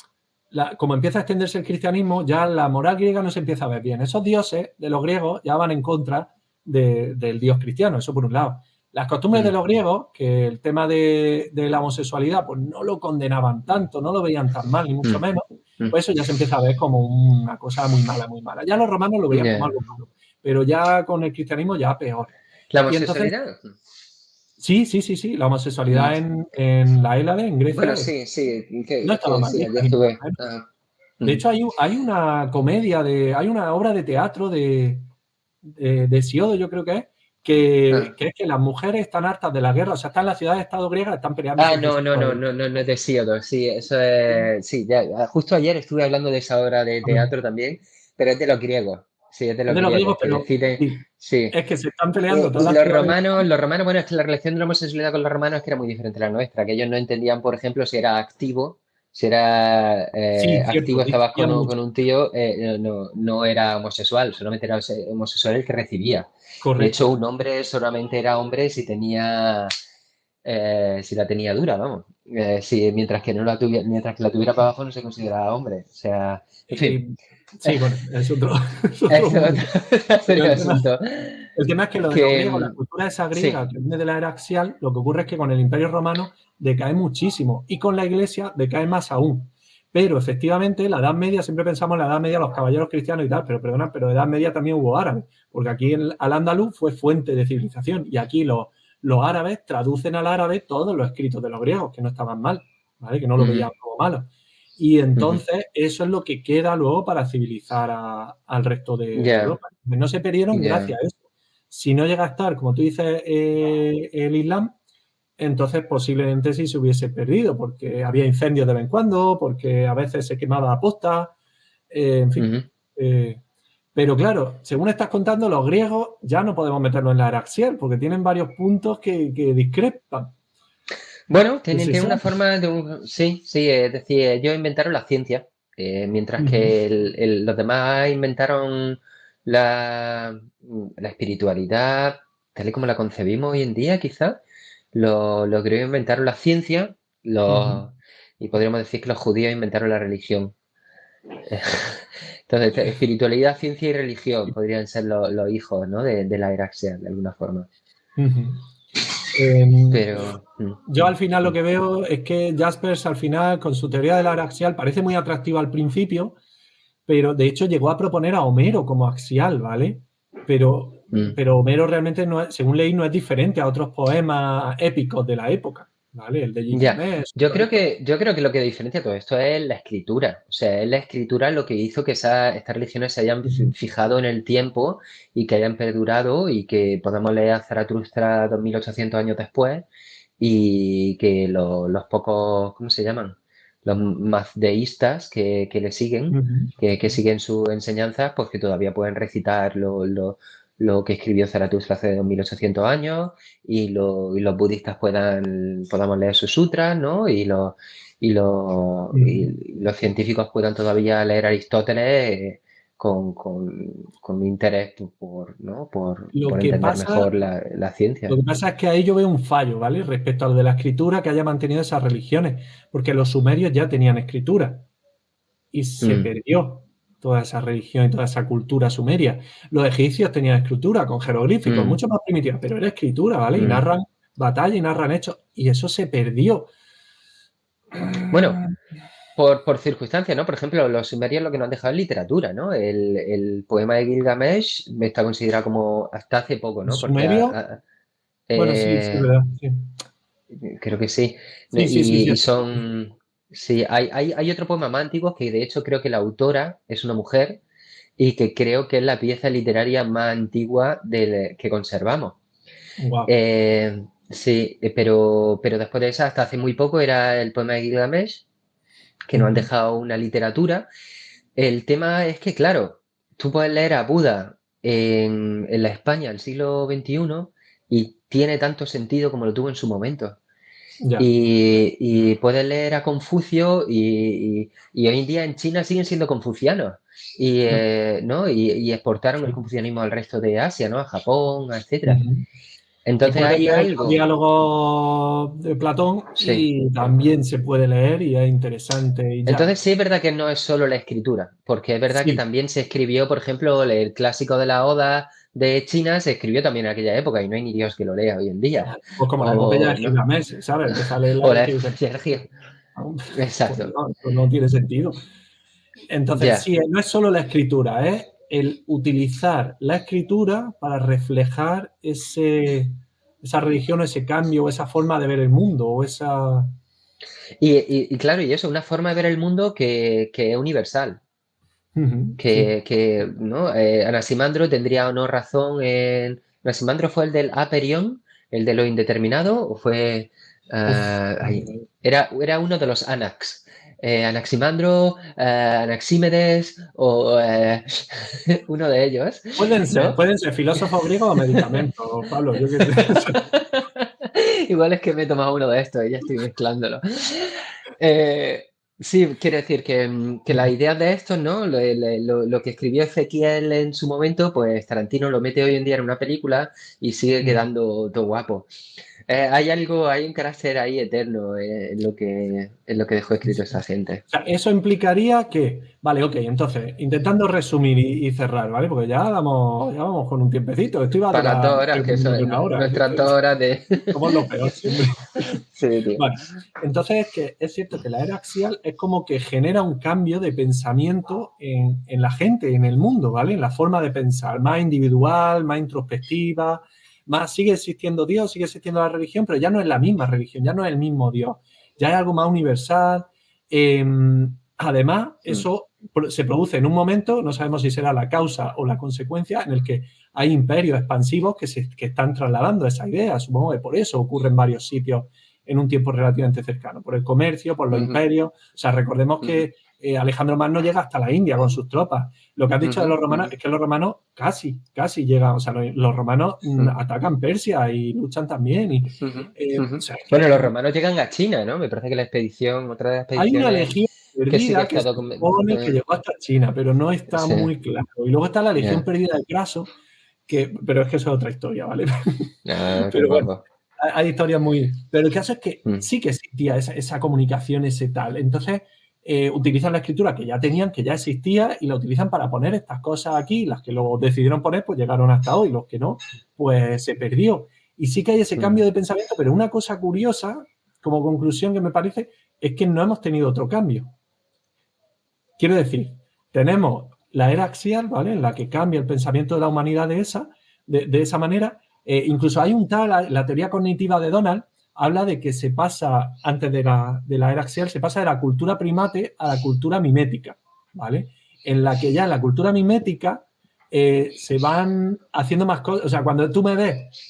como empieza a extenderse el cristianismo, ya la moral griega no se empieza a ver bien. Esos dioses de los griegos ya van en contra del dios cristiano, eso por un lado. Las costumbres de mm, los griegos, que el tema de la homosexualidad, pues no lo condenaban tanto, no lo veían tan mal, ni mucho mm, menos, mm. pues eso ya se empieza a ver como una cosa muy mala, muy mala. Ya los romanos lo veían como Ya. algo malo, pero ya con el cristianismo ya peor. La Y entonces homosexualidad. sí, sí, sí, sí. La Mm. homosexualidad en la Hélade, en Bueno, Grecia, sí, sí, no estaba que mal sí, vista allí ni mucho estuve. menos. Ah, De mm. hecho, hay una comedia, hay una obra de teatro de Hesiodo, yo creo que es, Ah. que es que las mujeres están hartas de la guerra, o sea, están en las ciudades-estado griegas, están peleándose entre sí No, no, por no, no, no, no es de Hesíodo, sí, eso es, sí, ya, justo ayer estuve hablando de esa obra de teatro también, pero es de los griegos, sí, es de es los de los griegos griegos, que pero deciden, sí, sí. es que se están peleando todas Y las ciudades. los romanos, bueno, es que la relación de la homosexualidad con los romanos es que era muy diferente a la nuestra, que ellos no entendían, por ejemplo, si era activo, si era Sí, cierto, activo, estabas discutían con mucho. un tío, no era homosexual, solamente era homosexual el que recibía. De hecho, Correcto. un hombre solamente era hombre si la tenía dura, vamos. Sí, mientras que la tuviera para abajo no se consideraba hombre. O sea, en fin, Eh, sí, bueno, es otro, es otro eso mundo. Pero sería el asunto. el tema es que lo de los Que griegos, la cultura esa sí, griega que viene de la era axial, lo que ocurre es que con el Imperio Romano decae muchísimo y con la Iglesia decae más aún. Pero efectivamente, la Edad Media, siempre pensamos en la Edad Media, los caballeros cristianos y tal, pero perdona, pero en la Edad Media también hubo árabes, porque aquí Al-Ándalus fue fuente de civilización y aquí los árabes traducen al árabe todos los escritos de los griegos, que no estaban mal, ¿vale? Que no lo mm, veían como malo. Y entonces eso es lo que queda luego para civilizar al resto de Ya, Europa. No se perdieron ya. gracias a eso. Si no llega a estar, como tú dices, el Islam, entonces posiblemente sí se hubiese perdido, porque había incendios de vez en cuando, porque a veces se quemaba a posta, en fin. Ujú. Pero claro, según estás contando, los griegos ya no podemos meternos en la era axial, porque tienen varios puntos que discrepan. Bueno, ¿Qué se tienen una sabe? forma de sí, sí, es decir, ellos inventaron la ciencia, mientras Ujú. que los demás inventaron la espiritualidad, tal y como la concebimos hoy en día, quizás. Los griegos inventaron la ciencia, Ujú. y podríamos decir que los judíos inventaron la religión. Entonces, espiritualidad, ciencia y religión podrían ser los hijos, ¿no? de la era axial, de alguna forma. Ujú. Em, Pero, yo al final lo que veo es que Jaspers al final con su teoría de la era axial parece muy atractiva al principio, pero de hecho llegó a proponer a Homero como axial, ¿vale? Pero, mm. pero Homero realmente, no es, según leí, no es diferente a otros poemas épicos de la época, ¿vale? El de Ya, Gilgamesh, yo todo creo esto. que, yo creo que lo que diferencia todo esto es la escritura. O sea, es la escritura lo que hizo que estas religiones se hayan Ujú. fijado en el tiempo y que hayan perdurado y que podamos leer a Zaratustra 2800 años después y que los pocos, ¿cómo se llaman? Los mazdeístas que le siguen, Ujú. que siguen sus enseñanzas, pues que todavía pueden recitar lo que escribió Zaratustra hace 2800 años y los budistas podamos leer sus sutras, ¿no? Ujú. Y los científicos puedan todavía leer Aristóteles con interés ¿no? Lo por que entender pasa, mejor la lo ciencia. que pasa es que ahí yo veo un fallo, ¿vale? Respecto a lo de la escritura que haya mantenido esas religiones, porque los sumerios ya tenían escritura y se Mm, perdió toda esa religión y toda esa cultura sumeria. Los egipcios tenían escritura con jeroglíficos, mm, mucho más primitiva, pero era escritura, ¿vale? Y mm. narran batallas y narran hechos, y eso se perdió. Bueno, por circunstancias, ¿no? Por ejemplo, los sumerios lo que nos han dejado es literatura, ¿no? El poema de Gilgamesh está considerado como hasta hace poco, ¿no? Porque ¿Sumerio? Bueno, sí, sí, es eh, verdad. Sí, creo que sí. sí, sí, sí, sí, Y son. Sí, hay otro poema más antiguo que de hecho creo que la autora es una mujer y que creo que es la pieza literaria más antigua que conservamos. wow. Sí, pero después de esa, hasta hace muy poco era el poema de Gilgamesh, que nos han Ujú. dejado una literatura. El tema es que, claro, tú puedes leer a Buda en la España del siglo XXI y tiene tanto sentido como lo tuvo en su momento. Ya. Y puedes leer a Confucio y hoy en día en China siguen siendo confucianos. Mm. ¿No? Y exportaron el Sí. confucianismo al resto de Asia, ¿no? A Japón, etcétera. Ujú. Y Entonces puedes hay leer los algo. diálogos de Platón Sí. y también se puede leer y es interesante y ya. Entonces sí es verdad que no es solo la escritura, porque es verdad que Sí, también se escribió, por ejemplo, el clásico de la Oda de China se escribió también en aquella época y no hay ni Dios que lo lea hoy en día. pues como la epopeya de O, ¿no? Gilgamesh, ¿sabes? Empieza a leerla O y es la que dices, energía. pues Exacto. no, esto no tiene sentido. Entonces, Ya. sí, no es solo la escritura, es el utilizar la escritura para reflejar esa religión, ese cambio, esa forma de ver el mundo, o esa... Y claro, y eso, una forma de ver el mundo que es universal. Ujú, sí. ¿No? Anaximandro tendría o no razón en. ¿Anaximandro fue el del aperión, el de lo indeterminado, o fue. Uf, Era uno de los Anax. Anaximandro, Anaxímedes, o uno de ellos, ¿no? pueden ser filósofos griegos o medicamentos, Pablo, yo qué sé. Igual es que me he tomado uno de estos y ya estoy mezclándolo. Eh, sí, quiere decir que las ideas de estos, ¿no? Lo que escribió Ezequiel en su momento, pues Tarantino lo mete hoy en día en una película y sigue quedando todo guapo. Hay un carácter ahí eterno en lo que dejó escrito esa gente. O sea, eso implicaría que, vale, ok, entonces, intentando resumir y cerrar, ¿vale? Porque ya vamos con un tiempecito. Esto iba a Para las durar 2 horas, que menos son de una hora. nuestras 2 horas de. Somos lo peor siempre. Sí, tío. Vale, entonces es cierto que la era axial es como que genera un cambio de pensamiento en la gente, en el mundo, ¿vale? En la forma de pensar, más individual, más introspectiva, más sigue existiendo Dios, sigue existiendo la religión, pero ya no es la misma religión, ya no es el mismo Dios, ya es algo más universal. Eh, además, eso se produce en un momento, no sabemos si será la causa o la consecuencia, en el que hay imperios expansivos que están trasladando esa idea. Supongo que por eso ocurre en varios sitios en un tiempo relativamente cercano, por el comercio, por los imperios. O sea, recordemos que Alejandro Magno llega hasta la India con sus tropas. Lo que has dicho de los romanos es que los romanos casi llegan, o sea, los romanos atacan Persia y luchan también. Y, o sea, bueno, los romanos llegan a China, ¿no? Me parece que otra de las hay una expediciones legión perdida que se supone que documentada. llegó hasta China, pero no está Sí. muy claro. Y luego está la legión perdida de Craso, pero es que eso es otra historia, ¿vale? Pero bueno, hay historias muy... Pero el caso es que sí que existía esa comunicación, ese tal. Entonces, utilizan la escritura que ya tenían, que ya existía, y la utilizan para poner estas cosas aquí. Las que luego decidieron poner, pues llegaron hasta hoy. Los que no, pues se perdió. Y sí que hay ese cambio de pensamiento, pero una cosa curiosa, como conclusión que me parece, es que no hemos tenido otro cambio. Quiero decir, tenemos la era axial, ¿vale? En la que cambia el pensamiento de la humanidad de esa manera. Incluso hay un tal, la teoría cognitiva de Donald habla de que se pasa, antes de la era axial, se pasa de la cultura primate a la cultura mimética, ¿vale? En la que ya en la cultura mimética se van haciendo más cosas. O sea, cuando tú me ves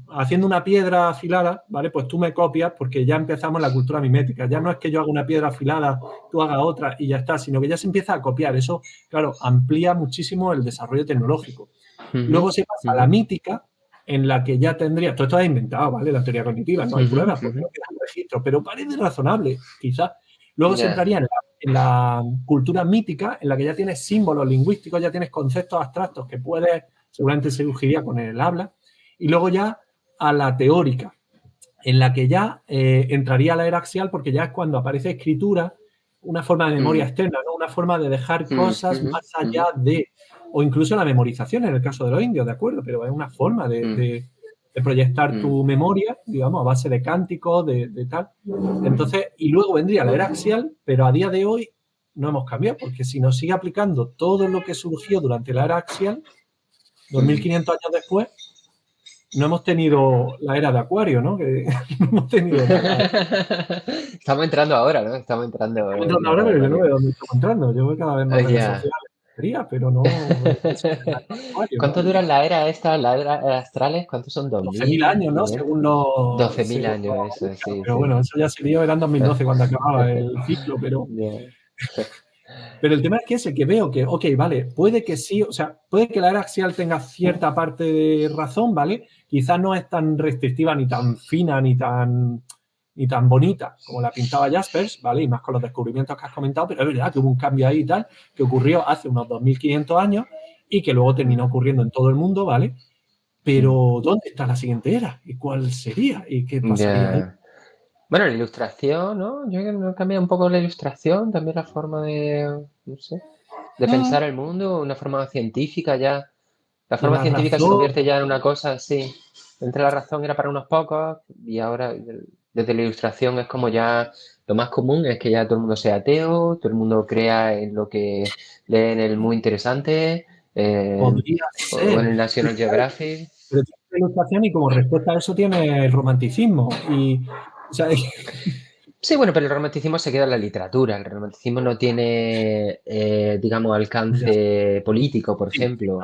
haciendo una piedra afilada, ¿vale? Pues tú me copias porque ya empezamos la cultura mimética. Ya no es que yo haga una piedra afilada, tú hagas otra y ya está, sino que ya se empieza a copiar. Eso, claro, amplía muchísimo el desarrollo tecnológico. Luego se pasa a la mítica, en la que ya tendría, todo esto es inventado, ¿vale? La teoría cognitiva, no hay pruebas, porque no quedan registros, pero parece razonable, quizás. Luego se entraría en la cultura mítica, en la que ya tienes símbolos lingüísticos, ya tienes conceptos abstractos que puedes, seguramente se surgiría con el habla, y luego ya a la teórica, en la que ya entraría la era axial, porque ya es cuando aparece escritura, una forma de memoria externa, ¿no? Una forma de dejar cosas más allá de, o incluso la memorización en el caso de los indios, ¿de acuerdo? Pero es una forma de proyectar tu memoria, digamos, a base de cánticos, de tal. Entonces, y luego vendría la era axial, pero a día de hoy no hemos cambiado, porque si nos sigue aplicando todo lo que surgió durante la era axial, 2500 años después, no hemos tenido la era de Acuario, ¿no? Que no hemos tenido nada. Estamos entrando ahora, ¿no? Estamos entrando Ahora, pero yo no veo dónde estamos entrando. Yo veo cada vez más redes sociales, pero no veo Acuario, ¿no? ¿Cuánto duran la era astrales? ¿Cuántos son? 12.000 ¿2000? años, ¿no? 500. Según los... 12.000 años, eso, sí, Pero sí. bueno, eso ya se dio, era en 2012 cuando acababa el ciclo, pero... Pero el tema es que ese que veo que, ok, vale, puede que sí, o sea, puede que la era axial tenga cierta parte de razón, ¿vale? Quizás no es tan restrictiva, ni tan fina, ni tan bonita como la pintaba Jaspers, ¿vale? Y más con los descubrimientos que has comentado, pero es verdad que hubo un cambio ahí y tal, que ocurrió hace unos 2500 años y que luego terminó ocurriendo en todo el mundo, ¿vale? Pero ¿dónde está la siguiente era? ¿Y cuál sería? ¿Y qué pasaría ahí? Bueno, la ilustración, ¿no? Yo creo que no cambia un poco la ilustración, también la forma de, no sé, de pensar el mundo, una forma científica ya. La forma La científica se razón, convierte ya en una cosa así. Entre la razón era para unos pocos y ahora desde la ilustración es como ya lo más común es que ya todo el mundo sea ateo, todo el mundo crea en lo que lee en el Muy Interesante podría o en ser. el National Geographic. Pero tiene la ilustración y como respuesta a eso tiene el romanticismo. Y, o sea, Sí, bueno, pero el romanticismo se queda en la literatura. El romanticismo no tiene, digamos, ya, alcance político, por sí, ejemplo,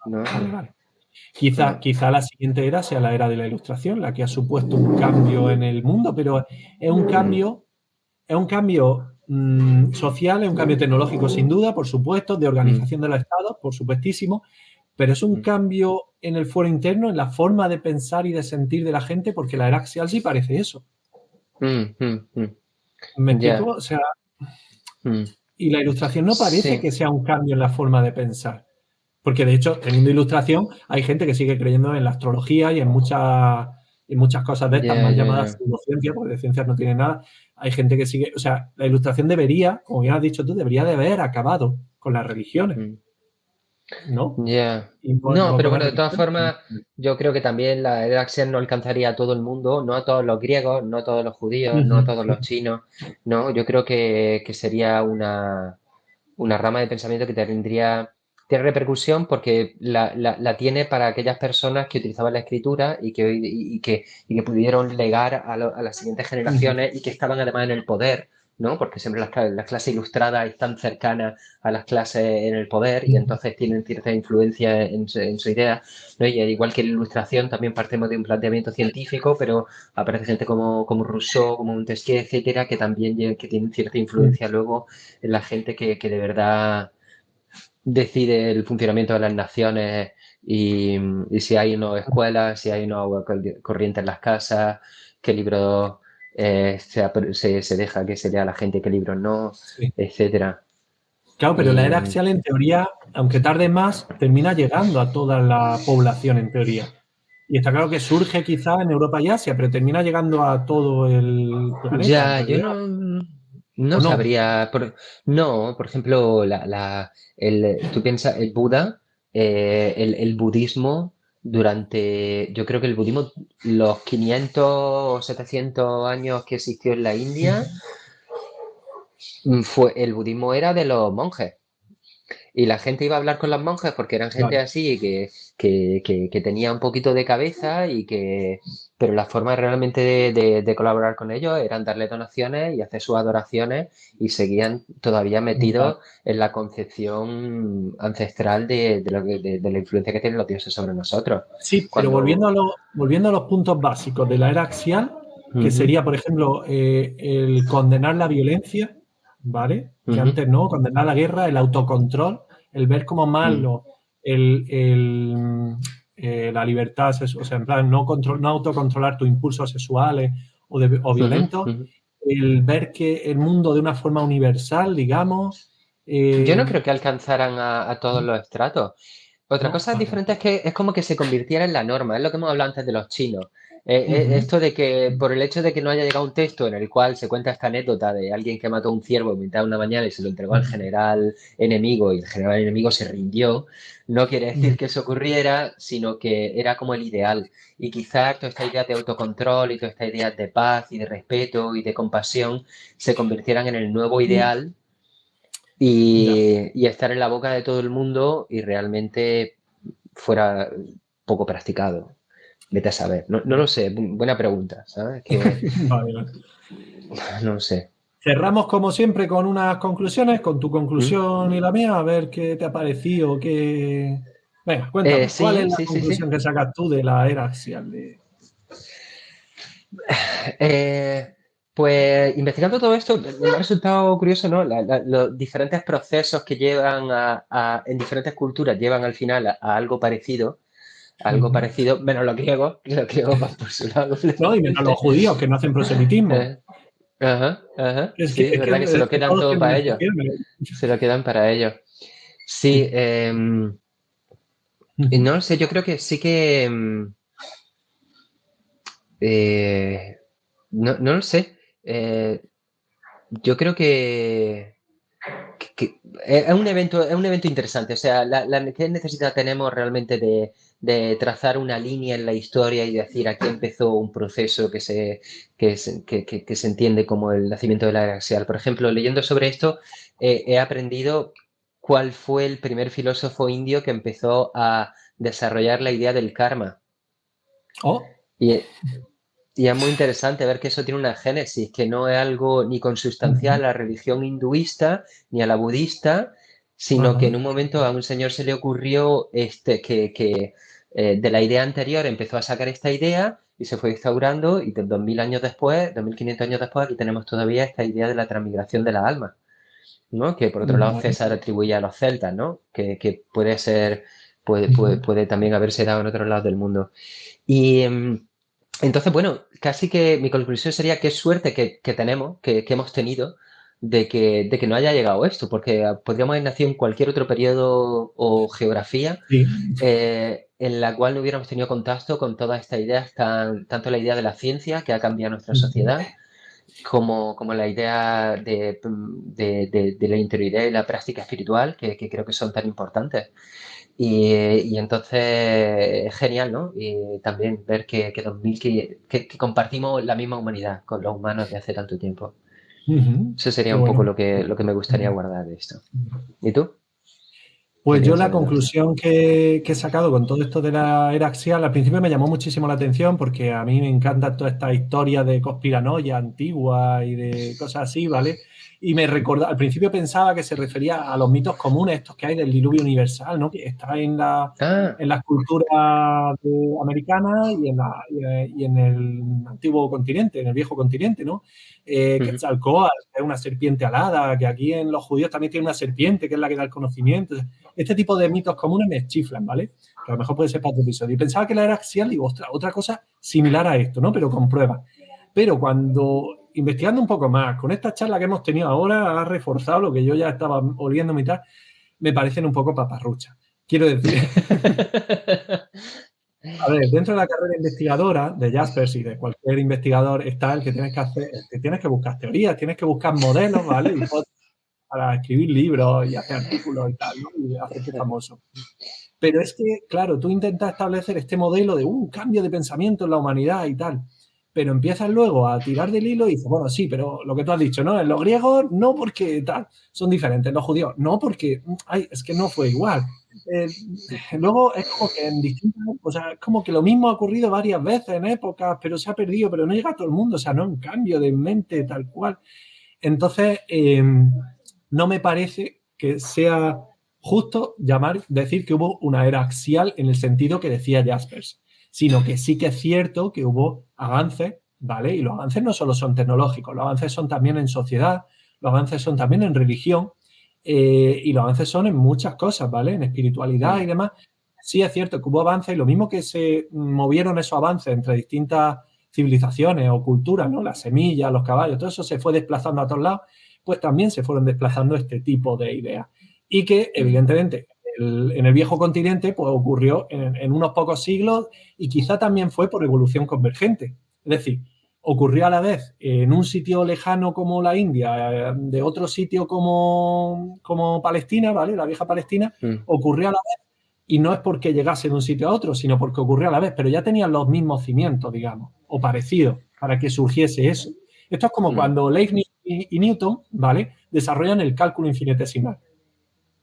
¿no? vale, vale. Quizá la siguiente era sea la era de la ilustración, la que ha supuesto un cambio en el mundo, pero es un cambio social, es un cambio tecnológico sin duda, por supuesto, de organización de los estados, por supuestísimo, pero es un cambio en el fuero interno, en la forma de pensar y de sentir de la gente, porque la era axial sí parece eso. ¿Me explico? Ya. O sea, Mm. y la ilustración no parece Sí. que sea un cambio en la forma de pensar. Porque de hecho, teniendo ilustración, hay gente que sigue creyendo en la astrología y en muchas cosas de estas Ya, mal ya, llamadas ya. pseudociencias, porque de ciencias no tiene nada. Hay gente que sigue, o sea, la ilustración debería, como bien has dicho tú, debería de haber acabado con las religiones, Mm. ¿no? Ya. Y No, no pero con las bueno, de todas religiones. formas, yo creo que también la era axial no alcanzaría a todo el mundo, no a todos los griegos, no a todos los judíos, no a Ujú, todos los chinos, no, yo creo que sería una rama de pensamiento que tiene repercusión porque la tiene para aquellas personas que utilizaban la escritura y que pudieron legar a las siguientes ujú. generaciones y que estaban además en el poder ¿no? Porque siempre las clases ilustradas están cercanas a las clases en el poder y entonces tienen cierta influencia en su idea, ¿no? Y igual que la ilustración, también partimos de un planteamiento científico, pero aparece gente como Rousseau, como Montesquieu, etcétera, que también que tienen cierta influencia luego en la gente que de verdad decide el funcionamiento de las naciones y si hay una escuelas, si hay una agua corriente en las casas, qué libros se deja que se lea a la gente, qué libros no, Sí. etcétera. Claro, pero la era axial en teoría, aunque tarde más, termina llegando a toda la población en teoría. Y está claro que surge quizá en Europa y Asia, pero termina llegando a todo el planeta en Ya, yo realidad. no ¿O no? sabría. No, por ejemplo, tú piensas, el Buda, el budismo, yo creo que el budismo, los 500 o 700 años que existió en la India, el budismo era de los monjes. Y la gente iba a hablar con los monjes porque eran gente Claro. así que tenía un poquito de cabeza pero la forma realmente de colaborar con ellos eran darle donaciones y hacer sus adoraciones y seguían todavía Vale. metidos en la concepción ancestral de la influencia que tienen los dioses sobre nosotros. Sí, pero Cuando... volviendo a los puntos básicos de la era axial, que Ujú, sería, por ejemplo, el condenar la violencia, ¿vale? Que ujú, antes no, condenar la guerra, el autocontrol, el ver como mm, malo la libertad, o sea, en plan, no autocontrolar tus impulsos sexuales o ujú, violentos, ujú. el ver que el mundo de una forma universal, digamos, Yo eh, no creo que alcanzaran a todos los estratos. Otra ¿no? cosa Vale. diferente es que es como que se convirtiera en la norma, es lo que hemos hablado antes de los chinos. Ujú. Esto de que por el hecho de que no haya llegado un texto en el cual se cuenta esta anécdota de alguien que mató a un ciervo en mitad de una mañana y se lo entregó al general enemigo y el general enemigo se rindió, no quiere decir Ujú. que eso ocurriera, sino que era como el ideal. Y quizás toda esta idea de autocontrol y toda esta idea de paz y de respeto y de compasión se convirtieran en el nuevo ideal Ya. y estar en la boca de todo el mundo y realmente fuera poco practicado. Vete a saber. No, no lo sé, buena pregunta, ¿sabes? Que Vale, vale. no lo sé. Cerramos como siempre con unas conclusiones, con tu ¿Mm? conclusión y la mía, a ver qué te ha parecido, qué... Venga, cuéntame, ¿cuál es Sí, la sí, sí, sí. conclusión que sacas tú de la era axial? Eh, pues investigando todo esto, me ha resultado curioso, ¿no? Los diferentes procesos que llevan en diferentes culturas llevan al final a algo Ujú. parecido, menos los griegos van por su lado No, y menos los completamente. judíos que no hacen proselitismo. Eh, Ajá, ajá, Es que, sí, es es que verdad que se lo quedan todos todo tienen para ellos, excepciones. se lo quedan para ellos. Sí, Sí. y Ujú. no lo sé, yo creo que sí que, eh, no lo sé, yo creo que es un evento interesante, o sea, ¿qué necesidad tenemos realmente de trazar una línea en la historia y decir aquí empezó un proceso que se entiende como el nacimiento de la era axial? Por ejemplo, leyendo sobre esto, he aprendido cuál fue el primer filósofo indio que empezó a desarrollar la idea del karma. Oh, Y, y es muy interesante ver que eso tiene una génesis, que no es algo ni consustancial ujú. a la religión hinduista ni a la budista, sino que Ajá. en un momento a un señor se le ocurrió de la idea anterior empezó a sacar esta idea y se fue instaurando y 2000 años después, 2500 años después, aquí tenemos todavía esta idea de la transmigración de la alma, ¿no? Que por otro lado Vale. César atribuye a los celtas, ¿no? Que puede ser, Ujú. puede también haberse dado en otros lados del mundo. Y, entonces, bueno, casi que mi conclusión sería qué suerte que tenemos, que hemos tenido de que no haya llegado esto, porque podríamos haber nacido en cualquier otro periodo o geografía Sí. en la cual no hubiéramos tenido contacto con todas estas ideas, tanto la idea de la ciencia que ha cambiado nuestra Ujú. sociedad, como la idea de la interioridad y la práctica espiritual, que creo que son tan importantes. Y entonces es genial, ¿no? Y también ver que 2000, que compartimos la misma humanidad con los humanos de hace tanto tiempo. Ujú. Eso Qué sería un poco bueno. lo que me gustaría guardar de esto. ¿Y tú? Pues yo la sobre todo. conclusión que he sacado con todo esto de la era axial, al principio me llamó muchísimo la atención porque a mí me encanta toda esta historia de conspiranoia antigua y de cosas así, ¿vale? Y me recordaba, al principio pensaba que se refería a los mitos comunes, estos que hay del diluvio universal, ¿no? Que está Ah, en las culturas americanas y en el antiguo continente, en el viejo continente, ¿no? ujú, Quetzalcóatl, que es una serpiente alada, que aquí en los judíos también tiene una serpiente, que es la que da el conocimiento. Este tipo de mitos comunes me chiflan, ¿vale? Que a lo mejor puede ser para otro episodio. Y pensaba que la era axial, digo, ostras, otra cosa similar a esto, ¿no? Pero con pruebas. Pero cuando, investigando un poco más, con esta charla que hemos tenido ahora, ha reforzado lo que yo ya estaba oliendo mitad, me parecen un poco paparruchas. Quiero decir, a ver, dentro de la carrera investigadora de Jaspers y de cualquier investigador está el que tienes que hacer, que tienes que buscar teorías, tienes que buscar modelos, ¿vale? Y para escribir libros y hacer artículos y tal, ¿no? Y hacerte famoso. Pero es que, claro, tú intentas establecer este modelo de un cambio de pensamiento en la humanidad y tal, pero empiezas luego a tirar del hilo y dices, bueno, sí, pero lo que tú has dicho, ¿no? En los griegos no porque tal, son diferentes, los judíos no porque, ay, es que no fue igual. Eh, Luego es como que en distintas, o sea, es como que lo mismo ha ocurrido varias veces en épocas, pero se ha perdido, pero no llega a todo el mundo, o sea, no es un cambio de mente tal cual. Entonces, no me parece que sea justo decir que hubo una era axial en el sentido que decía Jaspers, sino que sí que es cierto que hubo avances, ¿vale? Y los avances no solo son tecnológicos, los avances son también en sociedad, los avances son también en religión, y los avances son en muchas cosas, ¿vale? En espiritualidad y mm, demás. Sí es cierto que hubo avances y lo mismo que se movieron esos avances entre distintas civilizaciones o culturas, ¿no? Las semillas, los caballos, todo eso se fue desplazando a todos lados, pues también se fueron desplazando este tipo de ideas. Y que, mm, evidentemente, en el viejo continente, pues ocurrió en unos pocos siglos y quizá también fue por evolución convergente. Es decir, ocurrió a la vez en un sitio lejano como la India, de otro sitio como Palestina, ¿vale? La vieja Palestina, mm, ocurrió a la vez y no es porque llegase de un sitio a otro, sino porque ocurrió a la vez, pero ya tenían los mismos cimientos, digamos, o parecidos, para que surgiese eso. Esto es como mm, cuando Leibniz y Newton, ¿vale? Desarrollan el cálculo infinitesimal.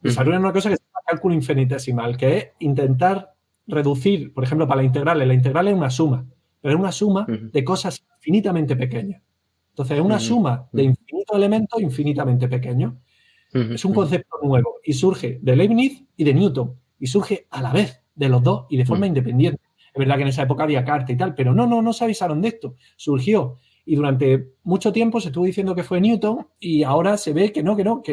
ujú, Desarrollan una cosa que se llama cálculo infinitesimal, que es intentar reducir, por ejemplo, para la integral es una suma, pero es una suma ujú, de cosas infinitamente pequeñas. Entonces, es una ujú, suma de ujú, infinitos elementos infinitamente pequeños. ujú, Es un ujú, concepto nuevo y surge de Leibniz y de Newton y surge a la vez de los dos y de forma mm, independiente. Es verdad que en esa época había carta y tal, pero no se avisaron de esto. Surgió y durante mucho tiempo se estuvo diciendo que fue Newton y ahora se ve que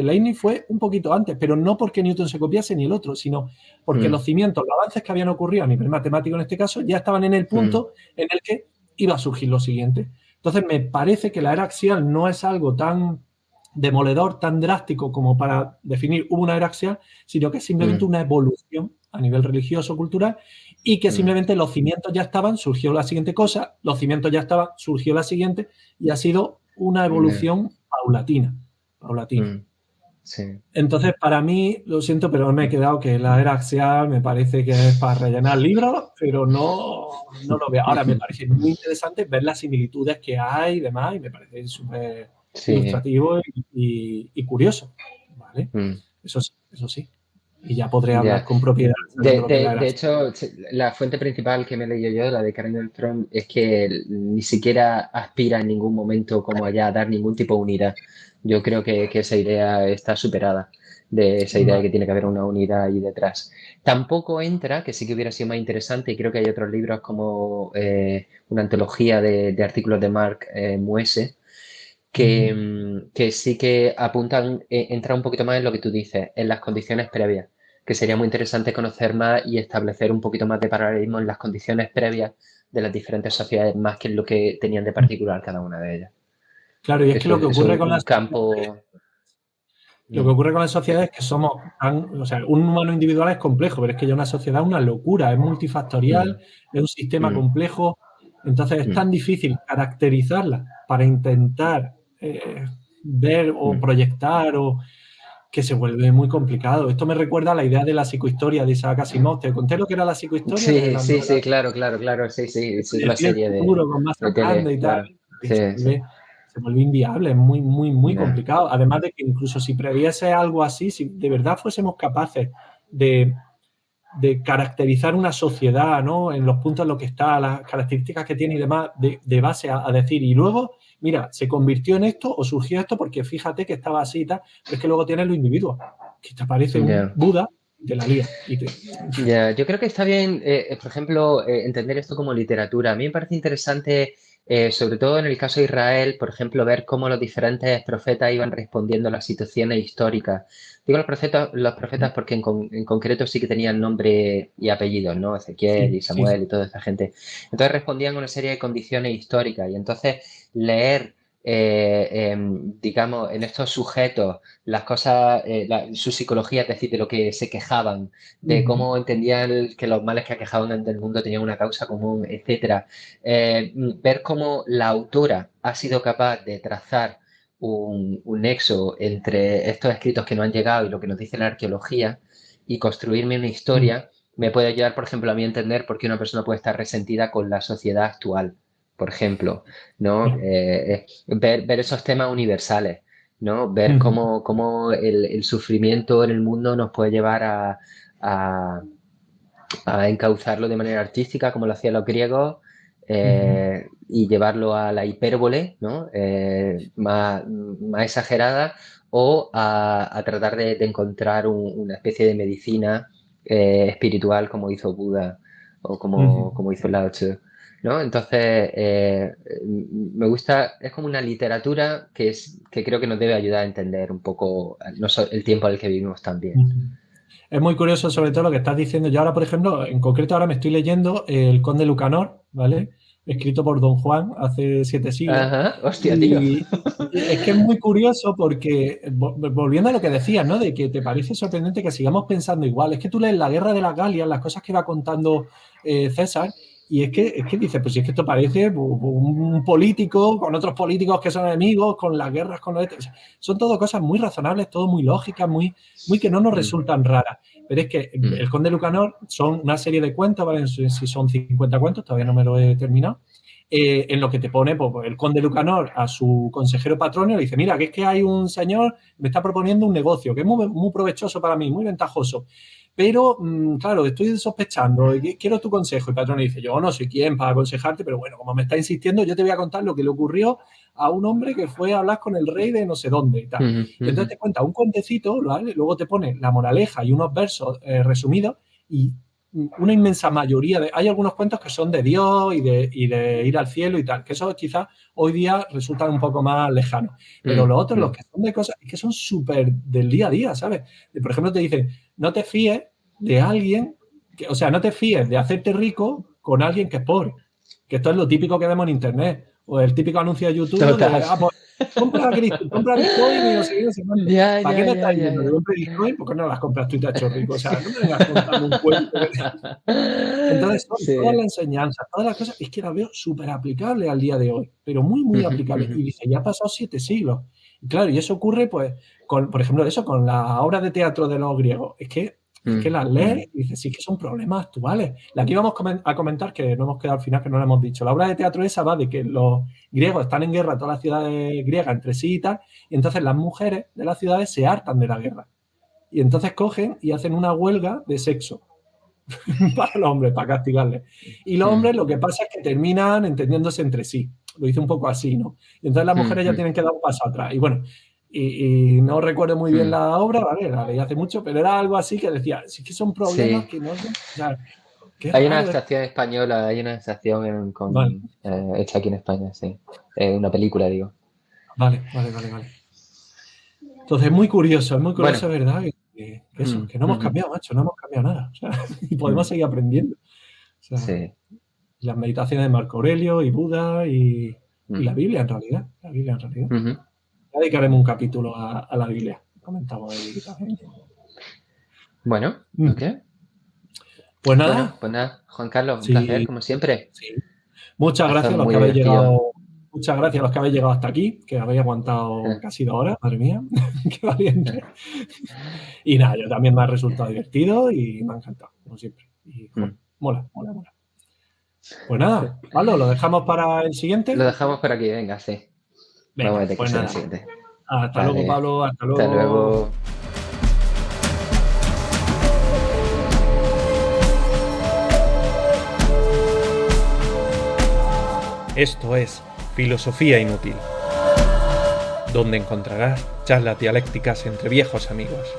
Leibniz fue un poquito antes, pero no porque Newton se copiase ni el otro, sino porque mm, los cimientos, los avances que habían ocurrido a nivel matemático en este caso, ya estaban en el mm, punto en el que iba a surgir lo siguiente. Entonces me parece que la era axial no es algo tan demoledor, tan drástico como para definir una era axial, sino que es simplemente mm, una evolución a nivel religioso, cultural, y que mm, simplemente los cimientos ya estaban, surgió la siguiente cosa, los cimientos ya estaban, surgió la siguiente, y ha sido una no, evolución paulatina, paulatina. mm, sí, Entonces, para mí, lo siento, pero me he quedado que la era axial me parece que es para rellenar libros, pero no lo veo. Ahora, me parece muy interesante ver las similitudes que hay y demás, y me parece súper sí, ilustrativo y curioso, ¿vale? mm, Eso sí. Y ya podré hablar ya. con propiedad sabiendo lo que es la era De axial. hecho, la fuente principal que me he leído yo, la de Karen Throne, es que ni siquiera aspira en ningún momento como allá a dar ningún tipo de unidad. Yo creo que esa idea está superada, de esa idea de Vale. que tiene que haber una unidad ahí detrás. Tampoco entra, que sí que hubiera sido más interesante, y creo que hay otros libros como una antología de artículos de Mark Muese, que, Ujú. que sí que apuntan, entra un poquito más en lo que tú dices, en las condiciones previas, que sería muy interesante conocer más y establecer un poquito más de paralelismo en las condiciones previas de las diferentes sociedades, más que en lo que tenían de particular cada una de ellas. Claro, y es que Eso lo que es ocurre con un las sociedades, campo... lo que Mm, ocurre con las sociedades es que somos o sea, un humano individual es complejo, pero es que ya una sociedad es una locura, es multifactorial, mm, es un sistema mm, complejo, entonces es mm, tan difícil caracterizarla para intentar ver o mm. proyectar o que se vuelve muy complicado. Esto me recuerda a la idea de la psicohistoria de Isaac Asimov. ¿Te conté lo que era la psicohistoria de Sí, las sí, novelas? sí, claro, claro, claro, sí, sí, sí, la Predecir el serie futuro con masa de grande tele, y tal, claro. que Sí, sí. se vuelve inviable, es muy Ya. complicado. Además de que incluso si previese algo así, si de verdad fuésemos capaces de, de caracterizar una sociedad, ¿no? En los puntos en los que está, las características que tiene y demás, de base a decir, y luego, mira, se convirtió en esto o surgió esto porque fíjate que estaba así y tal, pero es que luego tienes los individuos, que te aparece un Buda y te la lía. Yo creo que está bien, por ejemplo, entender esto como literatura. A mí me parece interesante, sobre todo en el caso de Israel, por ejemplo, ver cómo los diferentes profetas iban respondiendo a las situaciones históricas. Digo los profetas porque en concreto sí que tenían nombre y apellidos, ¿no? Ezequiel y Samuel y toda esta gente. Entonces respondían a una serie de condiciones históricas y entonces leer, digamos, en estos sujetos las cosas, su psicología, es decir, de lo que se quejaban, de cómo entendían que los males que aquejaban del mundo tenían una causa común, etcétera. Ver cómo la autora ha sido capaz de trazar un nexo entre estos escritos que no han llegado y lo que nos dice la arqueología y construirme una historia me puede ayudar, por ejemplo, a mí a entender por qué una persona puede estar resentida con la sociedad actual, por ejemplo, ¿no? Ver esos temas universales, ¿no? Ver cómo el sufrimiento en el mundo nos puede llevar a encauzarlo de manera artística, como lo hacían los griegos, y llevarlo a la hipérbole, ¿no? Más exagerada, o a tratar de encontrar una especie de medicina espiritual como hizo Buda o como hizo Lao Tzu, ¿no? Entonces, me gusta, es como una literatura que creo que nos debe ayudar a entender un poco el tiempo en el que vivimos también. Es muy curioso sobre todo lo que estás diciendo. Yo ahora, por ejemplo, en concreto ahora me estoy leyendo El Conde Lucanor, ¿vale? Escrito por Don Juan hace 7 siglos. Ajá, hostia, tío. Y es que es muy curioso porque, volviendo a lo que decías, ¿no? De que te parece sorprendente que sigamos pensando igual. Es que tú lees La Guerra de las Galias, las cosas que va contando César, y es que dices, pues si es que esto parece un político con otros políticos que son enemigos, con las guerras, con los... O sea, son todo cosas muy razonables, todo muy lógicas, muy que no nos resultan raras. Pero es que El Conde Lucanor son una serie de cuentos, ¿vale? Si son 50 cuentos, todavía no me lo he terminado. En lo que te pone pues, el conde Lucanor a su consejero Patronio le dice, mira, que es que hay un señor que me está proponiendo un negocio que es muy provechoso para mí, muy ventajoso. Pero, claro, estoy sospechando, quiero tu consejo. Y Patronio dice, yo no soy quien para aconsejarte, pero bueno, como me está insistiendo, yo te voy a contar lo que le ocurrió a un hombre que fue a hablar con el rey de no sé dónde y tal. Y entonces te cuenta un cuentecito, ¿vale? Luego te pone la moraleja y unos versos resumidos y una inmensa mayoría hay algunos cuentos que son de Dios y de ir al cielo y tal, que eso quizás hoy día resultan un poco más lejanos, pero los otros, los que son de cosas, es que son súper del día a día, ¿sabes? Por ejemplo, te dicen, no te fíes de alguien, o sea, no te fíes de hacerte rico con alguien que es pobre, que esto es lo típico que vemos en internet, o el típico anuncio de YouTube de, pues, compra Bitcoin y no sé qué, no sé cuánto. ¿Para qué me estás diciendo que compre Bitcoin? ¿Por qué no las compras tú y te has hecho rico? O sea, no me vengas contando un cuento. Entonces, todas las enseñanzas, todas las cosas, es que las veo súper aplicables al día de hoy, pero muy aplicables. Y dice, ya han pasado 7 siglos. Y claro, y eso ocurre, pues, por ejemplo, eso, con las obras de teatro de los griegos. Es que las lees y dices, sí, que son problemas actuales. La que íbamos a comentar, que no hemos quedado al final, que no lo hemos dicho. La obra de teatro esa va de que los griegos están en guerra, todas las ciudades griegas entre sí y tal, y entonces las mujeres de las ciudades se hartan de la guerra. Y entonces cogen y hacen una huelga de sexo para los hombres, para castigarles. Y los hombres lo que pasa es que terminan entendiéndose entre sí. Lo hice un poco así, ¿no? Y entonces las mujeres ya tienen que dar un paso atrás. Y bueno, y no recuerdo muy bien la obra, ¿vale? La leí hace mucho, pero era algo así que decía, sí que son problemas que no... O sea, hay una estación española, hay una estación hecha aquí en España, sí. Una película, digo. Vale. Entonces es muy curioso, bueno, ¿verdad? Que no hemos cambiado, macho, no hemos cambiado nada. O sea, y podemos seguir aprendiendo. O sea, sí. Las meditaciones de Marco Aurelio y Buda y la Biblia en realidad. Ya dedicaremos un capítulo a la Biblia. Comentamos ahí también. Bueno, ok. Pues nada. Juan Carlos, un placer, como siempre. Sí. Muchas gracias a los que habéis llegado. Muchas gracias a los que habéis llegado hasta aquí, que habéis aguantado casi 2 horas, madre mía, qué valiente. Y nada, yo también me ha resultado divertido y me ha encantado, como siempre. Y mola. Pues nada, Pablo, ¿lo dejamos para el siguiente? Lo dejamos por aquí, venga, sí. Venga, vamos a ver pues qué nada. el siguiente. Hasta luego, Pablo, hasta luego. Hasta luego. Esto es Filosofía Inútil, donde encontrarás charlas dialécticas entre viejos amigos.